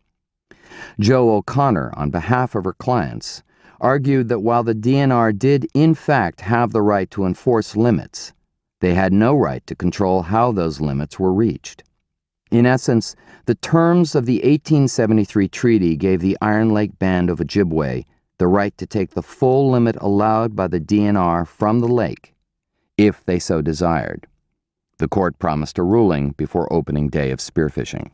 Joe O'Connor, on behalf of her clients, argued that while the DNR did in fact have the right to enforce limits, they had no right to control how those limits were reached. In essence, the terms of the 1873 treaty gave the Iron Lake Band of Ojibwe the right to take the full limit allowed by the DNR from the lake, if they so desired. The court promised a ruling before opening day of spearfishing.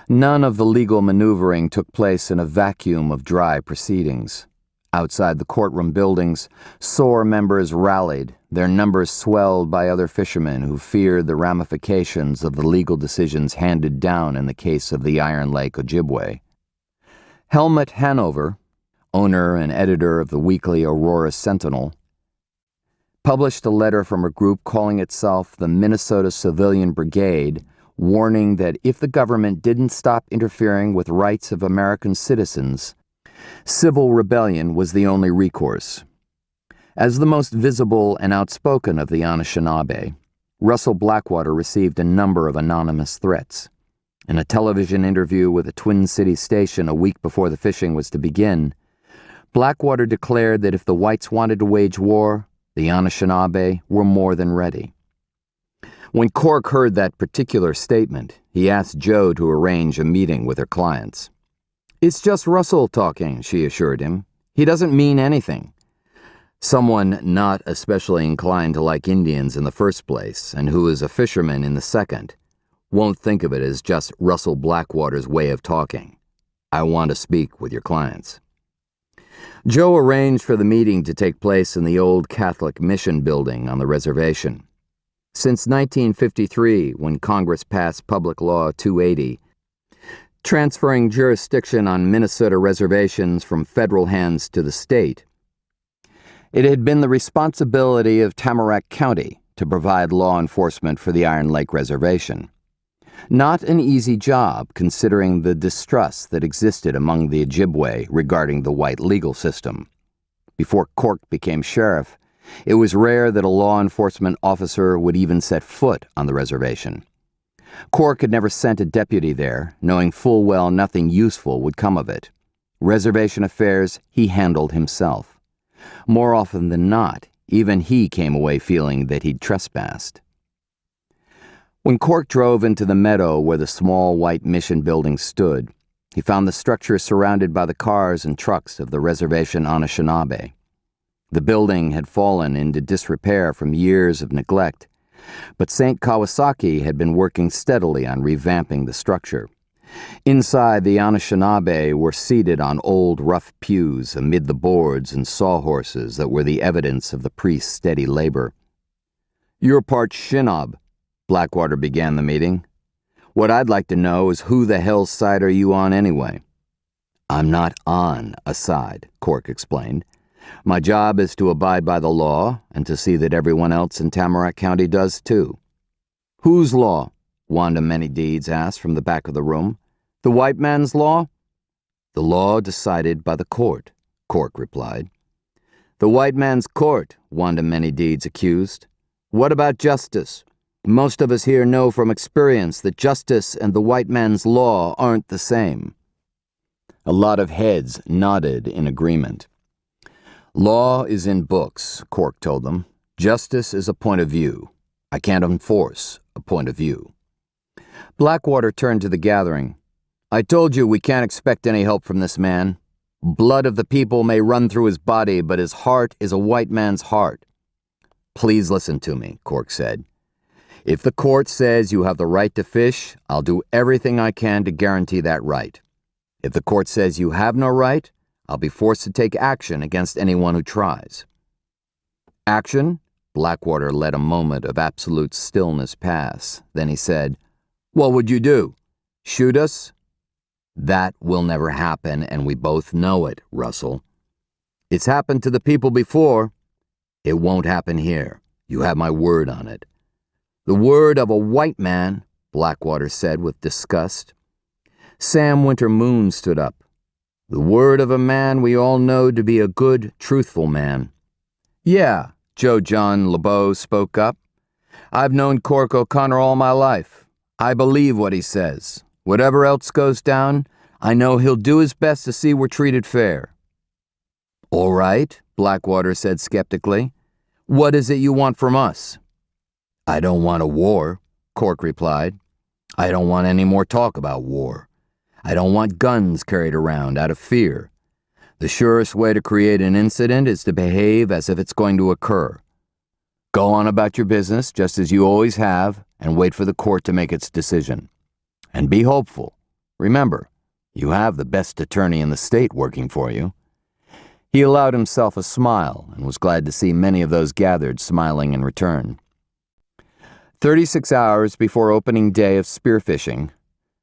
None of the legal maneuvering took place in a vacuum of dry proceedings. Outside the courtroom buildings, SOAR members rallied, their numbers swelled by other fishermen who feared the ramifications of the legal decisions handed down in the case of the Iron Lake Ojibwe. Helmut Hanover, owner and editor of the weekly Aurora Sentinel, published a letter from a group calling itself the Minnesota Civilian Brigade, warning that if the government didn't stop interfering with rights of American citizens, civil rebellion was the only recourse. As the most visible and outspoken of the Anishinaabe, Russell Blackwater received a number of anonymous threats. In a television interview with a Twin Cities station a week before the fishing was to begin, Blackwater declared that if the whites wanted to wage war, the Anishinaabe were more than ready. When Cork heard that particular statement, he asked Joe to arrange a meeting with her clients. "It's just Russell talking," she assured him. "He doesn't mean anything." Someone not especially inclined to like Indians in the first place, and who is a fisherman in the second, won't think of it as just Russell Blackwater's way of talking. "I want to speak with your clients." Joe arranged for the meeting to take place in the old Catholic mission building on the reservation. Since 1953, when Congress passed Public Law 280, transferring jurisdiction on Minnesota reservations from federal hands to the state, it had been the responsibility of Tamarack County to provide law enforcement for the Iron Lake Reservation. Not an easy job, considering the distrust that existed among the Ojibwe regarding the white legal system. Before Cork became sheriff, it was rare that a law enforcement officer would even set foot on the reservation. Cork had never sent a deputy there, knowing full well nothing useful would come of it. Reservation affairs he handled himself. More often than not, even he came away feeling that he'd trespassed. When Cork drove into the meadow where the small white mission building stood, he found the structure surrounded by the cars and trucks of the reservation Anishinaabe. The building had fallen into disrepair from years of neglect, but St. Kawasaki had been working steadily on revamping the structure. Inside, the Anishinaabe were seated on old rough pews amid the boards and sawhorses that were the evidence of the priest's steady labor. "You're part Shinob," Blackwater began the meeting. "What I'd like to know is who the hell's side are you on anyway?" "I'm not on a side," Cork explained. "My job is to abide by the law and to see that everyone else in Tamarack County does too." "Whose law?" Wanda Manydeeds asked from the back of the room. "The white man's law?" "The law decided by the court," Cork replied. "The white man's court," Wanda Manydeeds accused. "What about justice? Most of us here know from experience that justice and the white man's law aren't the same." A lot of heads nodded in agreement. "Law is in books," Cork told them. "Justice is a point of view. I can't enforce a point of view." Blackwater turned to the gathering. "I told you we can't expect any help from this man. Blood of the people may run through his body, but his heart is a white man's heart." "Please listen to me," Cork said. "If the court says you have the right to fish, I'll do everything I can to guarantee that right. If the court says you have no right, I'll be forced to take action against anyone who tries." "Action?" Blackwater let a moment of absolute stillness pass. Then he said, "What would you do? Shoot us?" "That will never happen, and we both know it, Russell. It's happened to the people before. It won't happen here. You have my word on it." "The word of a white man," Blackwater said with disgust. Sam Winter Moon stood up. "The word of a man we all know to be a good, truthful man." "Yeah," Joe John LeBeau spoke up. "I've known Cork O'Connor all my life. I believe what he says. Whatever else goes down, I know he'll do his best to see we're treated fair." "All right," Blackwater said skeptically. "What is it you want from us?" "I don't want a war," Cork replied. "I don't want any more talk about war. I don't want guns carried around out of fear. The surest way to create an incident is to behave as if it's going to occur. Go on about your business just as you always have and wait for the court to make its decision. And be hopeful. Remember, you have the best attorney in the state working for you." He allowed himself a smile and was glad to see many of those gathered smiling in return. 36 hours before opening day of spearfishing,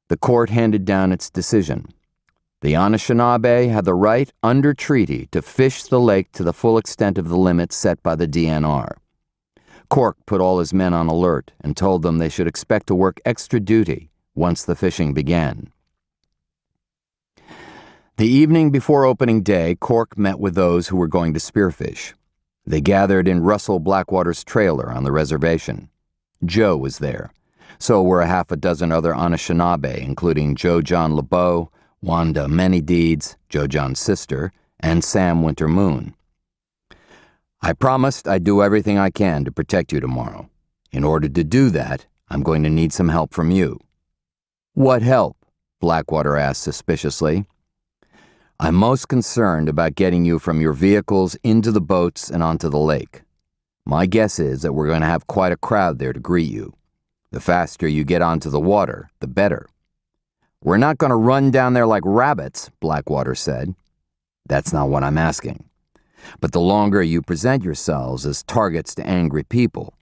the court handed down its decision. The Anishinaabe had the right under treaty to fish the lake to the full extent of the limit set by the DNR. Cork put all his men on alert and told them they should expect to work extra duty once the fishing began. The evening before opening day, Cork met with those who were going to spearfish. They gathered in Russell Blackwater's trailer on the reservation. Joe was there. So were a half a dozen other Anishinaabe, including Joe John LeBeau, Wanda Many Deeds, Joe John's sister, and Sam Winter Moon. I promised I'd do everything I can to protect you tomorrow. In order to do that, I'm going to need some help from you. What help? Blackwater asked suspiciously. I'm most concerned about getting you from your vehicles into the boats and onto the lake. My guess is that we're going to have quite a crowd there to greet you. The faster you get onto the water, the better. We're not going to run down there like rabbits, Blackwater said. That's not what I'm asking. But the longer you present yourselves as targets to angry people,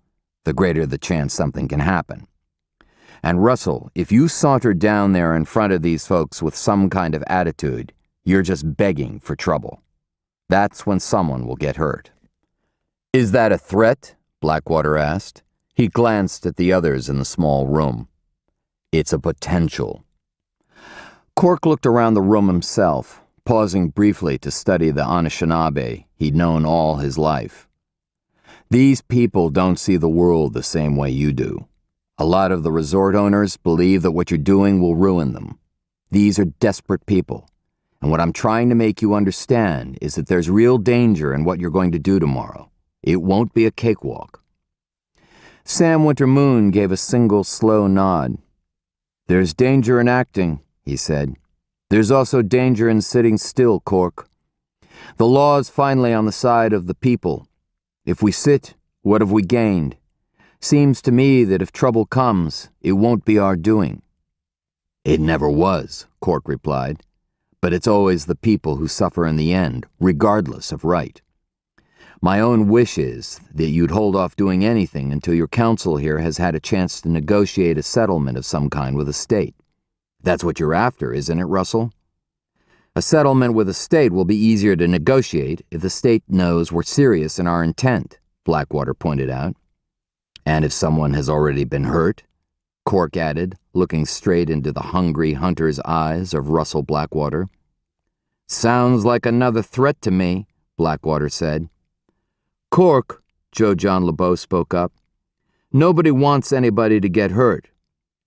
the greater the chance something can happen. And Russell, if you saunter down there in front of these folks with some kind of attitude, you're just begging for trouble. That's when someone will get hurt. Is that a threat? Blackwater asked. He glanced at the others in the small room. It's a potential. Cork looked around the room himself, pausing briefly to study the Anishinaabe he'd known all his life. These people don't see the world the same way you do. A lot of the resort owners believe that what you're doing will ruin them. These are desperate people, and what I'm trying to make you understand is that there's real danger in what you're going to do tomorrow. It won't be a cakewalk. Sam Winter Moon gave a single slow nod. There's danger in acting, he said. There's also danger in sitting still, Cork. The law is finally on the side of the people. If we sit, what have we gained? Seems to me that if trouble comes, it won't be our doing. It never was, Cork replied. But it's always the people who suffer in the end, regardless of right. My own wish is that you'd hold off doing anything until your council here has had a chance to negotiate a settlement of some kind with the state. That's what you're after, isn't it, Russell? A settlement with the state will be easier to negotiate if the state knows we're serious in our intent, Blackwater pointed out. And if someone has already been hurt, Cork added, looking straight into the hungry hunter's eyes of Russell Blackwater. Sounds like another threat to me, Blackwater said. Cork, Joe John LeBeau spoke up. Nobody wants anybody to get hurt.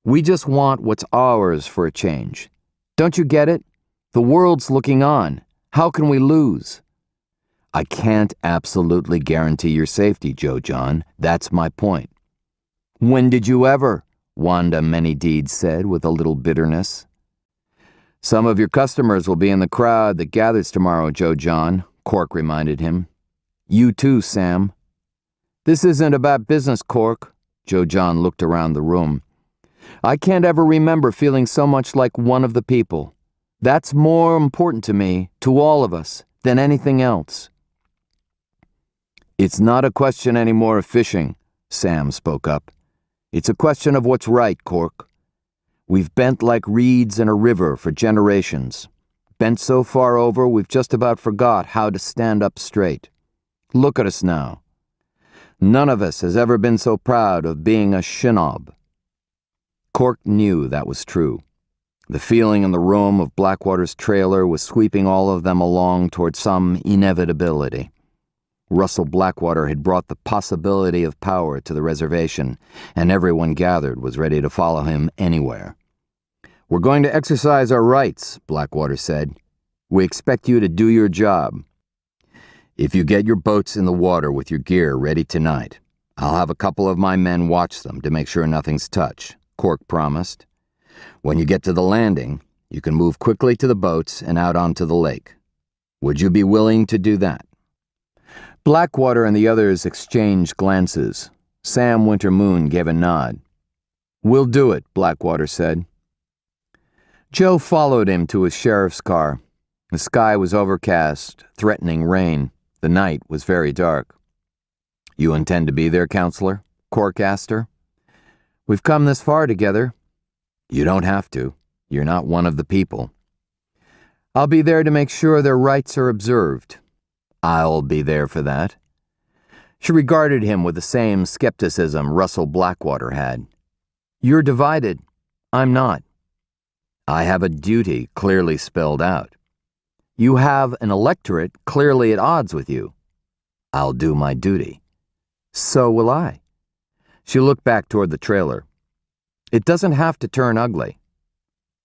We just want what's ours for a change. Don't you get it? The world's looking on. How can we lose? I can't absolutely guarantee your safety, Joe John. That's my point. When did you ever? Wanda Many Deeds said with a little bitterness. Some of your customers will be in the crowd that gathers tomorrow, Joe John, Cork reminded him. You too, Sam. This isn't about business, Cork. Joe John looked around the room. I can't ever remember feeling so much like one of the people. That's more important to me, to all of us, than anything else. It's not a question anymore of fishing, Sam spoke up. It's a question of what's right, Cork. We've bent like reeds in a river for generations. Bent so far over we've just about forgot how to stand up straight. Look at us now. None of us has ever been so proud of being a Shinob. Cork knew that was true. The feeling in the room of Blackwater's trailer was sweeping all of them along toward some inevitability. Russell Blackwater had brought the possibility of power to the reservation, and everyone gathered was ready to follow him anywhere. We're going to exercise our rights, Blackwater said. We expect you to do your job. If you get your boats in the water with your gear ready tonight, I'll have a couple of my men watch them to make sure nothing's touched, Cork promised. When you get to the landing, you can move quickly to the boats and out onto the lake. Would you be willing to do that? Blackwater and the others exchanged glances. Sam Winter Moon gave a nod. We'll do it, Blackwater said. Joe followed him to his sheriff's car. The sky was overcast, threatening rain. The night was very dark. You intend to be there, Counselor? Cork asked her. We've come this far together. You don't have to. You're not one of the people. I'll be there to make sure their rights are observed. I'll be there for that. She regarded him with the same skepticism Russell Blackwater had. You're divided. I'm not. I have a duty clearly spelled out. You have an electorate clearly at odds with you. I'll do my duty. So will I. She looked back toward the trailer. It doesn't have to turn ugly.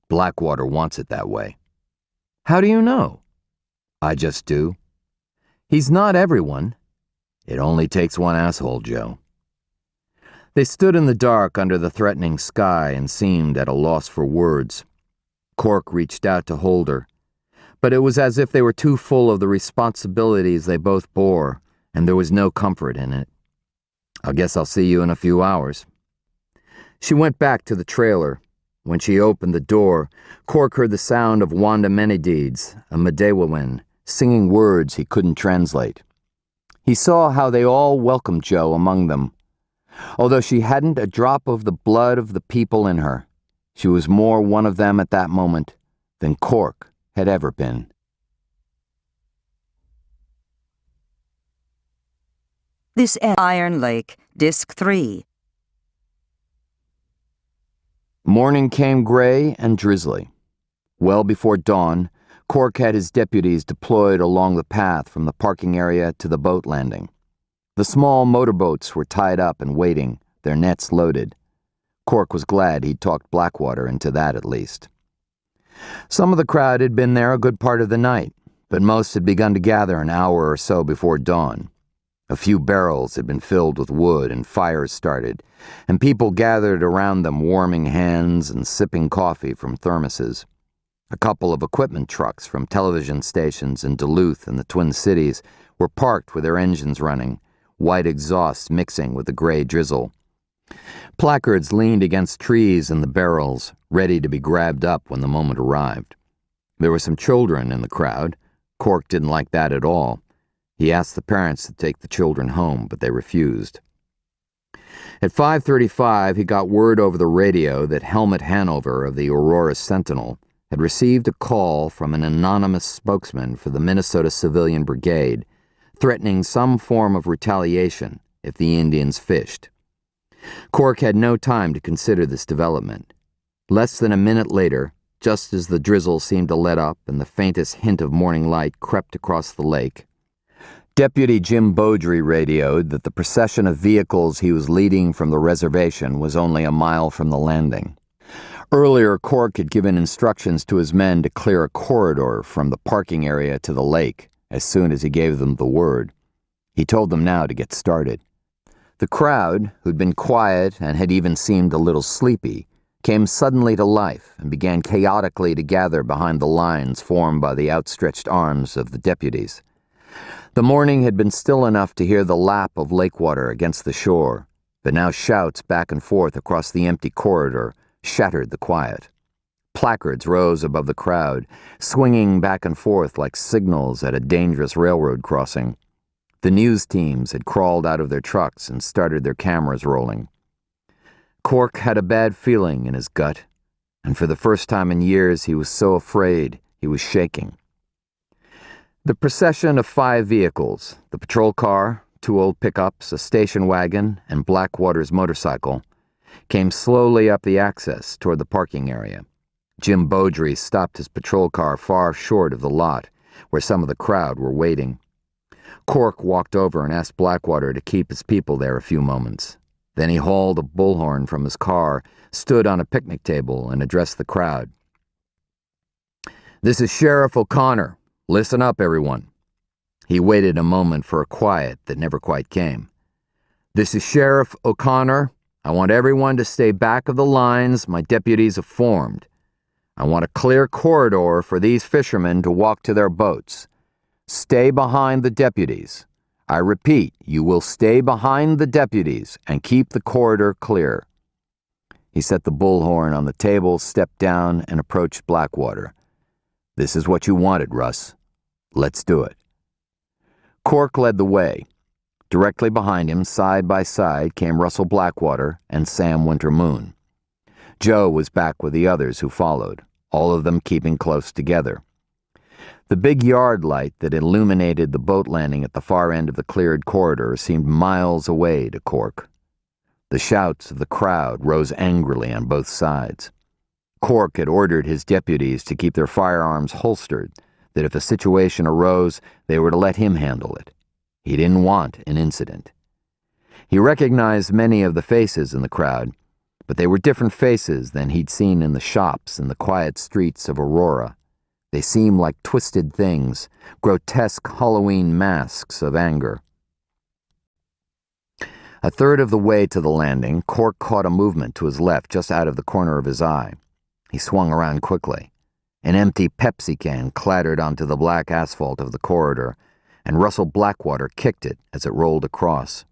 Blackwater wants it that way. How do you know? I just do. He's not everyone. It only takes one asshole, Joe. They stood in the dark under the threatening sky and seemed at a loss for words. Cork reached out to hold her, but it was as if they were too full of the responsibilities they both bore, and there was no comfort in it. I guess I'll see you in a few hours. She went back to the trailer. When she opened the door, Cork heard the sound of Wanda Menedides, a Medewawin, singing words he couldn't translate. He saw how they all welcomed Joe among them. Although she hadn't a drop of the blood of the people in her, she was more one of them at that moment than Cork had ever been. This ends Iron Lake, Disc 3. Morning came gray and drizzly. Well before dawn, Cork had his deputies deployed along the path from the parking area to the boat landing. The small motorboats were tied up and waiting, their nets loaded. Cork was glad he'd talked Blackwater into that at least. Some of the crowd had been there a good part of the night, but most had begun to gather an hour or so before dawn. A few barrels had been filled with wood and fires started, and people gathered around them warming hands and sipping coffee from thermoses. A couple of equipment trucks from television stations in Duluth and the Twin Cities were parked with their engines running, white exhaust mixing with the gray drizzle. Placards leaned against trees in the barrels, ready to be grabbed up when the moment arrived. There were some children in the crowd. Cork didn't like that at all. He asked the parents to take the children home, but they refused. At 5:35, he got word over the radio that Helmut Hanover of the Aurora Sentinel had received a call from an anonymous spokesman for the Minnesota Civilian Brigade, threatening some form of retaliation if the Indians fished. Cork had no time to consider this development. Less than a minute later, just as the drizzle seemed to let up and the faintest hint of morning light crept across the lake, Deputy Jim Beaudry radioed that the procession of vehicles he was leading from the reservation was only a mile from the landing. Earlier, Cork had given instructions to his men to clear a corridor from the parking area to the lake as soon as he gave them the word. He told them now to get started. The crowd, who'd been quiet and had even seemed a little sleepy, came suddenly to life and began chaotically to gather behind the lines formed by the outstretched arms of the deputies. The morning had been still enough to hear the lap of lake water against the shore, but now shouts back and forth across the empty corridor shattered the quiet. Placards rose above the crowd, swinging back and forth like signals at a dangerous railroad crossing. The news teams had crawled out of their trucks and started their cameras rolling. Cork had a bad feeling in his gut, and for the first time in years he was so afraid he was shaking. The procession of 5 vehicles, the patrol car, 2 old pickups, a station wagon, and Blackwater's motorcycle, came slowly up the access toward the parking area. Jim Beaudry stopped his patrol car far short of the lot, where some of the crowd were waiting. Cork walked over and asked Blackwater to keep his people there a few moments. Then he hauled a bullhorn from his car, stood on a picnic table, and addressed the crowd. "This is Sheriff O'Connor. Listen up, everyone." He waited a moment for a quiet that never quite came. "This is Sheriff O'Connor. I want everyone to stay back of the lines my deputies have formed. I want a clear corridor for these fishermen to walk to their boats. Stay behind the deputies. I repeat, you will stay behind the deputies and keep the corridor clear." He set the bullhorn on the table, stepped down, and approached Blackwater. "This is what you wanted, Russ. Let's do it." Cork led the way. Directly behind him, side by side, came Russell Blackwater and Sam Winter-Moon. Joe was back with the others who followed, all of them keeping close together. The big yard light that illuminated the boat landing at the far end of the cleared corridor seemed miles away to Cork. The shouts of the crowd rose angrily on both sides. Cork had ordered his deputies to keep their firearms holstered, that if a situation arose, they were to let him handle it. He didn't want an incident. He recognized many of the faces in the crowd, But they were different faces than he'd seen in the shops and the quiet streets of Aurora. They seemed like twisted things, grotesque Halloween masks of anger. A third of the way to the landing, Cork caught a movement to his left just out of the corner of his eye. He swung around quickly. An empty Pepsi can clattered onto the black asphalt of the corridor, and Russell Blackwater kicked it as it rolled across.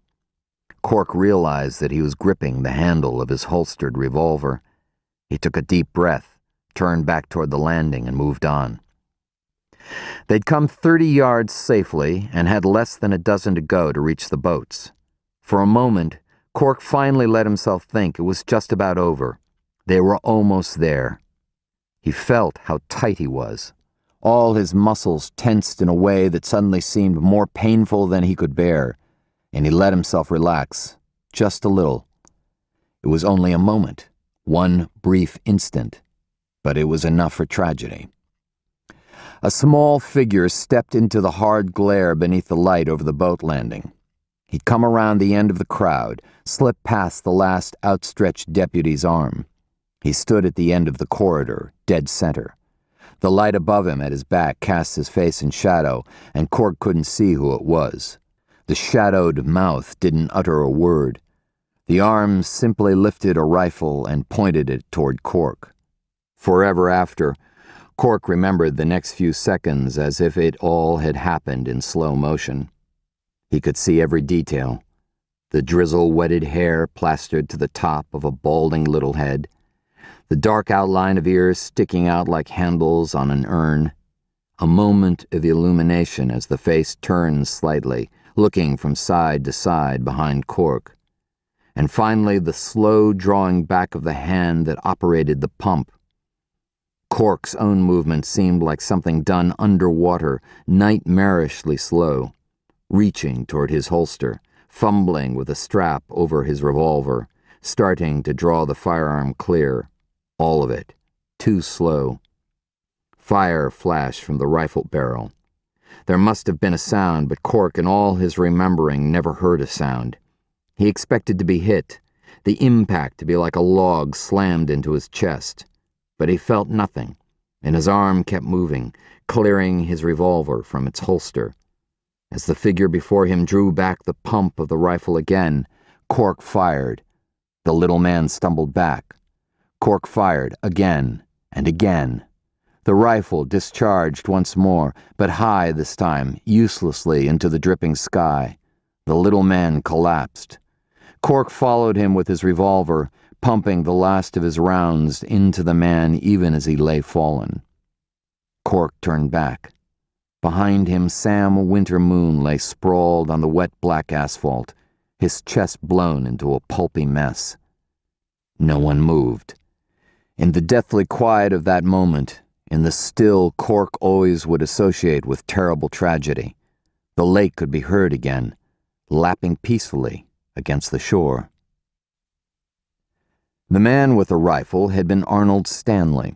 Cork realized that he was gripping the handle of his holstered revolver. He took a deep breath, turned back toward the landing, and moved on. They'd come 30 yards safely and had less than a dozen to go to reach the boats. For a moment, Cork finally let himself think it was just about over. They were almost there. He felt how tight he was. All his muscles tensed in a way that suddenly seemed more painful than he could bear, and he let himself relax, just a little. It was only a moment, one brief instant, but it was enough for tragedy. A small figure stepped into the hard glare beneath the light over the boat landing. He'd come around the end of the crowd, slipped past the last outstretched deputy's arm. He stood at the end of the corridor, dead center. The light above him at his back cast his face in shadow, and Cork couldn't see who it was. The shadowed mouth didn't utter a word. The arm simply lifted a rifle and pointed it toward Cork. Forever after, Cork remembered the next few seconds as if it all had happened in slow motion. He could see every detail. The drizzle-wetted hair plastered to the top of a balding little head, the dark outline of ears sticking out like handles on an urn, a moment of illumination as the face turned slightly, looking from side to side behind Cork, and finally the slow drawing back of the hand that operated the pump. Cork's own movement seemed like something done underwater, nightmarishly slow, reaching toward his holster, fumbling with a strap over his revolver, starting to draw the firearm clear. All of it, too slow. Fire flashed from the rifle barrel. There must have been a sound, but Cork, in all his remembering, never heard a sound. He expected to be hit, the impact to be like a log slammed into his chest. But he felt nothing, and his arm kept moving, clearing his revolver from its holster. As the figure before him drew back the pump of the rifle again, Cork fired. The little man stumbled back. Cork fired again and again. The rifle discharged once more, but high this time, uselessly into the dripping sky. The little man collapsed. Cork followed him with his revolver, pumping the last of his rounds into the man even as he lay fallen. Cork turned back. Behind him, Sam Winter-Moon lay sprawled on the wet black asphalt, his chest blown into a pulpy mess. No one moved. In the deathly quiet of that moment, in the still Cork always would associate with terrible tragedy, the lake could be heard again, lapping peacefully against the shore. The man with the rifle had been Arnold Stanley.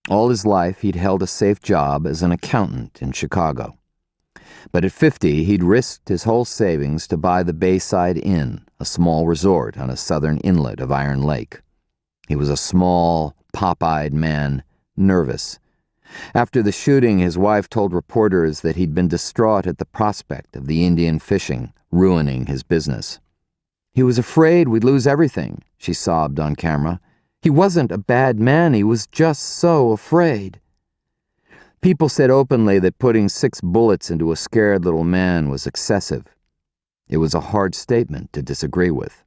All his life he'd held a safe job as an accountant in Chicago. But at 50, he'd risked his whole savings to buy the Bayside Inn, a small resort on a southern inlet of Iron Lake. He was a small, pop-eyed man, nervous. After the shooting, his wife told reporters that he'd been distraught at the prospect of the Indian fishing, ruining his business. "He was afraid we'd lose everything," she sobbed on camera. "He wasn't a bad man, he was just so afraid." People said openly that putting 6 bullets into a scared little man was excessive. It was a hard statement to disagree with.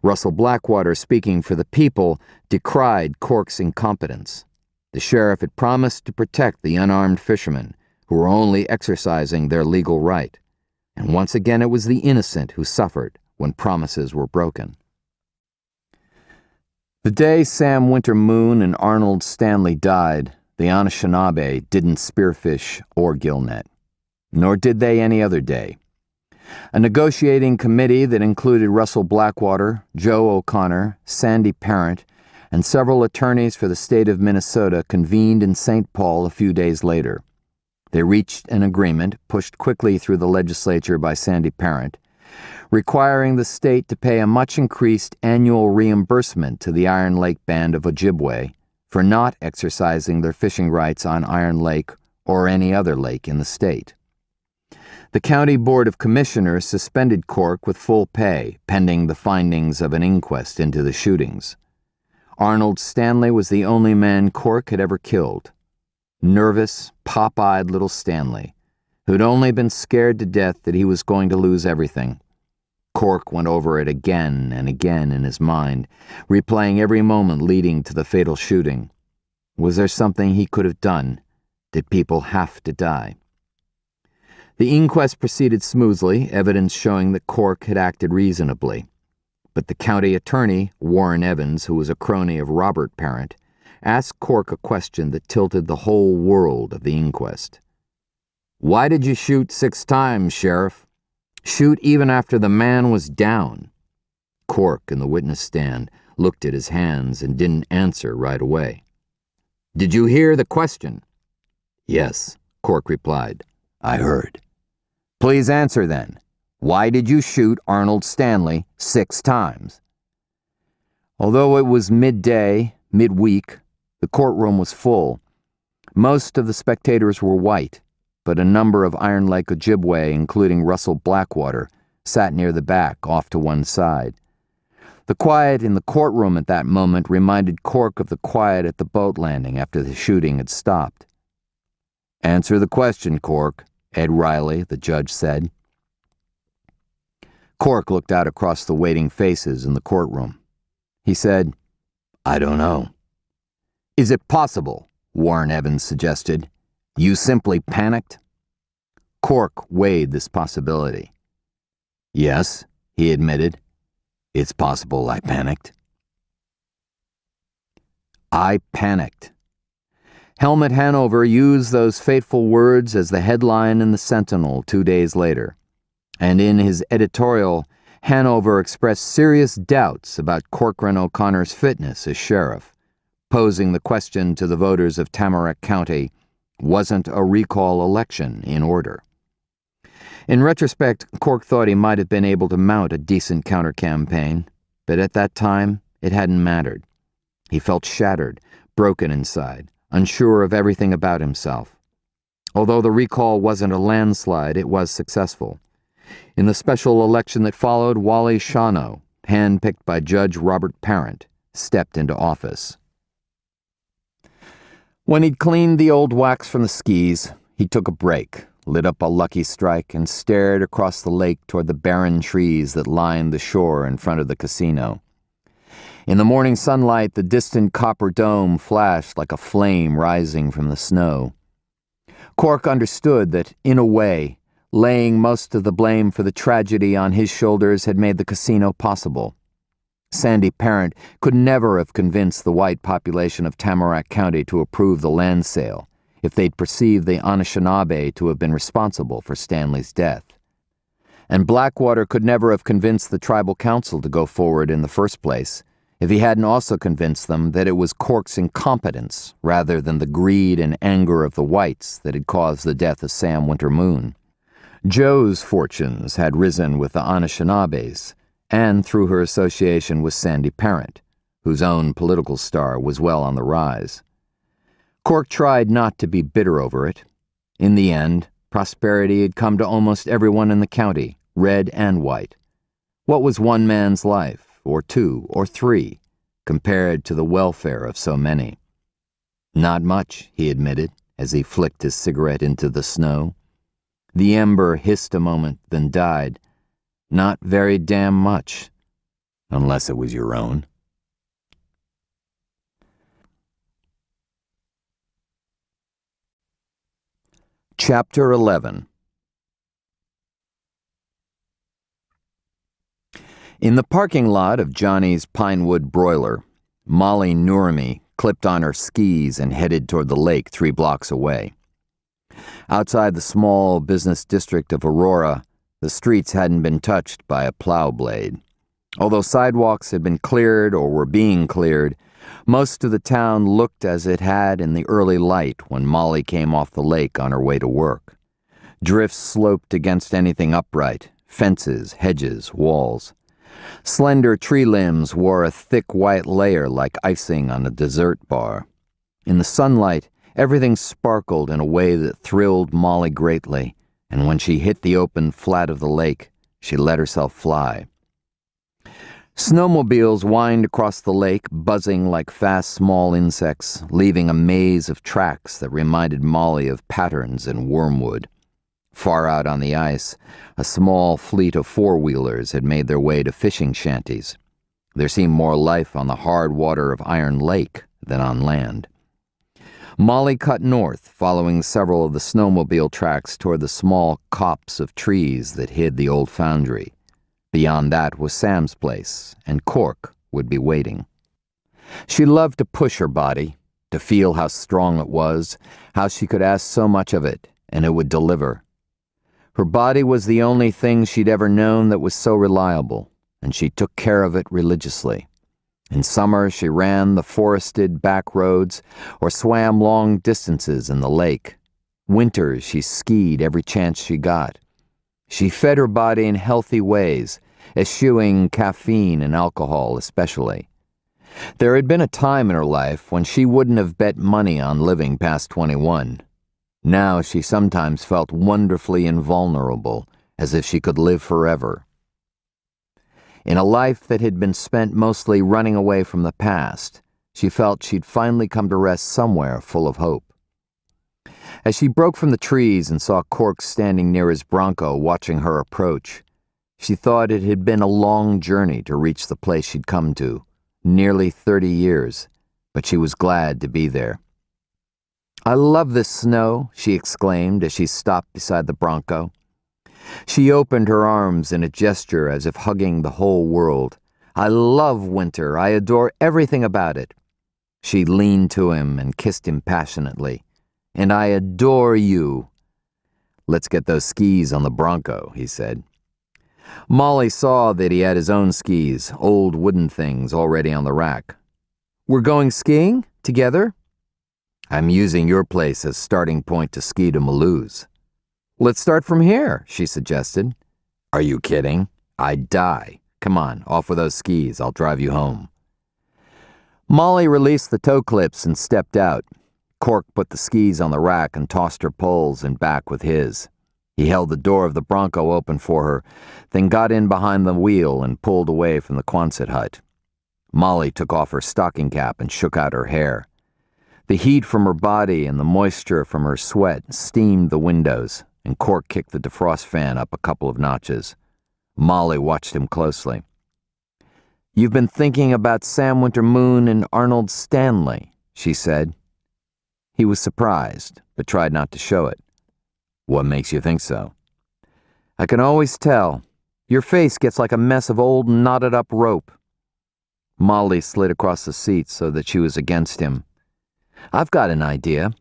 Russell Blackwater, speaking for the people, decried Cork's incompetence. The sheriff had promised to protect the unarmed fishermen, who were only exercising their legal right. And once again it was the innocent who suffered when promises were broken. The day Sam Winter-Moon and Arnold Stanley died, the Anishinaabe didn't spearfish or gillnet. Nor did they any other day. A negotiating committee that included Russell Blackwater, Joe O'Connor, Sandy Parent, and several attorneys for the state of Minnesota convened in St. Paul a few days later. They reached an agreement, pushed quickly through the legislature by Sandy Parent, requiring the state to pay a much increased annual reimbursement to the Iron Lake Band of Ojibwe for not exercising their fishing rights on Iron Lake or any other lake in the state. The County Board of Commissioners suspended Cork with full pay, pending the findings of an inquest into the shootings. Arnold Stanley was the only man Cork had ever killed. Nervous, pop-eyed little Stanley, who'd only been scared to death that he was going to lose everything. Cork went over it again and again in his mind, replaying every moment leading to the fatal shooting. Was there something he could have done? Did people have to die? The inquest proceeded smoothly, evidence showing that Cork had acted reasonably. But the county attorney, Warren Evans, who was a crony of Robert Parent, asked Cork a question that tilted the whole world of the inquest. "Why did you shoot 6 times, Sheriff? Shoot even after the man was down?" Cork, in the witness stand, looked at his hands and didn't answer right away. "Did you hear the question?" "Yes," Cork replied. "I heard." "Please answer then. Why did you shoot Arnold Stanley 6 times? Although it was midweek, the courtroom was full. Most of the spectators were white, but a number of Iron Lake Ojibwe, including Russell Blackwater, sat near the back, off to one side. The quiet in the courtroom at that moment reminded Cork of the quiet at the boat landing after the shooting had stopped. "Answer the question, Cork," Ed Riley, the judge, said. Cork looked out across the waiting faces in the courtroom. He said, "I don't know." "Is it possible," Warren Evans suggested, "you simply panicked?" Cork weighed this possibility. "Yes," he admitted, "it's possible I panicked." I panicked. Helmut Hanover used those fateful words as the headline in the Sentinel 2 days later. And in his editorial, Hanover expressed serious doubts about Corcoran O'Connor's fitness as sheriff, posing the question to the voters of Tamarack County, wasn't a recall election in order? In retrospect, Cork thought he might have been able to mount a decent counter-campaign, but at that time, it hadn't mattered. He felt shattered, broken inside, unsure of everything about himself. Although the recall wasn't a landslide, it was successful. In the special election that followed, Wally Shawno, handpicked by Judge Robert Parent, stepped into office. When he'd cleaned the old wax from the skis, he took a break, lit up a Lucky Strike, and stared across the lake toward the barren trees that lined the shore in front of the casino. In the morning sunlight, the distant copper dome flashed like a flame rising from the snow. Cork understood that, in a way, laying most of the blame for the tragedy on his shoulders had made the casino possible. Sandy Parent could never have convinced the white population of Tamarack County to approve the land sale if they'd perceived the Anishinaabe to have been responsible for Stanley's death. And Blackwater could never have convinced the tribal council to go forward in the first place if he hadn't also convinced them that it was Cork's incompetence rather than the greed and anger of the whites that had caused the death of Sam Winter Moon. Joe's fortunes had risen with the Anishinaabes, and through her association with Sandy Parent, whose own political star was well on the rise. Cork tried not to be bitter over it. In the end, prosperity had come to almost everyone in the county, red and white. What was one man's life, or 2 or 3, compared to the welfare of so many? Not much, he admitted, as he flicked his cigarette into the snow. The ember hissed a moment, then died. Not very damn much, unless it was your own. Chapter 11. In the parking lot of Johnny's Pinewood Broiler, Molly Noorami clipped on her skis and headed toward the lake 3 blocks away. Outside the small business district of Aurora, the streets hadn't been touched by a plow blade. Although sidewalks had been cleared or were being cleared, most of the town looked as it had in the early light when Molly came off the lake on her way to work. Drifts sloped against anything upright, fences, hedges, walls. Slender tree limbs wore a thick white layer like icing on a dessert bar. In the sunlight, everything sparkled in a way that thrilled Molly greatly, and when she hit the open flat of the lake, she let herself fly. Snowmobiles whined across the lake, buzzing like fast small insects, leaving a maze of tracks that reminded Molly of patterns in wormwood. Far out on the ice, a small fleet of four-wheelers had made their way to fishing shanties. There seemed more life on the hard water of Iron Lake than on land. Molly cut north, following several of the snowmobile tracks toward the small copse of trees that hid the old foundry. Beyond that was Sam's place, and Cork would be waiting. She loved to push her body, to feel how strong it was, how she could ask so much of it, and it would deliver. Her body was the only thing she'd ever known that was so reliable, and she took care of it religiously. In summer, she ran the forested back roads or swam long distances in the lake. Winters, she skied every chance she got. She fed her body in healthy ways, eschewing caffeine and alcohol especially. There had been a time in her life when she wouldn't have bet money on living past 21. Now she sometimes felt wonderfully invulnerable, as if she could live forever. In a life that had been spent mostly running away from the past, she felt she'd finally come to rest somewhere full of hope. As she broke from the trees and saw Cork standing near his Bronco watching her approach, she thought it had been a long journey to reach the place she'd come to, nearly 30 years, but she was glad to be there. "I love this snow," she exclaimed as she stopped beside the Bronco. She opened her arms in a gesture as if hugging the whole world. "I love winter. I adore everything about it." She leaned to him and kissed him passionately. "And I adore you." "Let's get those skis on the Bronco," he said. Molly saw that he had his own skis, old wooden things already on the rack. "We're going skiing? Together?" "I'm using your place as starting point to ski to Maloo's." "Let's start from here," she suggested. "Are you kidding? I'd die. Come on, off with those skis. I'll drive you home." Molly released the toe clips and stepped out. Cork put the skis on the rack and tossed her poles and back with his. He held the door of the Bronco open for her, then got in behind the wheel and pulled away from the Quonset hut. Molly took off her stocking cap and shook out her hair. The heat from her body and the moisture from her sweat steamed the windows, and Cork kicked the defrost fan up a couple of notches. Molly watched him closely. "You've been thinking about Sam Winter-Moon and Arnold Stanley," she said. He was surprised, but tried not to show it. "What makes you think so?" "I can always tell. Your face gets like a mess of old knotted-up rope." Molly slid across the seat so that she was against him. "I've got an idea.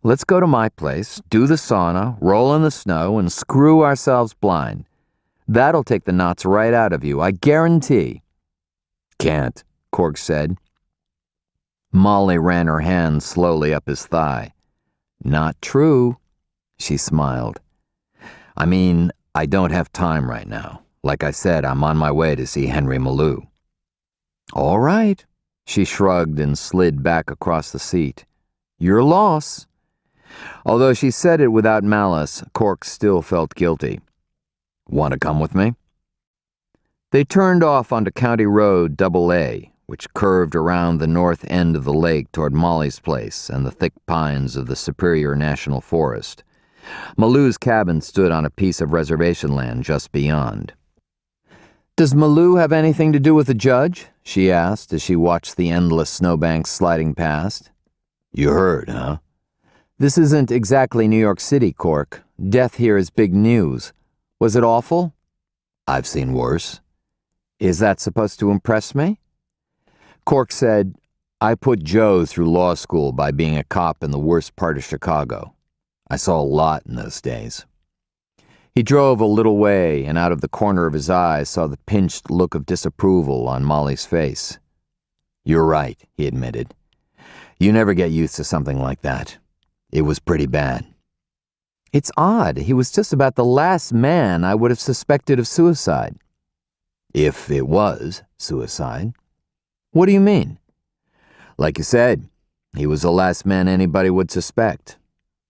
Let's go to my place, do the sauna, roll in the snow, and screw ourselves blind. That'll take the knots right out of you, I guarantee." "Can't," Cork said. Molly ran her hand slowly up his thigh. "Not true." She smiled. "I mean, I don't have time right now. Like I said, I'm on my way to see Henry Maloo." "All right." She shrugged and slid back across the seat. "Your loss." Although she said it without malice, Cork still felt guilty. "Want to come with me?" They turned off onto County Road AA, which curved around the north end of the lake toward Molly's place and the thick pines of the Superior National Forest. Maloo's cabin stood on a piece of reservation land just beyond. "Does Maloo have anything to do with the judge?" she asked as she watched the endless snowbanks sliding past. "You heard, huh?" "This isn't exactly New York City, Cork. Death here is big news. Was it awful?" "I've seen worse." "Is that supposed to impress me?" Cork said, "I put Joe through law school by being a cop in the worst part of Chicago. I saw a lot in those days." He drove a little way and out of the corner of his eye saw the pinched look of disapproval on Molly's face. "You're right," he admitted. "You never get used to something like that. It was pretty bad." It's odd. He was just about the last man I would have suspected of suicide. If it was suicide. What do you mean? Like you said, he was the last man anybody would suspect.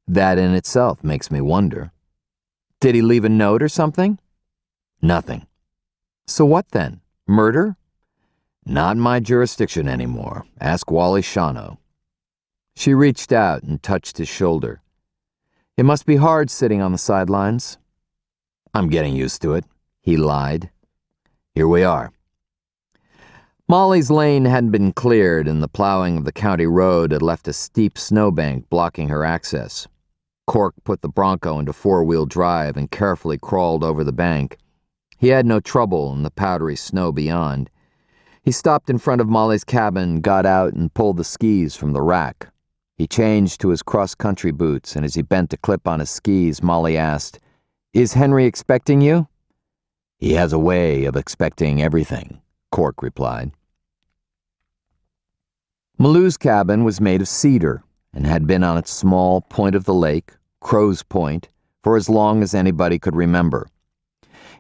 That in itself makes me wonder. Did he leave a note or something? Nothing. So what then? Murder? Not my jurisdiction anymore. Ask Wally Shawno. She reached out and touched his shoulder. It must be hard sitting on the sidelines. I'm getting used to it, he lied. Here we are. Molly's lane hadn't been cleared, and the plowing of the county road had left a steep snowbank blocking her access. Cork put the Bronco into four-wheel drive and carefully crawled over the bank. He had no trouble in the powdery snow beyond. He stopped in front of Molly's cabin, got out, and pulled the skis from the rack. He changed to his cross-country boots, and as he bent to clip on his skis, Molly asked, "Is Henry expecting you?" "He has a way of expecting everything," Cork replied. Maloo's cabin was made of cedar and had been on its small point of the lake, Crow's Point, for as long as anybody could remember.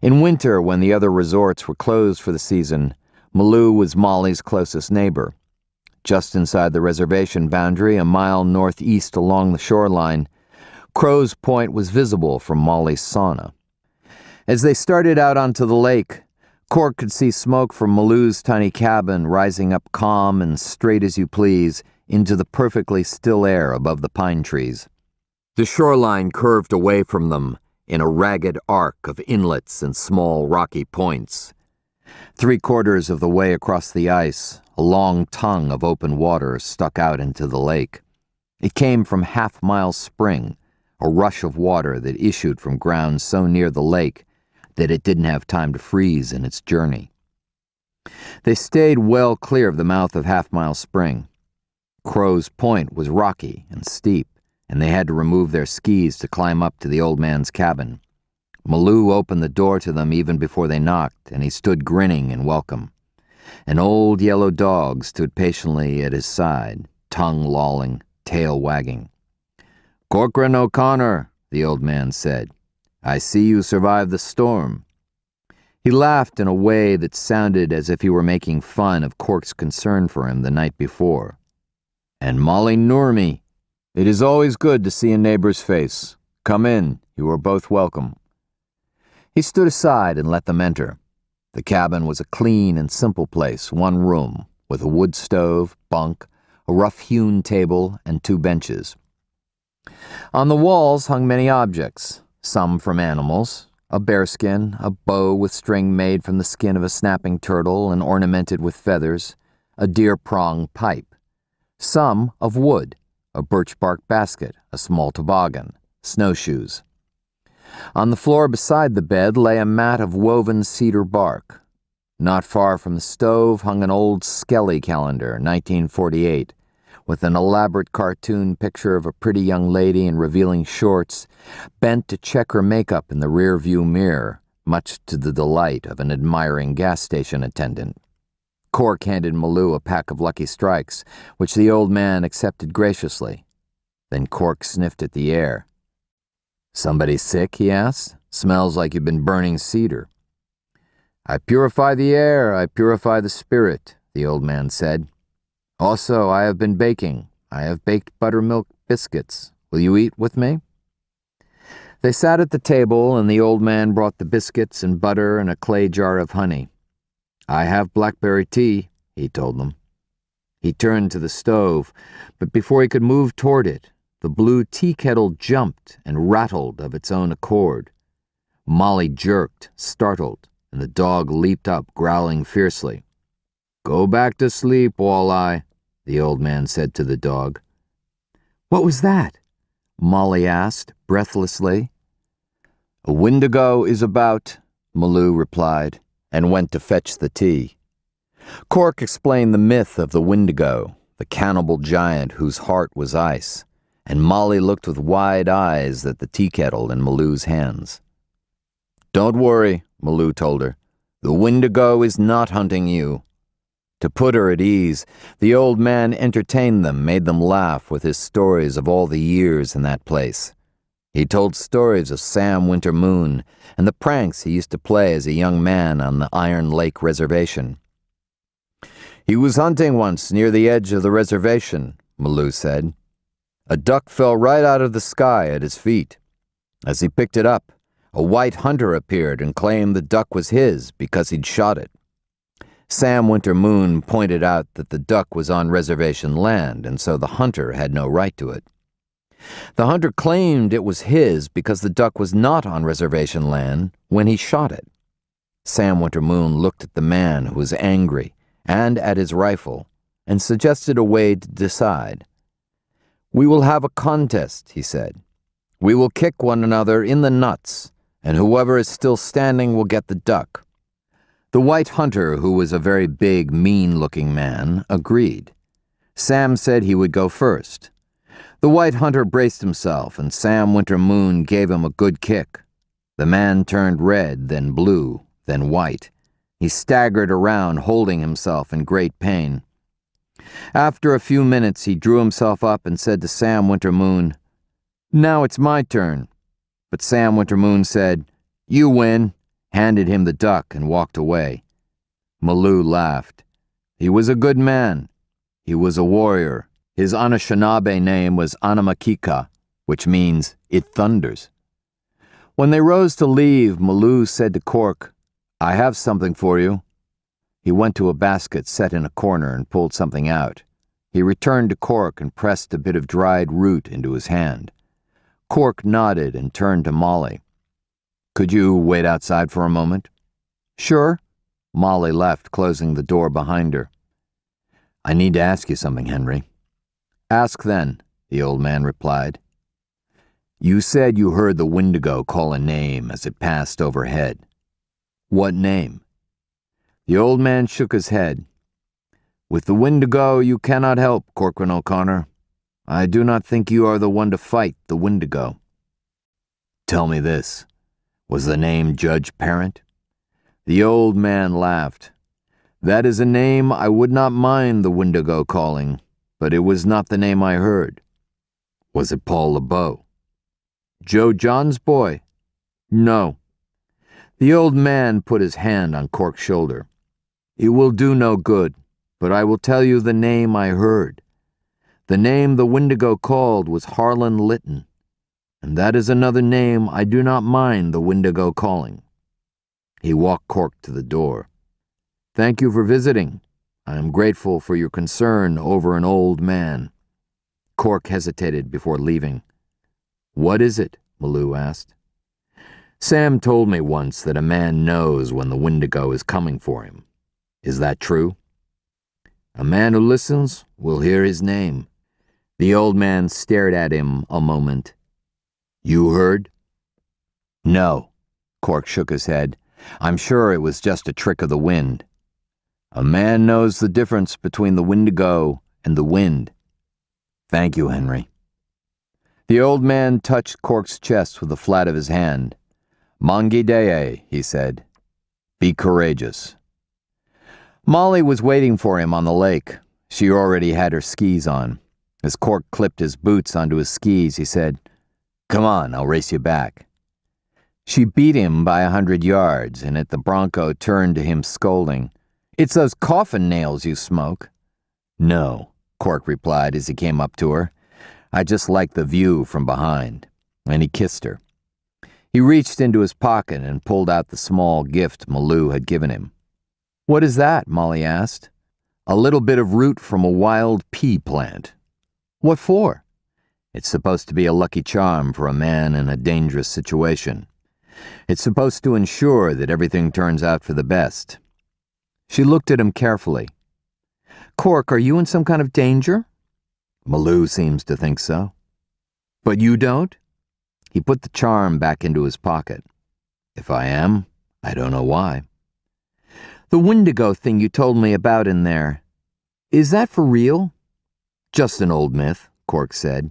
In winter, when the other resorts were closed for the season, Maloo was Molly's closest neighbor. Just inside the reservation boundary, a mile northeast along the shoreline, Crow's Point was visible from Molly's sauna. As they started out onto the lake, Cork could see smoke from Maloo's tiny cabin rising up calm and straight as you please into the perfectly still air above the pine trees. The shoreline curved away from them in a ragged arc of inlets and small rocky points. 3/4 of the way across the ice, a long tongue of open water stuck out into the lake. It came from Half Mile Spring, a rush of water that issued from ground so near the lake that it didn't have time to freeze in its journey. They stayed well clear of the mouth of Half Mile Spring. Crow's Point was rocky and steep, and they had to remove their skis to climb up to the old man's cabin. Maloo opened the door to them even before they knocked, and he stood grinning in welcome. An old yellow dog stood patiently at his side, tongue lolling, tail wagging. "Corcoran O'Connor," the old man said. "I see you survived the storm." He laughed in a way that sounded as if he were making fun of Cork's concern for him the night before. "And Molly Noormi. It is always good to see a neighbor's face. Come in, you are both welcome." He stood aside and let them enter. The cabin was a clean and simple place, one room, with a wood stove, bunk, a rough-hewn table, and 2 benches. On the walls hung many objects, some from animals, a bearskin, a bow with string made from the skin of a snapping turtle and ornamented with feathers, a deer-prong pipe. Some of wood, a birch-bark basket, a small toboggan, snowshoes. On the floor beside the bed lay a mat of woven cedar bark. Not far from the stove hung an old Skelly calendar, 1948, with an elaborate cartoon picture of a pretty young lady in revealing shorts, bent to check her makeup in the rear-view mirror, much to the delight of an admiring gas station attendant. Cork handed Maloo a pack of Lucky Strikes, which the old man accepted graciously. Then Cork sniffed at the air. "Somebody sick?" he asked. "Smells like you've been burning cedar." "I purify the air, I purify the spirit," the old man said. "Also, I have been baking. I have baked buttermilk biscuits. Will you eat with me?" They sat at the table, and the old man brought the biscuits and butter and a clay jar of honey. "I have blackberry tea," he told them. He turned to the stove, but before he could move toward it, the blue tea kettle jumped and rattled of its own accord. Molly jerked, startled, and the dog leaped up, growling fiercely. "Go back to sleep, Walleye," the old man said to the dog. "What was that?" Molly asked, breathlessly. "A Wendigo is about," Maloo replied, and went to fetch the tea. Cork explained the myth of the Wendigo, the cannibal giant whose heart was ice, and Molly looked with wide eyes at the tea kettle in Maloo's hands. "Don't worry," Maloo told her. "The Wendigo is not hunting you." To put her at ease, the old man entertained them, made them laugh with his stories of all the years in that place. He told stories of Sam Winter Moon and the pranks he used to play as a young man on the Iron Lake Reservation. "He was hunting once near the edge of the reservation," Malou said. "A duck fell right out of the sky at his feet. As he picked it up, a white hunter appeared and claimed the duck was his because he'd shot it. Sam Winter Moon pointed out that the duck was on reservation land, and so the hunter had no right to it. The hunter claimed it was his because the duck was not on reservation land when he shot it. Sam Winter Moon looked at the man who was angry and at his rifle and suggested a way to decide. "We will have a contest," he said. "We will kick one another in the nuts, and whoever is still standing will get the duck." The white hunter, who was a very big, mean-looking man, agreed. Sam said he would go first. The white hunter braced himself, and Sam Winter Moon gave him a good kick. The man turned red, then blue, then white. He staggered around, holding himself in great pain. After a few minutes, he drew himself up and said to Sam Winter Moon, "Now it's my turn." But Sam Winter Moon said, "You win," handed him the duck, and walked away. Malou laughed. He was a good man. He was a warrior. His Anishinaabe name was Anamakika, which means, "It thunders." When they rose to leave, Malou said to Cork, "I have something for you." He went to a basket set in a corner and pulled something out. He returned to Cork and pressed a bit of dried root into his hand. Cork nodded and turned to Molly. "Could you wait outside for a moment?" "Sure." Molly left, closing the door behind her. "I need to ask you something, Henry." "Ask then," the old man replied. "You said you heard the Wendigo call a name as it passed overhead. What name?" The old man shook his head. "With the Wendigo you cannot help, Corcoran O'Connor. I do not think you are the one to fight the Wendigo." "Tell me this. Was the name Judge Parent?" The old man laughed. "That is a name I would not mind the Wendigo calling, but it was not the name I heard." "Was it Paul LeBeau?" "Joe John's boy?" "No." The old man put his hand on Cork's shoulder. "It will do no good, but I will tell you the name I heard. The name the Wendigo called was Harlan Litton, and that is another name I do not mind the Wendigo calling." He walked Cork to the door. "Thank you for visiting. I am grateful for your concern over an old man." Cork hesitated before leaving. "What is it?" Malou asked. "Sam told me once that a man knows when the Wendigo is coming for him. Is that true?" "A man who listens will hear his name." The old man stared at him a moment. "You heard?" "No." Cork shook his head. "I'm sure it was just a trick of the wind." "A man knows the difference between the Wendigo and the wind." "Thank you, Henry." The old man touched Cork's chest with the flat of his hand. "Mangi Deye," he said. "Be courageous." Molly was waiting for him on the lake. She already had her skis on. As Cork clipped his boots onto his skis, he said, "Come on, I'll race you back." She beat him by 100 yards, and the bronco turned to him scolding, "It's those coffin nails you smoke." "No," Cork replied as he came up to her. "I just like the view from behind." And he kissed her. He reached into his pocket and pulled out the small gift Malou had given him. "What is that?" Molly asked. "A little bit of root from a wild pea plant." "What for?" "It's supposed to be a lucky charm for a man in a dangerous situation. It's supposed to ensure that everything turns out for the best." She looked at him carefully. "Cork, are you in some kind of danger?" "Malou seems to think so." "But you don't?" He put the charm back into his pocket. "If I am, I don't know why." "The Wendigo thing you told me about in there, is that for real?" "Just an old myth," Cork said.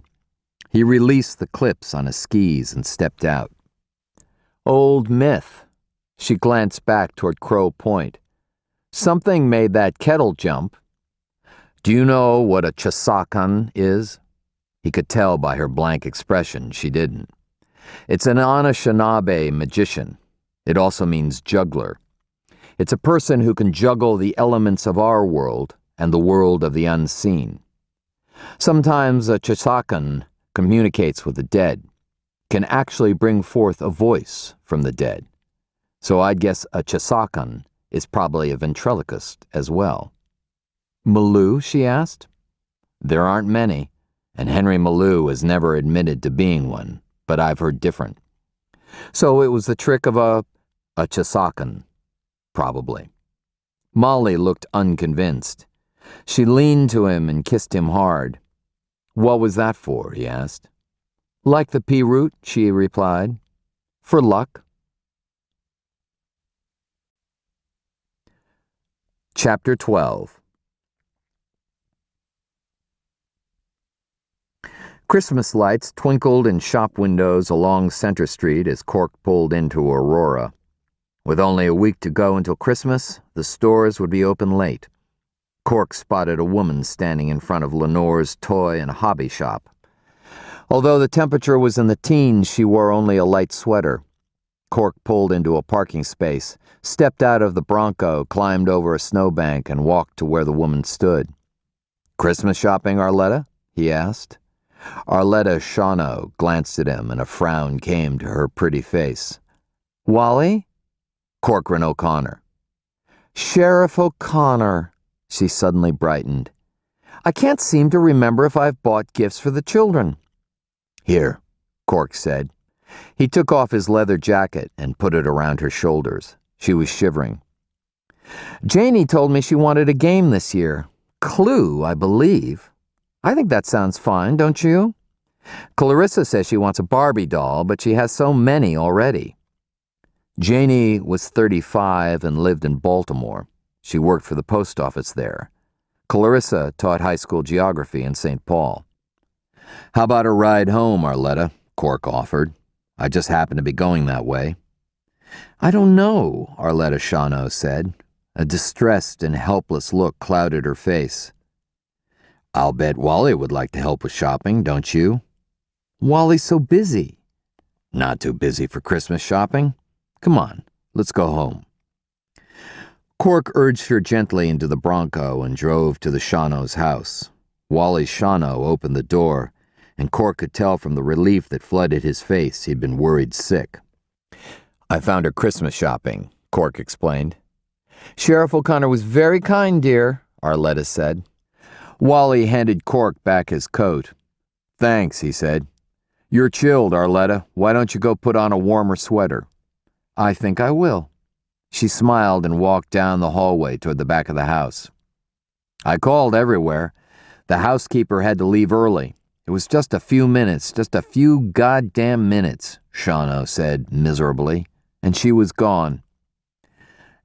He released the clips on his skis and stepped out. "Old myth." She glanced back toward Crow Point. "Something made that kettle jump. Do you know what a chasakan is?" He could tell by her blank expression she didn't. It's an Anishinaabe magician. It also means juggler. It's a person who can juggle the elements of our world and the world of the unseen. Sometimes a Chisakan communicates with the dead, can actually bring forth a voice from the dead. So I'd guess a Chisakan is probably a ventriloquist as well. Malou, she asked. There aren't many, and Henry Malou has never admitted to being one, but I've heard different. So it was the trick of a Chisakan, probably. Molly looked unconvinced. She leaned to him and kissed him hard. What was that for? He asked. Like the pea root, she replied. For luck. Chapter 12. Christmas lights twinkled in shop windows along Center Street as Cork pulled into Aurora. With only a week to go until Christmas, the stores would be open late. Cork spotted a woman standing in front of Lenore's toy and hobby shop. Although the temperature was in the teens, she wore only a light sweater. Cork pulled into a parking space, stepped out of the Bronco, climbed over a snowbank, and walked to where the woman stood. "Christmas shopping, Arletta?" he asked. Arletta Shawano glanced at him, and a frown came to her pretty face. "Wally?" Corcoran O'Connor. "Sheriff O'Connor," she suddenly brightened. "I can't seem to remember if I've bought gifts for the children." "Here," Cork said. He took off his leather jacket and put it around her shoulders. She was shivering. "Janie told me she wanted a game this year. Clue, I believe. I think that sounds fine, don't you? Clarissa says she wants a Barbie doll, but she has so many already." Janie was 35 and lived in Baltimore. She worked for the post office there. Clarissa taught high school geography in St. Paul. "How about a ride home, Arletta?" Cork offered. "I just happen to be going that way." "I don't know," Arletta Shawano said. A distressed and helpless look clouded her face. "I'll bet Wally would like to help with shopping, don't you?" "Wally's so busy." "Not too busy for Christmas shopping? Come on, let's go home." Cork urged her gently into the Bronco and drove to the Shawano's house. Wally Shawano opened the door, and Cork could tell from the relief that flooded his face he'd been worried sick. "I found her Christmas shopping," Cork explained. "Sheriff O'Connor was very kind, dear," Arletta said. Wally handed Cork back his coat. "Thanks," he said. "You're chilled, Arletta. Why don't you go put on a warmer sweater?" "I think I will." She smiled and walked down the hallway toward the back of the house. "I called everywhere. The housekeeper had to leave early. It was just a few minutes, just a few goddamn minutes," Shawano said miserably, and she was gone.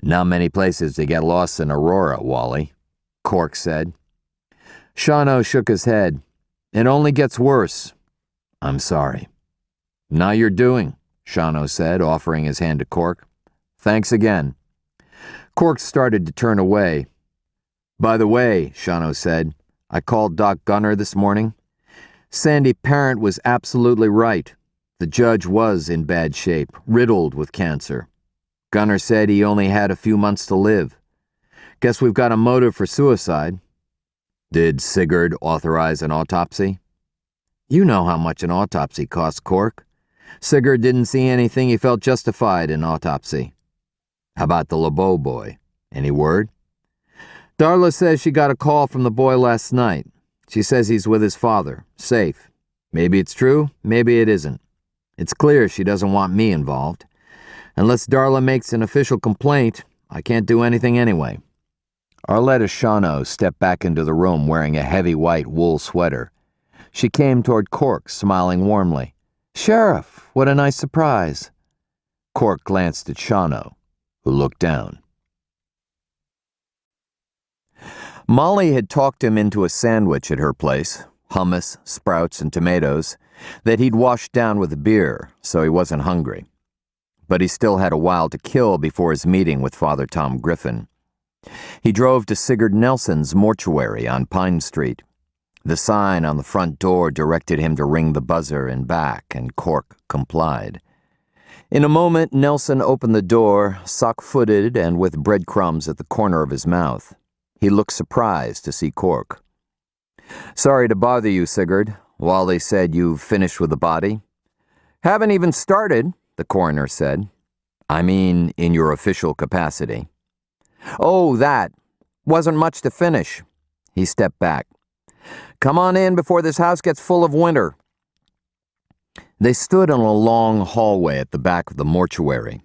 "Not many places to get lost in Aurora, Wally," Cork said. Shawano shook his head. "It only gets worse." "I'm sorry." "Now you're doing," Shawano said, offering his hand to Cork. "Thanks again." Cork started to turn away. "By the way," Shawano said, "I called Doc Gunner this morning. Sandy Parent was absolutely right. The judge was in bad shape, riddled with cancer. Gunner said he only had a few months to live. Guess we've got a motive for suicide." "Did Sigurd authorize an autopsy?" "You know how much an autopsy costs, Cork. Sigurd didn't see anything he felt justified in autopsy." "How about the LeBeau boy? Any word?" "Darla says she got a call from the boy last night. She says he's with his father, safe. Maybe it's true, maybe it isn't. It's clear she doesn't want me involved. Unless Darla makes an official complaint, I can't do anything anyway." Arletta Shawano stepped back into the room wearing a heavy white wool sweater. She came toward Cork, smiling warmly. "Sheriff, what a nice surprise." Cork glanced at Shawano, who looked down. Molly had talked him into a sandwich at her place, hummus, sprouts, and tomatoes, that he'd washed down with a beer, so he wasn't hungry. But he still had a while to kill before his meeting with Father Tom Griffin. He drove to Sigurd Nelson's mortuary on Pine Street. The sign on the front door directed him to ring the buzzer and back, and Cork complied. In a moment, Nelson opened the door, sock-footed and with breadcrumbs at the corner of his mouth. He looked surprised to see Cork. "Sorry to bother you, Sigurd. Wally said you've finished with the body." "Haven't even started," the coroner said. "I mean, in your official capacity." "Oh, that. Wasn't much to finish." He stepped back. "Come on in before this house gets full of winter." They stood in a long hallway at the back of the mortuary.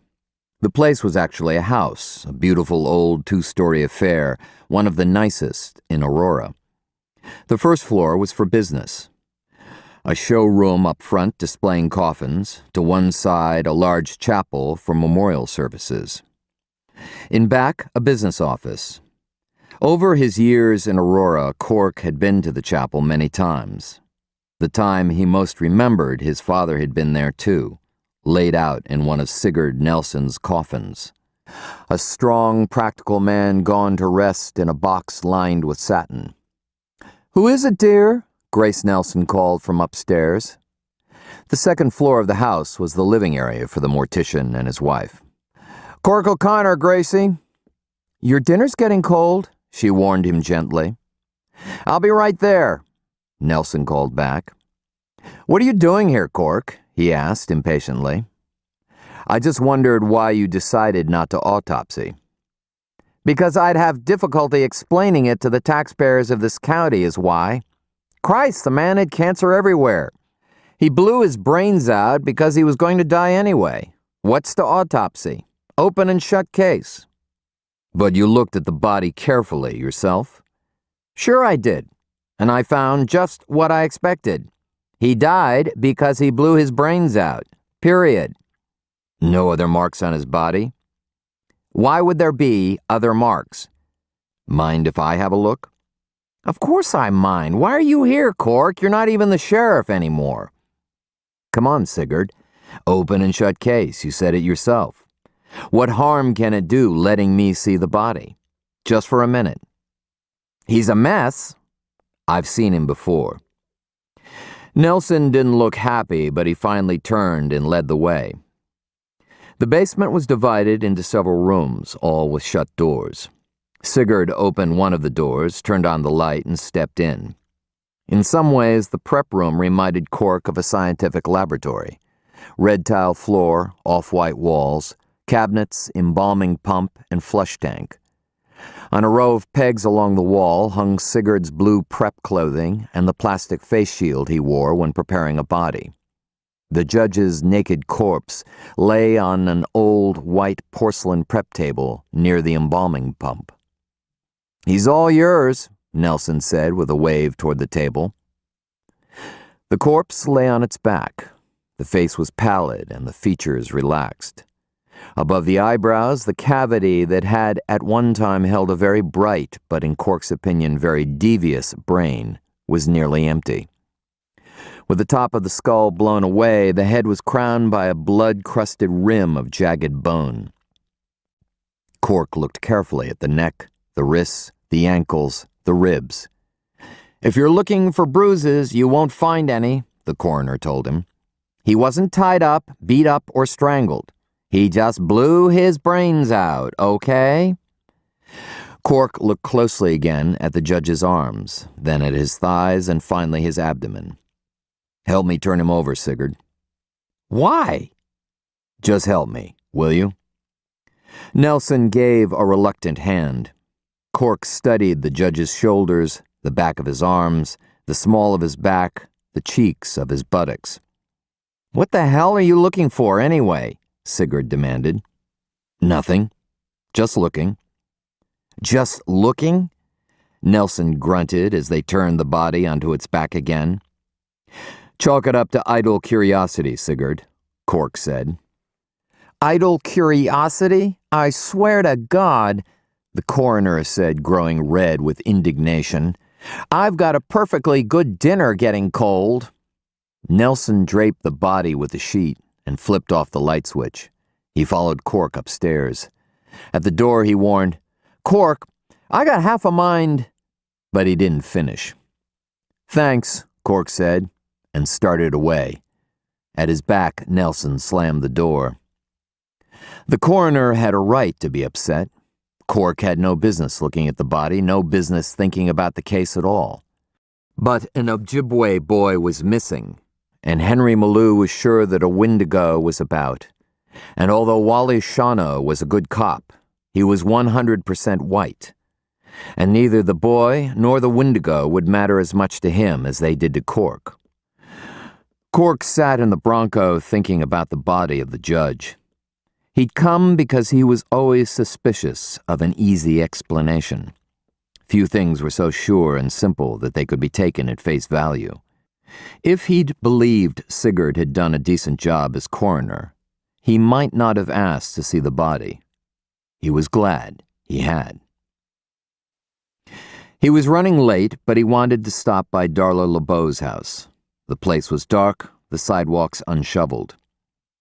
The place was actually a house, a beautiful old two-story affair, one of the nicest in Aurora. The first floor was for business. A showroom up front displaying coffins, to one side a large chapel for memorial services. In back, a business office. Over his years in Aurora, Cork had been to the chapel many times. The time he most remembered, his father had been there too, laid out in one of Sigurd Nelson's coffins. A strong, practical man gone to rest in a box lined with satin. "Who is it, dear?" Grace Nelson called from upstairs. The second floor of the house was the living area for the mortician and his wife. "Cork O'Connor, Gracie." "Your dinner's getting cold," she warned him gently. "I'll be right there," Nelson called back. "What are you doing here, Cork?" he asked impatiently. "I just wondered why you decided not to autopsy." "Because I'd have difficulty explaining it to the taxpayers of this county is why. Christ, the man had cancer everywhere. He blew his brains out because he was going to die anyway. What's to autopsy? Open and shut case." "But you looked at the body carefully yourself?" "Sure I did, and I found just what I expected. He died because he blew his brains out. Period." "No other marks on his body?" "Why would there be other marks?" "Mind if I have a look?" "Of course I mind. Why are you here, Cork? You're not even the sheriff anymore." "Come on, Sigurd. Open and shut case. You said it yourself. What harm can it do letting me see the body? Just for a minute." "He's a mess." "I've seen him before." Nelson didn't look happy, but he finally turned and led the way. The basement was divided into several rooms, all with shut doors. Sigurd opened one of the doors, turned on the light, and stepped in. In some ways, the prep room reminded Cork of a scientific laboratory. Red tile floor, off-white walls, cabinets, embalming pump, and flush tank. On a row of pegs along the wall hung Sigurd's blue prep clothing and the plastic face shield he wore when preparing a body. The judge's naked corpse lay on an old white porcelain prep table near the embalming pump. "He's all yours," Nelson said with a wave toward the table. The corpse lay on its back. The face was pallid and the features relaxed. Above the eyebrows, the cavity that had at one time held a very bright, but in Cork's opinion very devious, brain was nearly empty. With the top of the skull blown away, the head was crowned by a blood-crusted rim of jagged bone. Cork looked carefully at the neck, the wrists, the ankles, the ribs. "If you're looking for bruises, you won't find any," the coroner told him. "He wasn't tied up, beat up, or strangled. He just blew his brains out, okay?" Cork looked closely again at the judge's arms, then at his thighs, and finally his abdomen. "Help me turn him over, Sigurd." "Why?" "Just help me, will you?" Nelson gave a reluctant hand. Cork studied the judge's shoulders, the back of his arms, the small of his back, the cheeks of his buttocks. "What the hell are you looking for, anyway?" Sigurd demanded. "Nothing. Just looking." "Just looking?" Nelson grunted as they turned the body onto its back again. "Chalk it up to idle curiosity, Sigurd," Cork said. "Idle curiosity? I swear to God," the coroner said, growing red with indignation. "I've got a perfectly good dinner getting cold." Nelson draped the body with a sheet and flipped off the light switch. He followed Cork upstairs. At the door, he warned, "Cork, I got half a mind," but he didn't finish. "Thanks," Cork said, and started away. At his back, Nelson slammed the door. The coroner had a right to be upset. Cork had no business looking at the body, no business thinking about the case at all. But an Ojibwe boy was missing, and Henry Malou was sure that a Wendigo was about. And although Wally Shawno was a good cop, he was 100% white. And neither the boy nor the Wendigo would matter as much to him as they did to Cork. Cork sat in the Bronco thinking about the body of the judge. He'd come because he was always suspicious of an easy explanation. Few things were so sure and simple that they could be taken at face value. If he'd believed Sigurd had done a decent job as coroner, he might not have asked to see the body. He was glad he had. He was running late, but he wanted to stop by Darla LeBeau's house. The place was dark, the sidewalks unshoveled.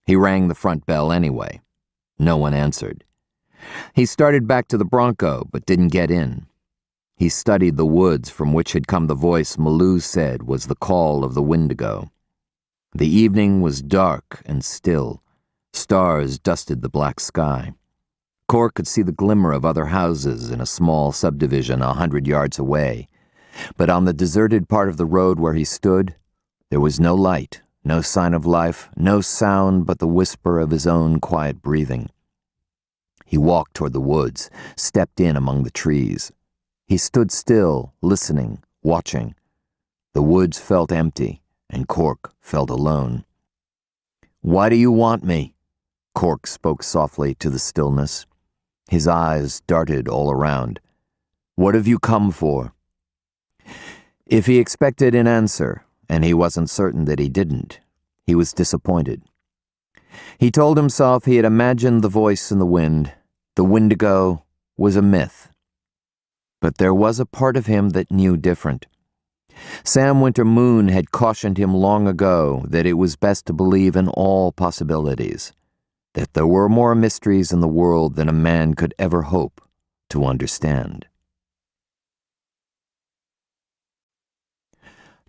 He rang the front bell anyway. No one answered. He started back to the Bronco, but didn't get in. He studied the woods from which had come the voice Malou said was the call of the Wendigo. The evening was dark and still. Stars dusted the black sky. Cork could see the glimmer of other houses in a small subdivision 100 yards away, but on the deserted part of the road where he stood, there was no light, no sign of life, no sound but the whisper of his own quiet breathing. He walked toward the woods, stepped in among the trees. He stood still, listening, watching. The woods felt empty, and Cork felt alone. "Why do you want me?" Cork spoke softly to the stillness. His eyes darted all around. "What have you come for?" If he expected an answer, and he wasn't certain that he didn't, he was disappointed. He told himself he had imagined the voice in the wind. The Wendigo was a myth. But there was a part of him that knew different. Sam Winter Moon had cautioned him long ago that it was best to believe in all possibilities, that there were more mysteries in the world than a man could ever hope to understand.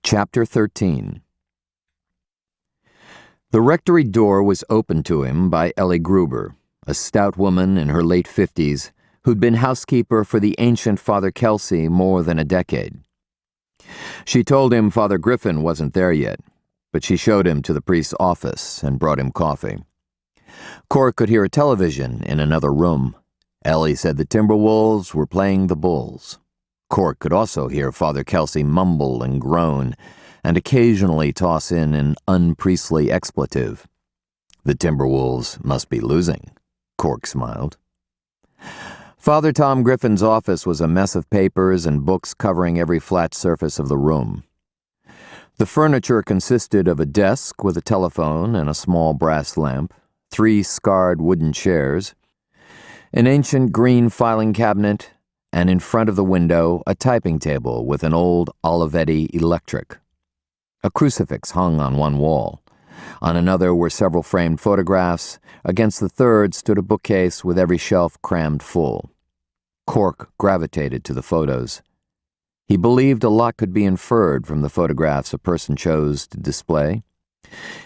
Chapter 13. The rectory door was opened to him by Ellie Gruber, a stout woman in her late 50s who'd been housekeeper for the ancient Father Kelsey more than a decade. She told him Father Griffin wasn't there yet, but she showed him to the priest's office and brought him coffee. Cork could hear a television in another room. Ellie said the Timberwolves were playing the Bulls. Cork could also hear Father Kelsey mumble and groan, and occasionally toss in an unpriestly expletive. The Timberwolves must be losing, Cork smiled. Father Tom Griffin's office was a mess of papers and books covering every flat surface of the room. The furniture consisted of a desk with a telephone and a small brass lamp, 3 scarred wooden chairs, an ancient green filing cabinet, and in front of the window, a typing table with an old Olivetti electric. A crucifix hung on one wall. On another were several framed photographs. Against the third stood a bookcase with every shelf crammed full. Cork gravitated to the photos. He believed a lot could be inferred from the photographs a person chose to display.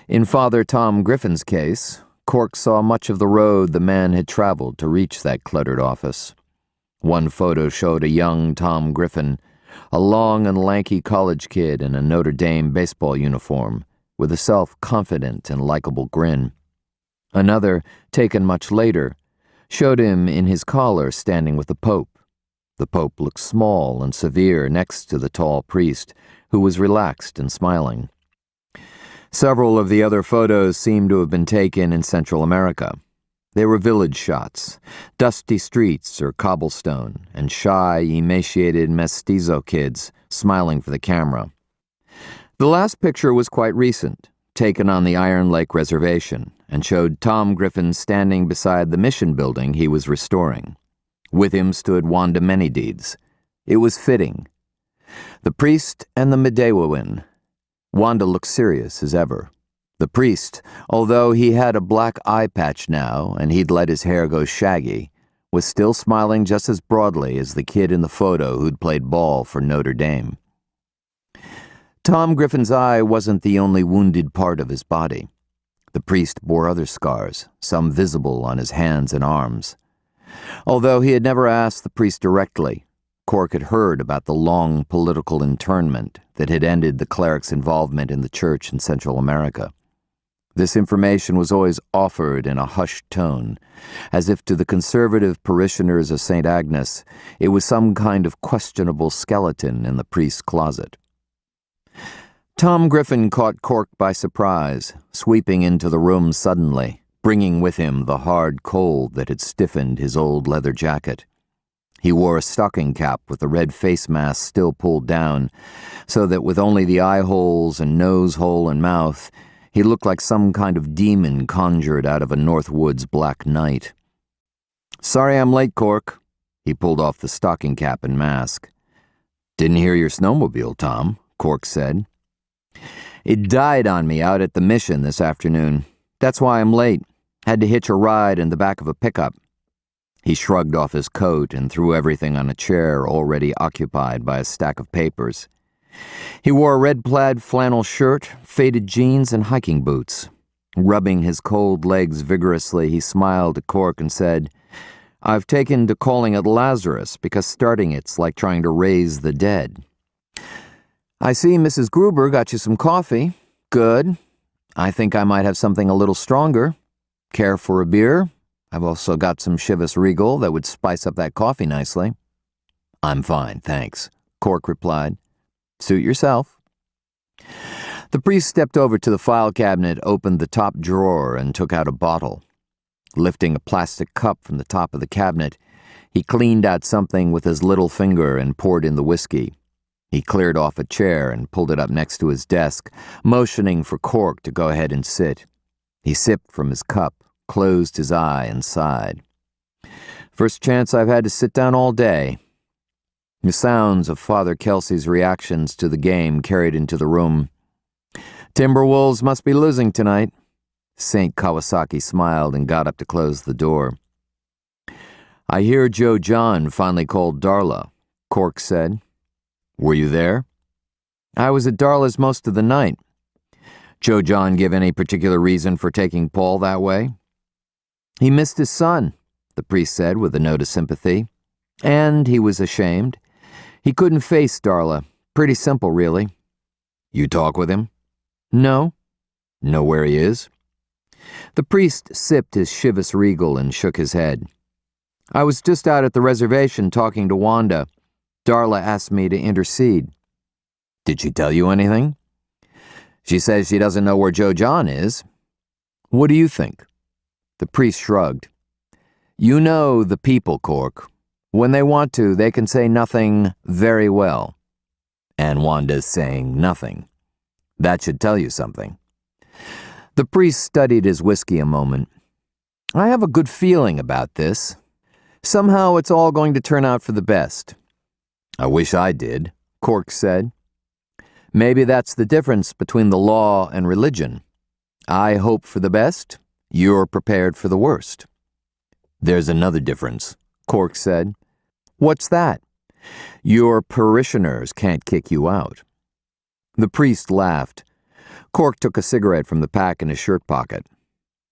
In Father Tom Griffin's case, Cork saw much of the road the man had traveled to reach that cluttered office. One photo showed a young Tom Griffin, a long and lanky college kid in a Notre Dame baseball uniform, with a self-confident and likable grin. Another, taken much later, showed him in his collar standing with the Pope. The Pope looked small and severe next to the tall priest, who was relaxed and smiling. Several of the other photos seemed to have been taken in Central America. They were village shots, dusty streets or cobblestone, and shy, emaciated mestizo kids smiling for the camera. The last picture was quite recent, taken on the Iron Lake Reservation, and showed Tom Griffin standing beside the mission building he was restoring. With him stood Wanda Manydeeds. It was fitting. The priest and the Medewawin. Wanda looked serious as ever. The priest, although he had a black eye patch now and he'd let his hair go shaggy, was still smiling just as broadly as the kid in the photo who'd played ball for Notre Dame. Tom Griffin's eye wasn't the only wounded part of his body. The priest bore other scars, some visible on his hands and arms. Although he had never asked the priest directly, Cork had heard about the long political internment that had ended the cleric's involvement in the church in Central America. This information was always offered in a hushed tone, as if to the conservative parishioners of St. Agnes it was some kind of questionable skeleton in the priest's closet. Tom Griffin caught Cork by surprise, sweeping into the room suddenly, bringing with him the hard cold that had stiffened his old leather jacket. He wore a stocking cap with the red face mask still pulled down, so that with only the eye holes and nose hole and mouth, he looked like some kind of demon conjured out of a North Woods black night. "Sorry I'm late, Cork." He pulled off the stocking cap and mask. "Didn't hear your snowmobile, Tom," Cork said. "It died on me out at the mission this afternoon. That's why I'm late. Had to hitch a ride in the back of a pickup." He shrugged off his coat and threw everything on a chair already occupied by a stack of papers. He wore a red plaid flannel shirt, faded jeans, and hiking boots. Rubbing his cold legs vigorously, he smiled at Cork and said, "I've taken to calling it Lazarus because starting it's like trying to raise the dead." "I see Mrs. Gruber got you some coffee. Good. I think I might have something a little stronger. Care for a beer? I've also got some Chivas Regal that would spice up that coffee nicely." "I'm fine, thanks," Cork replied. "Suit yourself." The priest stepped over to the file cabinet, opened the top drawer, and took out a bottle. Lifting a plastic cup from the top of the cabinet, he cleaned out something with his little finger and poured in the whiskey. He cleared off a chair and pulled it up next to his desk, motioning for Cork to go ahead and sit. He sipped from his cup, closed his eye, and sighed. "First chance I've had to sit down all day." The sounds of Father Kelsey's reactions to the game carried into the room. "Timberwolves must be losing tonight." St. Kawasaki smiled and got up to close the door. "I hear Joe John finally called Darla," Cork said. "Were you there?" "I was at Darla's most of the night." "Joe John give any particular reason for taking Paul that way?" "He missed his son," the priest said with a note of sympathy. "And he was ashamed. He couldn't face Darla. Pretty simple, really." "You talk with him?" "No." "Know where he is?" The priest sipped his Chivas Regal and shook his head. "I was just out at the reservation talking to Wanda. Darla asked me to intercede." "Did she tell you anything?" "She says she doesn't know where Joe John is." "What do you think?" The priest shrugged. "You know the people, Cork. When they want to, they can say nothing very well. And Wanda's saying nothing. That should tell you something." The priest studied his whiskey a moment. "I have a good feeling about this. Somehow it's all going to turn out for the best." "I wish I did," Cork said. "Maybe that's the difference between the law and religion. I hope for the best. You're prepared for the worst." "There's another difference," Cork said. "What's that?" "Your parishioners can't kick you out." The priest laughed. Cork took a cigarette from the pack in his shirt pocket.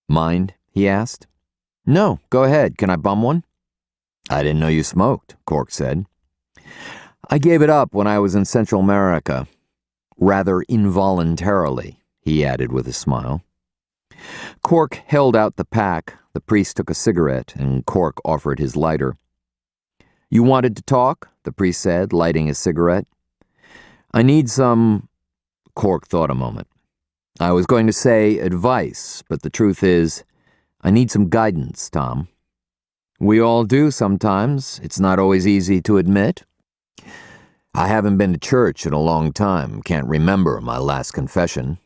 "Mind?" he asked. "No, go ahead. Can I bum one?" "I didn't know you smoked," Cork said. "I gave it up when I was in Central America. Rather involuntarily," he added with a smile. Cork held out the pack. The priest took a cigarette, and Cork offered his lighter. "You wanted to talk?" the priest said, lighting his cigarette. "I need some—" Cork thought a moment. "I was going to say advice, but the truth is, I need some guidance, Tom." "We all do sometimes. It's not always easy to admit." "I haven't been to church in a long time. Can't remember my last confession."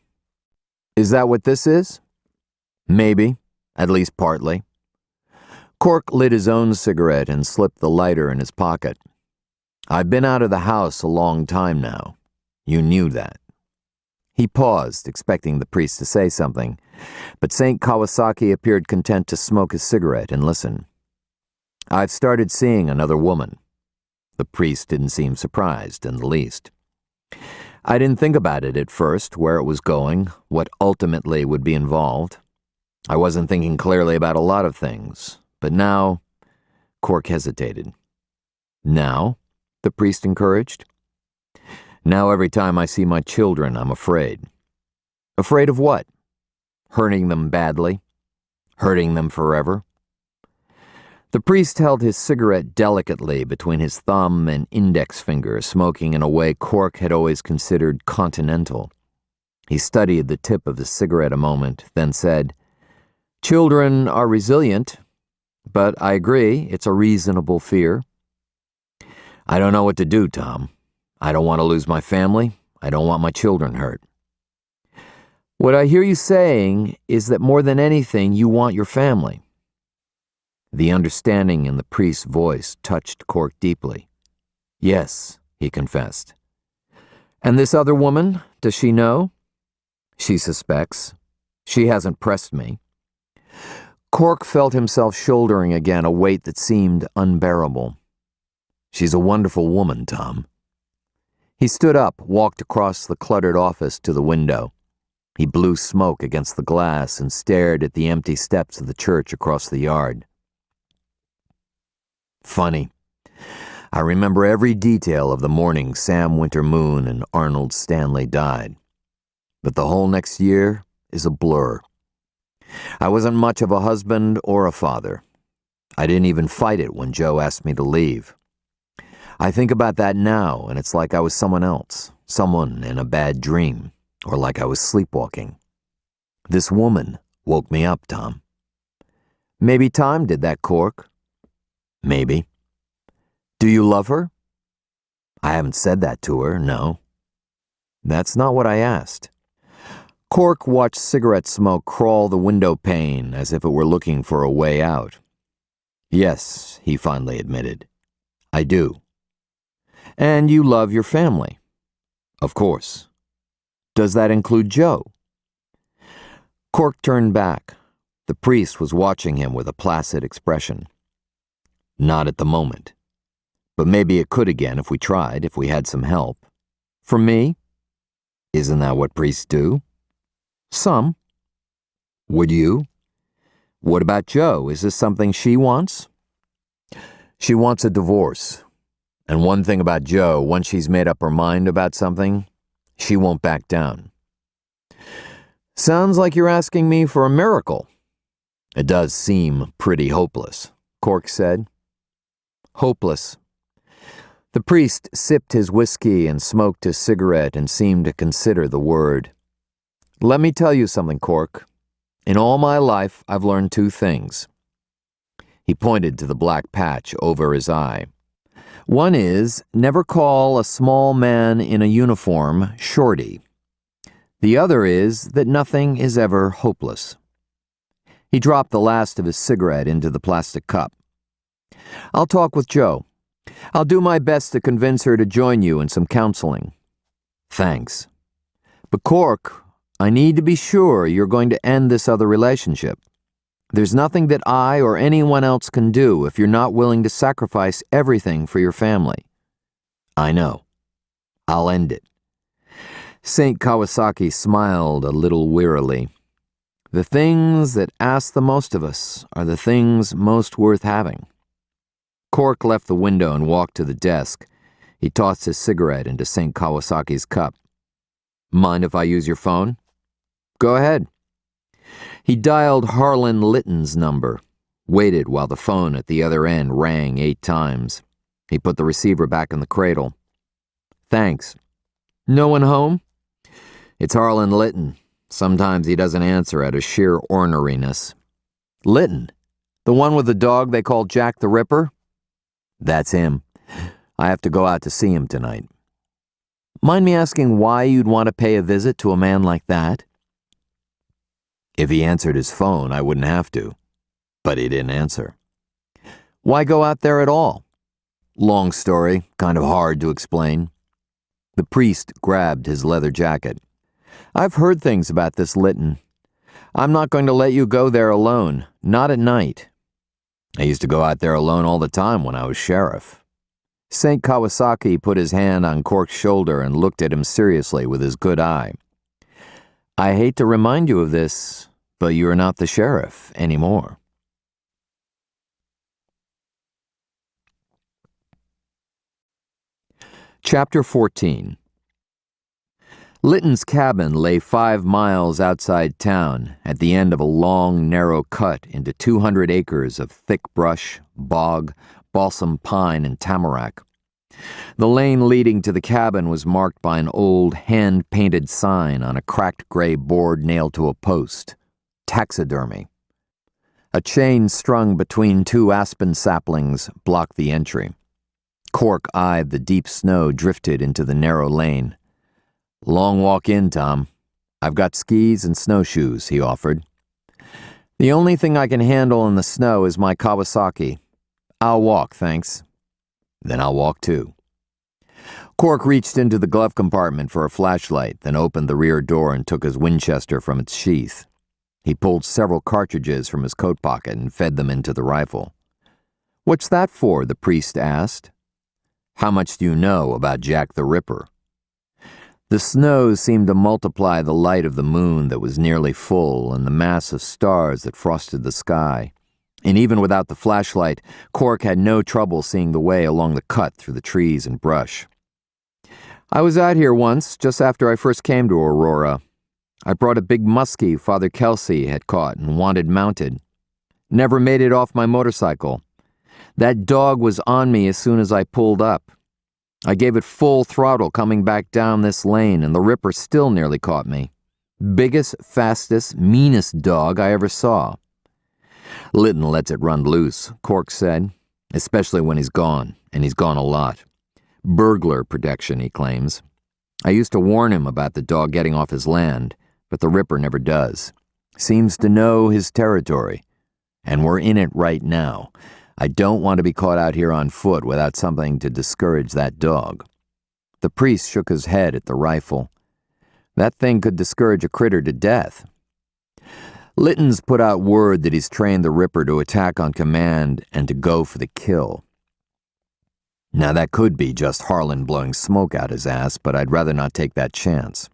"Is that what this is?" "Maybe, at least partly." Cork lit his own cigarette and slipped the lighter in his pocket. "I've been out of the house a long time now. You knew that." He paused, expecting the priest to say something, but St. Kawasaki appeared content to smoke his cigarette and listen. "I've started seeing another woman." The priest didn't seem surprised in the least. I didn't think about it at first, where it was going, what ultimately would be involved. I wasn't thinking clearly about a lot of things, but now, Cork hesitated. Now, the priest encouraged. Now every time I see my children, I'm afraid. Afraid of what? Hurting them badly? Hurting them forever? The priest held his cigarette delicately between his thumb and index finger, smoking in a way Cork had always considered continental. He studied the tip of the cigarette a moment, then said, "Children are resilient, but I agree it's a reasonable fear. I don't know what to do, Tom. I don't want to lose my family. I don't want my children hurt." "What I hear you saying is that more than anything, you want your family." The understanding in the priest's voice touched Cork deeply. "Yes," he confessed. "And this other woman, does she know?" "She suspects. She hasn't pressed me." Cork felt himself shouldering again a weight that seemed unbearable. "She's a wonderful woman, Tom." He stood up, walked across the cluttered office to the window. He blew smoke against the glass and stared at the empty steps of the church across the yard. "Funny. I remember every detail of the morning Sam Winter-Moon and Arnold Stanley died. But the whole next year is a blur. I wasn't much of a husband or a father. I didn't even fight it when Joe asked me to leave. I think about that now, and it's like I was someone else, someone in a bad dream, or like I was sleepwalking. This woman woke me up, Tom." "Maybe time did that, Cork." "Maybe." "Do you love her?" "I haven't said that to her, no." "That's not what I asked." Cork watched cigarette smoke crawl the window pane as if it were looking for a way out. "Yes," he finally admitted. "I do." "And you love your family?" "Of course." "Does that include Joe?" Cork turned back. The priest was watching him with a placid expression. "Not at the moment. But maybe it could again if we tried, if we had some help." "For me?" "Isn't that what priests do?" "Some." "Would you?" "What about Joe? Is this something she wants?" "She wants a divorce. And one thing about Joe, once she's made up her mind about something, she won't back down." "Sounds like you're asking me for a miracle." "It does seem pretty hopeless," Cork said. "Hopeless." The priest sipped his whiskey and smoked his cigarette and seemed to consider the word. "Let me tell you something, Cork. In all my life, I've learned two things." He pointed to the black patch over his eye. "One is, never call a small man in a uniform shorty. The other is that nothing is ever hopeless." He dropped the last of his cigarette into the plastic cup. "I'll talk with Joe. I'll do my best to convince her to join you in some counseling." "Thanks. But Cork, I need to be sure you're going to end this other relationship. There's nothing that I or anyone else can do if you're not willing to sacrifice everything for your family." "I know. I'll end it." St. Kawasaki smiled a little wearily. "The things that ask the most of us are the things most worth having." Cork left the window and walked to the desk. He tossed his cigarette into St. Kawasaki's cup. "Mind if I use your phone?" "Go ahead." He dialed Harlan Litton's number, waited while the phone at the other end rang 8 times. He put the receiver back in the cradle. "Thanks. No one home?" "It's Harlan Litton. Sometimes he doesn't answer out of sheer orneriness." "Litton? The one with the dog they call Jack the Ripper?" "That's him. I have to go out to see him tonight." "Mind me asking why you'd want to pay a visit to a man like that?" "If he answered his phone, I wouldn't have to. But he didn't answer." "Why go out there at all?" "Long story, kind of hard to explain." The priest grabbed his leather jacket. "I've heard things about this Litton. I'm not going to let you go there alone, not at night." "I used to go out there alone all the time when I was sheriff." St. Kawasaki put his hand on Cork's shoulder and looked at him seriously with his good eye. I hate to remind you of this, but you're not the sheriff anymore. Chapter 14. Litton's cabin lay 5 miles outside town at the end of a long, narrow cut into 200 acres of thick brush, bog, balsam pine, and tamarack. The lane leading to the cabin was marked by an old, hand-painted sign on a cracked gray board nailed to a post. Taxidermy. A chain strung between 2 aspen saplings blocked the entry. Cork eyed the deep snow drifted into the narrow lane. Long walk in, Tom. I've got skis and snowshoes, he offered. The only thing I can handle in the snow is my Kawasaki. I'll walk, thanks. Then I'll walk too. Cork reached into the glove compartment for a flashlight, then opened the rear door and took his Winchester from its sheath. He pulled several cartridges from his coat pocket and fed them into the rifle. What's that for? The priest asked. How much do you know about Jack the Ripper? The snow seemed to multiply the light of the moon that was nearly full and the mass of stars that frosted the sky. And even without the flashlight, Cork had no trouble seeing the way along the cut through the trees and brush. I was out here once, just after I first came to Aurora. I brought a big muskie Father Kelsey had caught and wanted mounted. Never made it off my motorcycle. That dog was on me as soon as I pulled up. I gave it full throttle coming back down this lane, and the Ripper still nearly caught me. Biggest, fastest, meanest dog I ever saw. Litton lets it run loose, Cork said, especially when he's gone, and he's gone a lot. Burglar protection, he claims. I used to warn him about the dog getting off his land, but the Ripper never does. Seems to know his territory. And we're in it right now. I don't want to be caught out here on foot without something to discourage that dog. The priest shook his head at the rifle. That thing could discourage a critter to death. Litton's put out word that he's trained the Ripper to attack on command and to go for the kill. Now that could be just Harlan blowing smoke out his ass, but I'd rather not take that chance.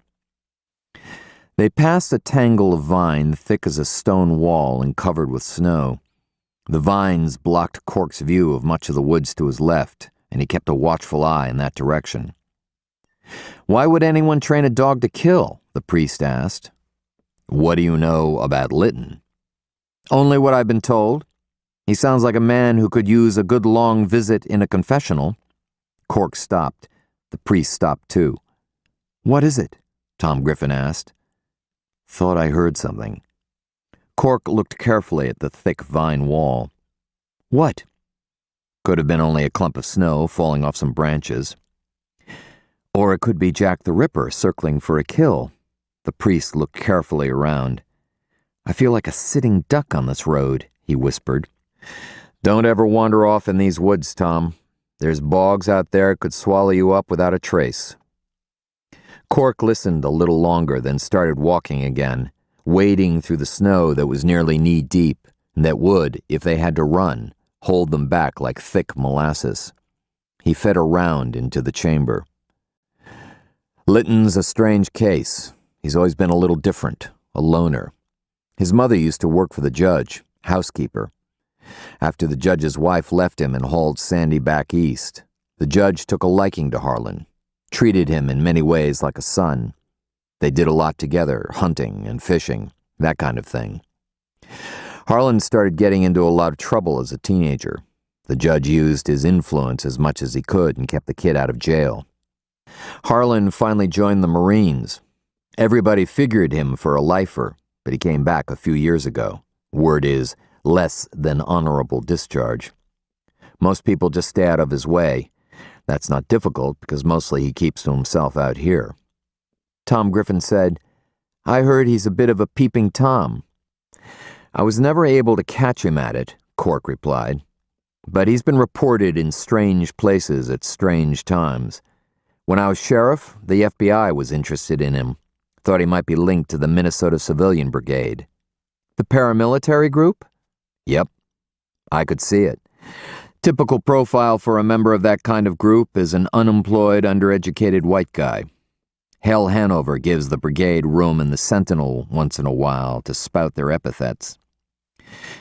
They passed a tangle of vine thick as a stone wall and covered with snow. The vines blocked Cork's view of much of the woods to his left, and he kept a watchful eye in that direction. Why would anyone train a dog to kill? The priest asked. What do you know about Litton? Only what I've been told. He sounds like a man who could use a good long visit in a confessional. Cork stopped. The priest stopped too. What is it? Tom Griffin asked. Thought I heard something. Cork looked carefully at the thick vine wall. What? Could have been only a clump of snow falling off some branches. Or it could be Jack the Ripper circling for a kill. The priest looked carefully around. I feel like a sitting duck on this road, he whispered. Don't ever wander off in these woods, Tom. There's bogs out there could swallow you up without a trace. Cork listened a little longer, then started walking again, wading through the snow that was nearly knee-deep, and that would, if they had to run, hold them back like thick molasses. He fed around into the chamber. Litton's a strange case. He's always been a little different, a loner. His mother used to work for the judge, housekeeper. After the judge's wife left him and hauled Sandy back east, the judge took a liking to Harlan, treated him in many ways like a son. They did a lot together, hunting and fishing, that kind of thing. Harlan started getting into a lot of trouble as a teenager. The judge used his influence as much as he could and kept the kid out of jail. Harlan finally joined the Marines. Everybody figured him for a lifer, but he came back a few years ago. Word is, less than honorable discharge. Most people just stay out of his way. That's not difficult because mostly he keeps to himself out here. Tom Griffin said, I heard he's a bit of a peeping Tom. I was never able to catch him at it, Cork replied. But he's been reported in strange places at strange times. When I was sheriff, the FBI was interested in him. Thought he might be linked to the Minnesota Civilian Brigade. The paramilitary group? Yep. I could see it. Typical profile for a member of that kind of group is an unemployed, undereducated white guy. Hell Hanover gives the brigade room in the Sentinel once in a while to spout their epithets.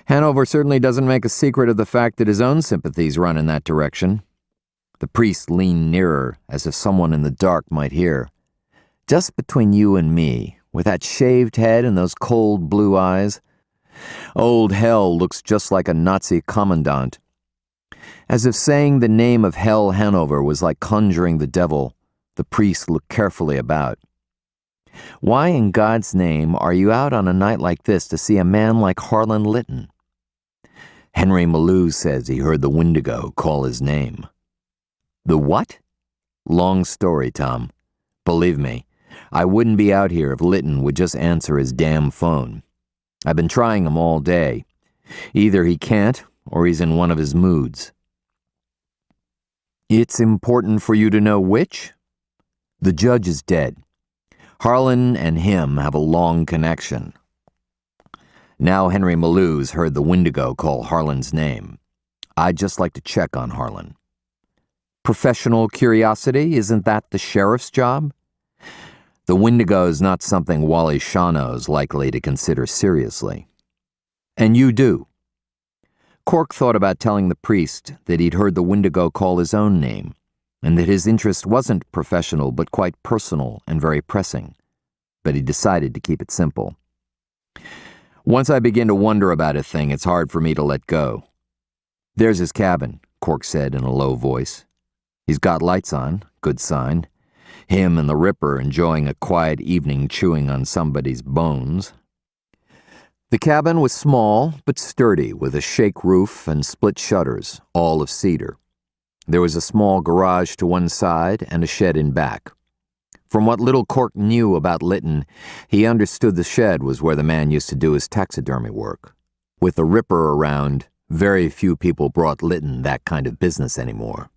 Hanover certainly doesn't make a secret of the fact that his own sympathies run in that direction. The priest leaned nearer, as if someone in the dark might hear. Just between you and me, with that shaved head and those cold blue eyes, old Hell looks just like a Nazi commandant. As if saying the name of Hell Hanover was like conjuring the devil, the priest looked carefully about. Why in God's name are you out on a night like this to see a man like Harlan Litton? Henry Malou says he heard the Wendigo call his name. The what? Long story, Tom. Believe me, I wouldn't be out here if Litton would just answer his damn phone. I've been trying him all day. Either he can't, or he's in one of his moods. It's important for you to know which? The judge is dead. Harlan and him have a long connection. Now Henry Malou's heard the Wendigo call Harlan's name. I'd just like to check on Harlan. Professional curiosity, isn't that the sheriff's job? The Wendigo is not something Wally Shawno's likely to consider seriously. And you do. Cork thought about telling the priest that he'd heard the Wendigo call his own name, and that his interest wasn't professional but quite personal and very pressing. But he decided to keep it simple. Once I begin to wonder about a thing, it's hard for me to let go. There's his cabin, Cork said in a low voice. He's got lights on, good sign. Him and the Ripper enjoying a quiet evening chewing on somebody's bones. The cabin was small but sturdy, with a shake roof and split shutters, all of cedar. There was a small garage to one side and a shed in back. From what little Cork knew about Litton, he understood the shed was where the man used to do his taxidermy work. With the Ripper around, very few people brought Litton that kind of business anymore.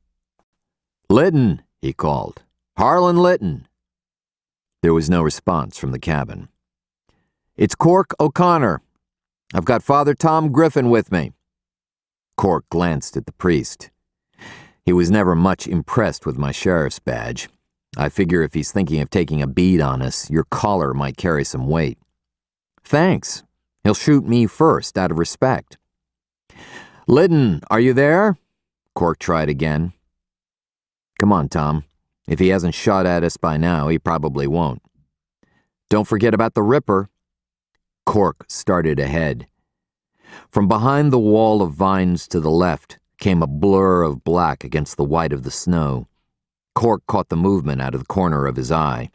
"Litton," he called. "Harlan Litton." There was no response from the cabin. "It's Cork O'Connor. I've got Father Tom Griffin with me." Cork glanced at the priest. He was never much impressed with my sheriff's badge. I figure if he's thinking of taking a bead on us, your collar might carry some weight. Thanks. He'll shoot me first, out of respect. "Litton, are you there?" Cork tried again. "Come on, Tom. If he hasn't shot at us by now, he probably won't." "Don't forget about the Ripper." Cork started ahead. From behind the wall of vines to the left came a blur of black against the white of the snow. Cork caught the movement out of the corner of his eye.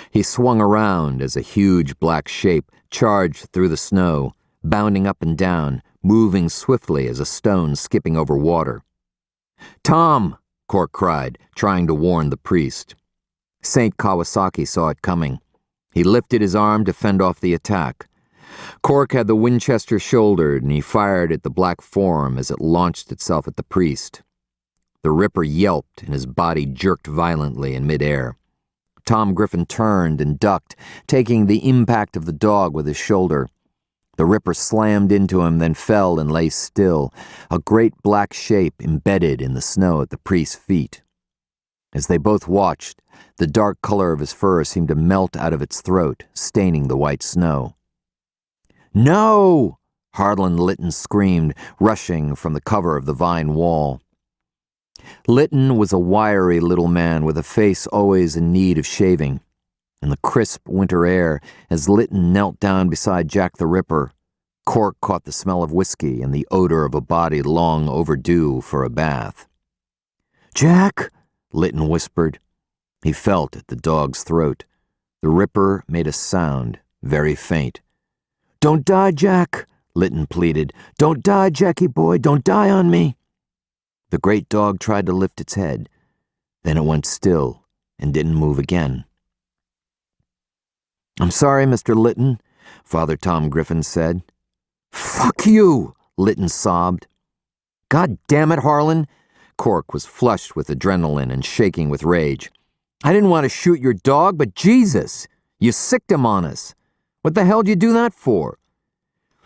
He swung around as a huge black shape charged through the snow, bounding up and down, moving swiftly as a stone skipping over water. "Tom!" Cork cried, trying to warn the priest. St. Kawasaki saw it coming. He lifted his arm to fend off the attack. Cork had the Winchester shouldered, and he fired at the black form as it launched itself at the priest. The Ripper yelped, and his body jerked violently in midair. Tom Griffin turned and ducked, taking the impact of the dog with his shoulder. The Ripper slammed into him, then fell and lay still, a great black shape embedded in the snow at the priest's feet. As they both watched, the dark color of his fur seemed to melt out of its throat, staining the white snow. "No!" Harlan Litton screamed, rushing from the cover of the vine wall. Litton was a wiry little man with a face always in need of shaving. In the crisp winter air, as Litton knelt down beside Jack the Ripper, Cork caught the smell of whiskey and the odor of a body long overdue for a bath. "Jack!" Litton whispered. He felt at the dog's throat. The Ripper made a sound, very faint. "Don't die, Jack," Litton pleaded. "Don't die, Jackie boy, don't die on me." The great dog tried to lift its head. Then it went still and didn't move again. "I'm sorry, Mr. Litton," Father Tom Griffin said. "Fuck you," Litton sobbed. "God damn it, Harlan." Cork was flushed with adrenaline and shaking with rage. "I didn't want to shoot your dog, but Jesus, you sicked him on us. What the hell did you do that for?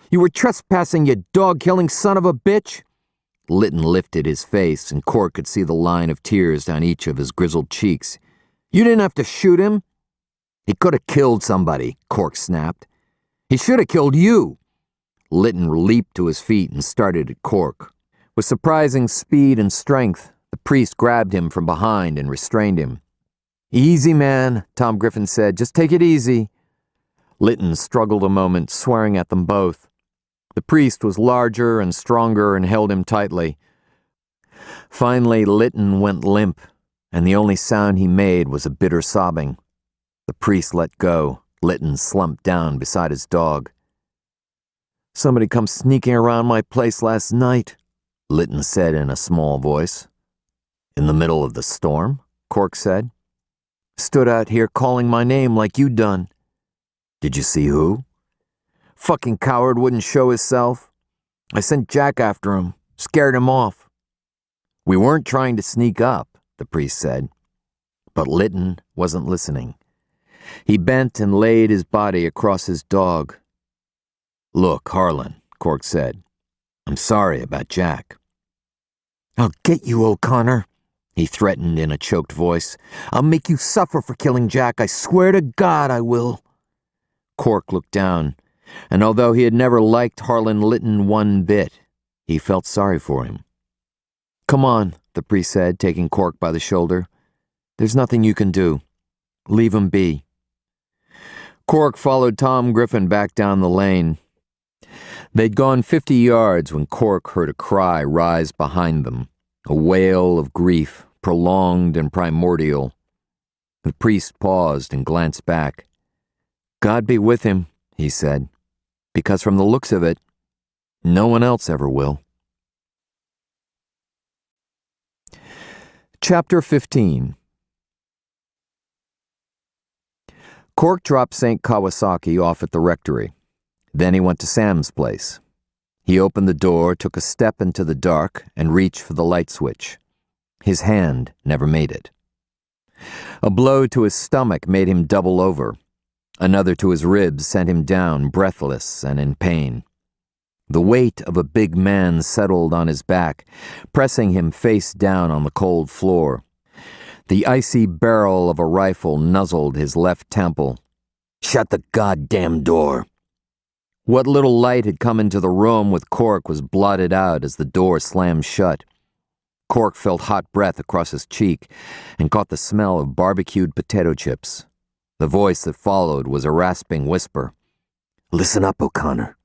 You were trespassing, you dog-killing son of a bitch." Litton lifted his face, and Cork could see the line of tears down each of his grizzled cheeks. "You didn't have to shoot him." "He could have killed somebody," Cork snapped. "He should have killed you." Litton leaped to his feet and started at Cork. With surprising speed and strength, the priest grabbed him from behind and restrained him. "Easy, man," Tom Griffin said. "Just take it easy." Litton struggled a moment, swearing at them both. The priest was larger and stronger and held him tightly. Finally, Litton went limp, and the only sound he made was a bitter sobbing. The priest let go. Litton slumped down beside his dog. "Somebody come sneaking around my place last night," Litton said in a small voice. "In the middle of the storm?" Cork said. "Stood out here calling my name like you done." "Did you see who?" "Fucking coward wouldn't show himself. I sent Jack after him, scared him off." "We weren't trying to sneak up," the priest said. But Litton wasn't listening. He bent and laid his body across his dog. "Look, Harlan," Cork said, "I'm sorry about Jack." "I'll get you, O'Connor," he threatened in a choked voice. "I'll make you suffer for killing Jack. I swear to God I will." Cork looked down, and although he had never liked Harlan Litton one bit, he felt sorry for him. "Come on," the priest said, taking Cork by the shoulder. "There's nothing you can do. Leave him be." Cork followed Tom Griffin back down the lane. They'd gone 50 yards when Cork heard a cry rise behind them, a wail of grief, prolonged and primordial. The priest paused and glanced back. "God be with him," he said, "because from the looks of it, no one else ever will." Chapter 15. Cork dropped St. Kawasaki off at the rectory. Then he went to Sam's place. He opened the door, took a step into the dark, and reached for the light switch. His hand never made it. A blow to his stomach made him double over. Another to his ribs sent him down, breathless and in pain. The weight of a big man settled on his back, pressing him face down on the cold floor. The icy barrel of a rifle nuzzled his left temple. "Shut the goddamn door." What little light had come into the room with Cork was blotted out as the door slammed shut. Cork felt hot breath across his cheek and caught the smell of barbecued potato chips. The voice that followed was a rasping whisper. "Listen up, O'Connor.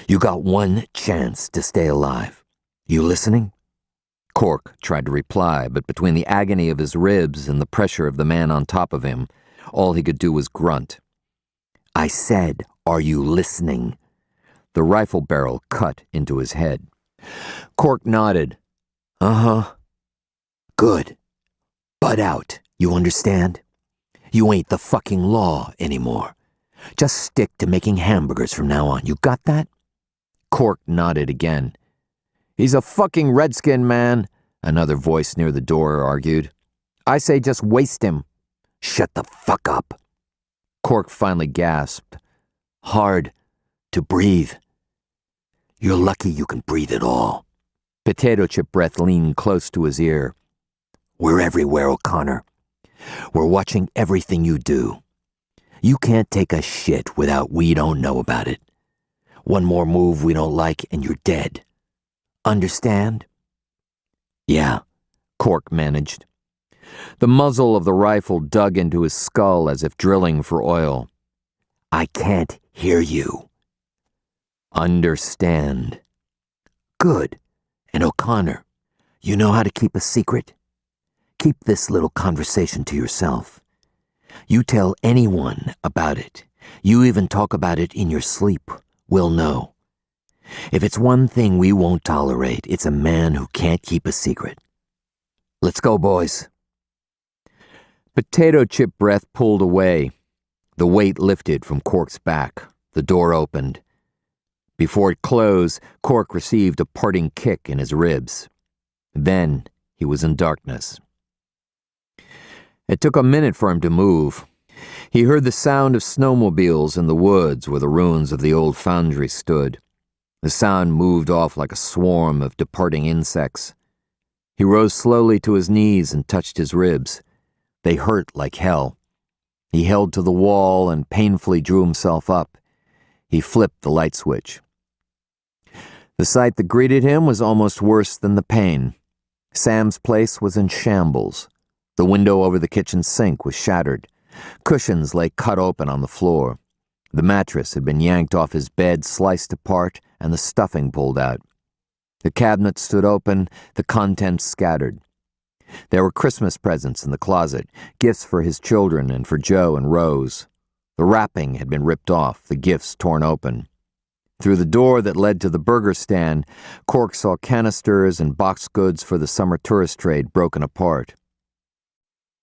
You got one chance to stay alive. You listening?" Cork tried to reply, but between the agony of his ribs and the pressure of the man on top of him, all he could do was grunt. "I said, are you listening?" The rifle barrel cut into his head. Cork nodded. "Uh-huh." "Good. Butt out, you understand? You ain't the fucking law anymore. Just stick to making hamburgers from now on. You got that?" Cork nodded again. "He's a fucking redskin, man," another voice near the door argued. "I say just waste him." "Shut the fuck up." Cork finally gasped. "Hard to breathe. You're lucky you can breathe at all." Potato chip breath leaned close to his ear. "We're everywhere, O'Connor. We're watching everything you do. You can't take a shit without we don't know about it. One more move we don't like and you're dead. Understand?" "Yeah," Cork managed. The muzzle of the rifle dug into his skull as if drilling for oil. "I can't hear you." "Understand." "Good. And O'Connor, you know how to keep a secret? Keep this little conversation to yourself. You tell anyone about it. You even talk about it in your sleep. We'll know. If it's one thing we won't tolerate, it's a man who can't keep a secret. Let's go, boys." Potato chip breath pulled away. The weight lifted from Cork's back. The door opened. Before it closed, Cork received a parting kick in his ribs. Then he was in darkness. It took a minute for him to move. He heard the sound of snowmobiles in the woods where the ruins of the old foundry stood. The sound moved off like a swarm of departing insects. He rose slowly to his knees and touched his ribs. They hurt like hell. He held to the wall and painfully drew himself up. He flipped the light switch. The sight that greeted him was almost worse than the pain. Sam's place was in shambles. The window over the kitchen sink was shattered. Cushions lay cut open on the floor. The mattress had been yanked off his bed, sliced apart, and the stuffing pulled out. The cabinet stood open, the contents scattered. There were Christmas presents in the closet, gifts for his children and for Joe and Rose. The wrapping had been ripped off, the gifts torn open. Through the door that led to the burger stand, Cork saw canisters and boxed goods for the summer tourist trade broken apart.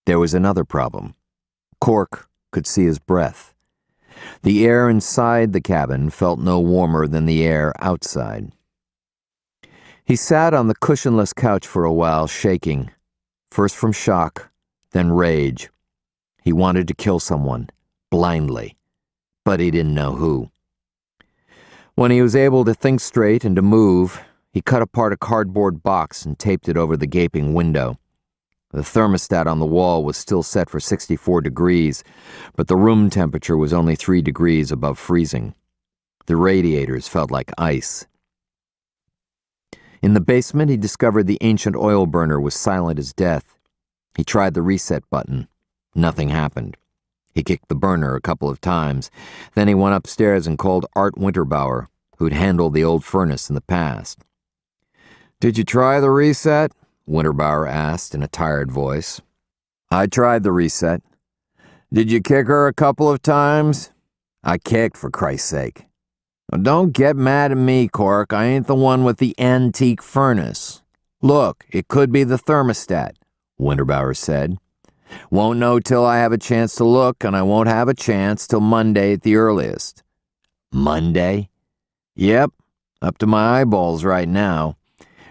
There was another problem. Cork could see his breath. The air inside the cabin felt no warmer than the air outside. He sat on the cushionless couch for a while, shaking, first from shock, then rage. He wanted to kill someone, blindly, but he didn't know who. When he was able to think straight and to move, he cut apart a cardboard box and taped it over the gaping window. The thermostat on the wall was still set for 64 degrees, but the room temperature was only 3 degrees above freezing. The radiators felt like ice. In the basement, he discovered the ancient oil burner was silent as death. He tried the reset button. Nothing happened. He kicked the burner a couple of times. Then he went upstairs and called Art Winterbauer, who'd handled the old furnace in the past. "Did you try the reset?" Winterbauer asked in a tired voice. "I tried the reset." "Did you kick her a couple of times?" "I kicked, for Christ's sake." "Well, don't get mad at me, Cork. I ain't the one with the antique furnace." "Look, it could be the thermostat," Winterbauer said. "Won't know till I have a chance to look, and I won't have a chance till Monday at the earliest." "Monday?" "Yep, up to my eyeballs right now.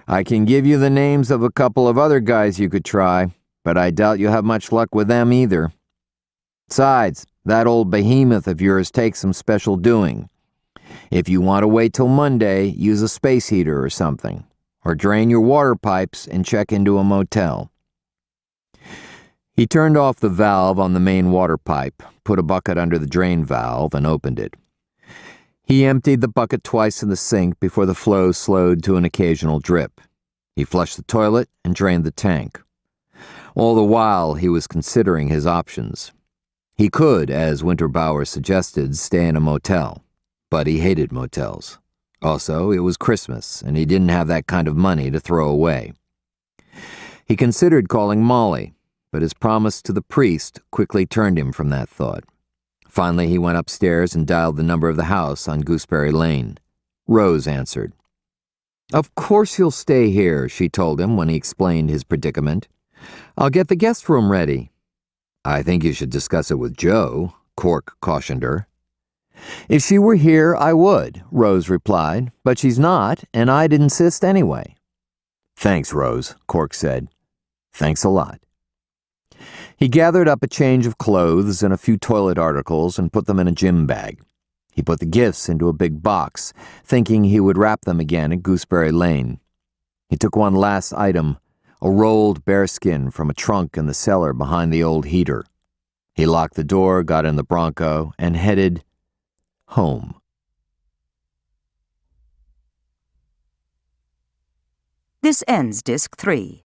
I can give you the names of a couple of other guys you could try, but I doubt you'll have much luck with them either. Besides, that old behemoth of yours takes some special doing. If you want to wait till Monday, use a space heater or something, or drain your water pipes and check into a motel." He turned off the valve on the main water pipe, put a bucket under the drain valve, and opened it. He emptied the bucket twice in the sink before the flow slowed to an occasional drip. He flushed the toilet and drained the tank. All the while, he was considering his options. He could, as Winterbauer suggested, stay in a motel, but he hated motels. Also, it was Christmas, and he didn't have that kind of money to throw away. He considered calling Molly, but his promise to the priest quickly turned him from that thought. Finally, he went upstairs and dialed the number of the house on Gooseberry Lane. Rose answered. "Of course you'll stay here," she told him when he explained his predicament. "I'll get the guest room ready." "I think you should discuss it with Joe," Cork cautioned her. "If she were here, I would," Rose replied, "but she's not, and I'd insist anyway." "Thanks, Rose," Cork said. "Thanks a lot." He gathered up a change of clothes and a few toilet articles and put them in a gym bag. He put the gifts into a big box, thinking he would wrap them again at Gooseberry Lane. He took one last item, a rolled bearskin from a trunk in the cellar behind the old heater. He locked the door, got in the Bronco, and headed home. This ends Disc 3.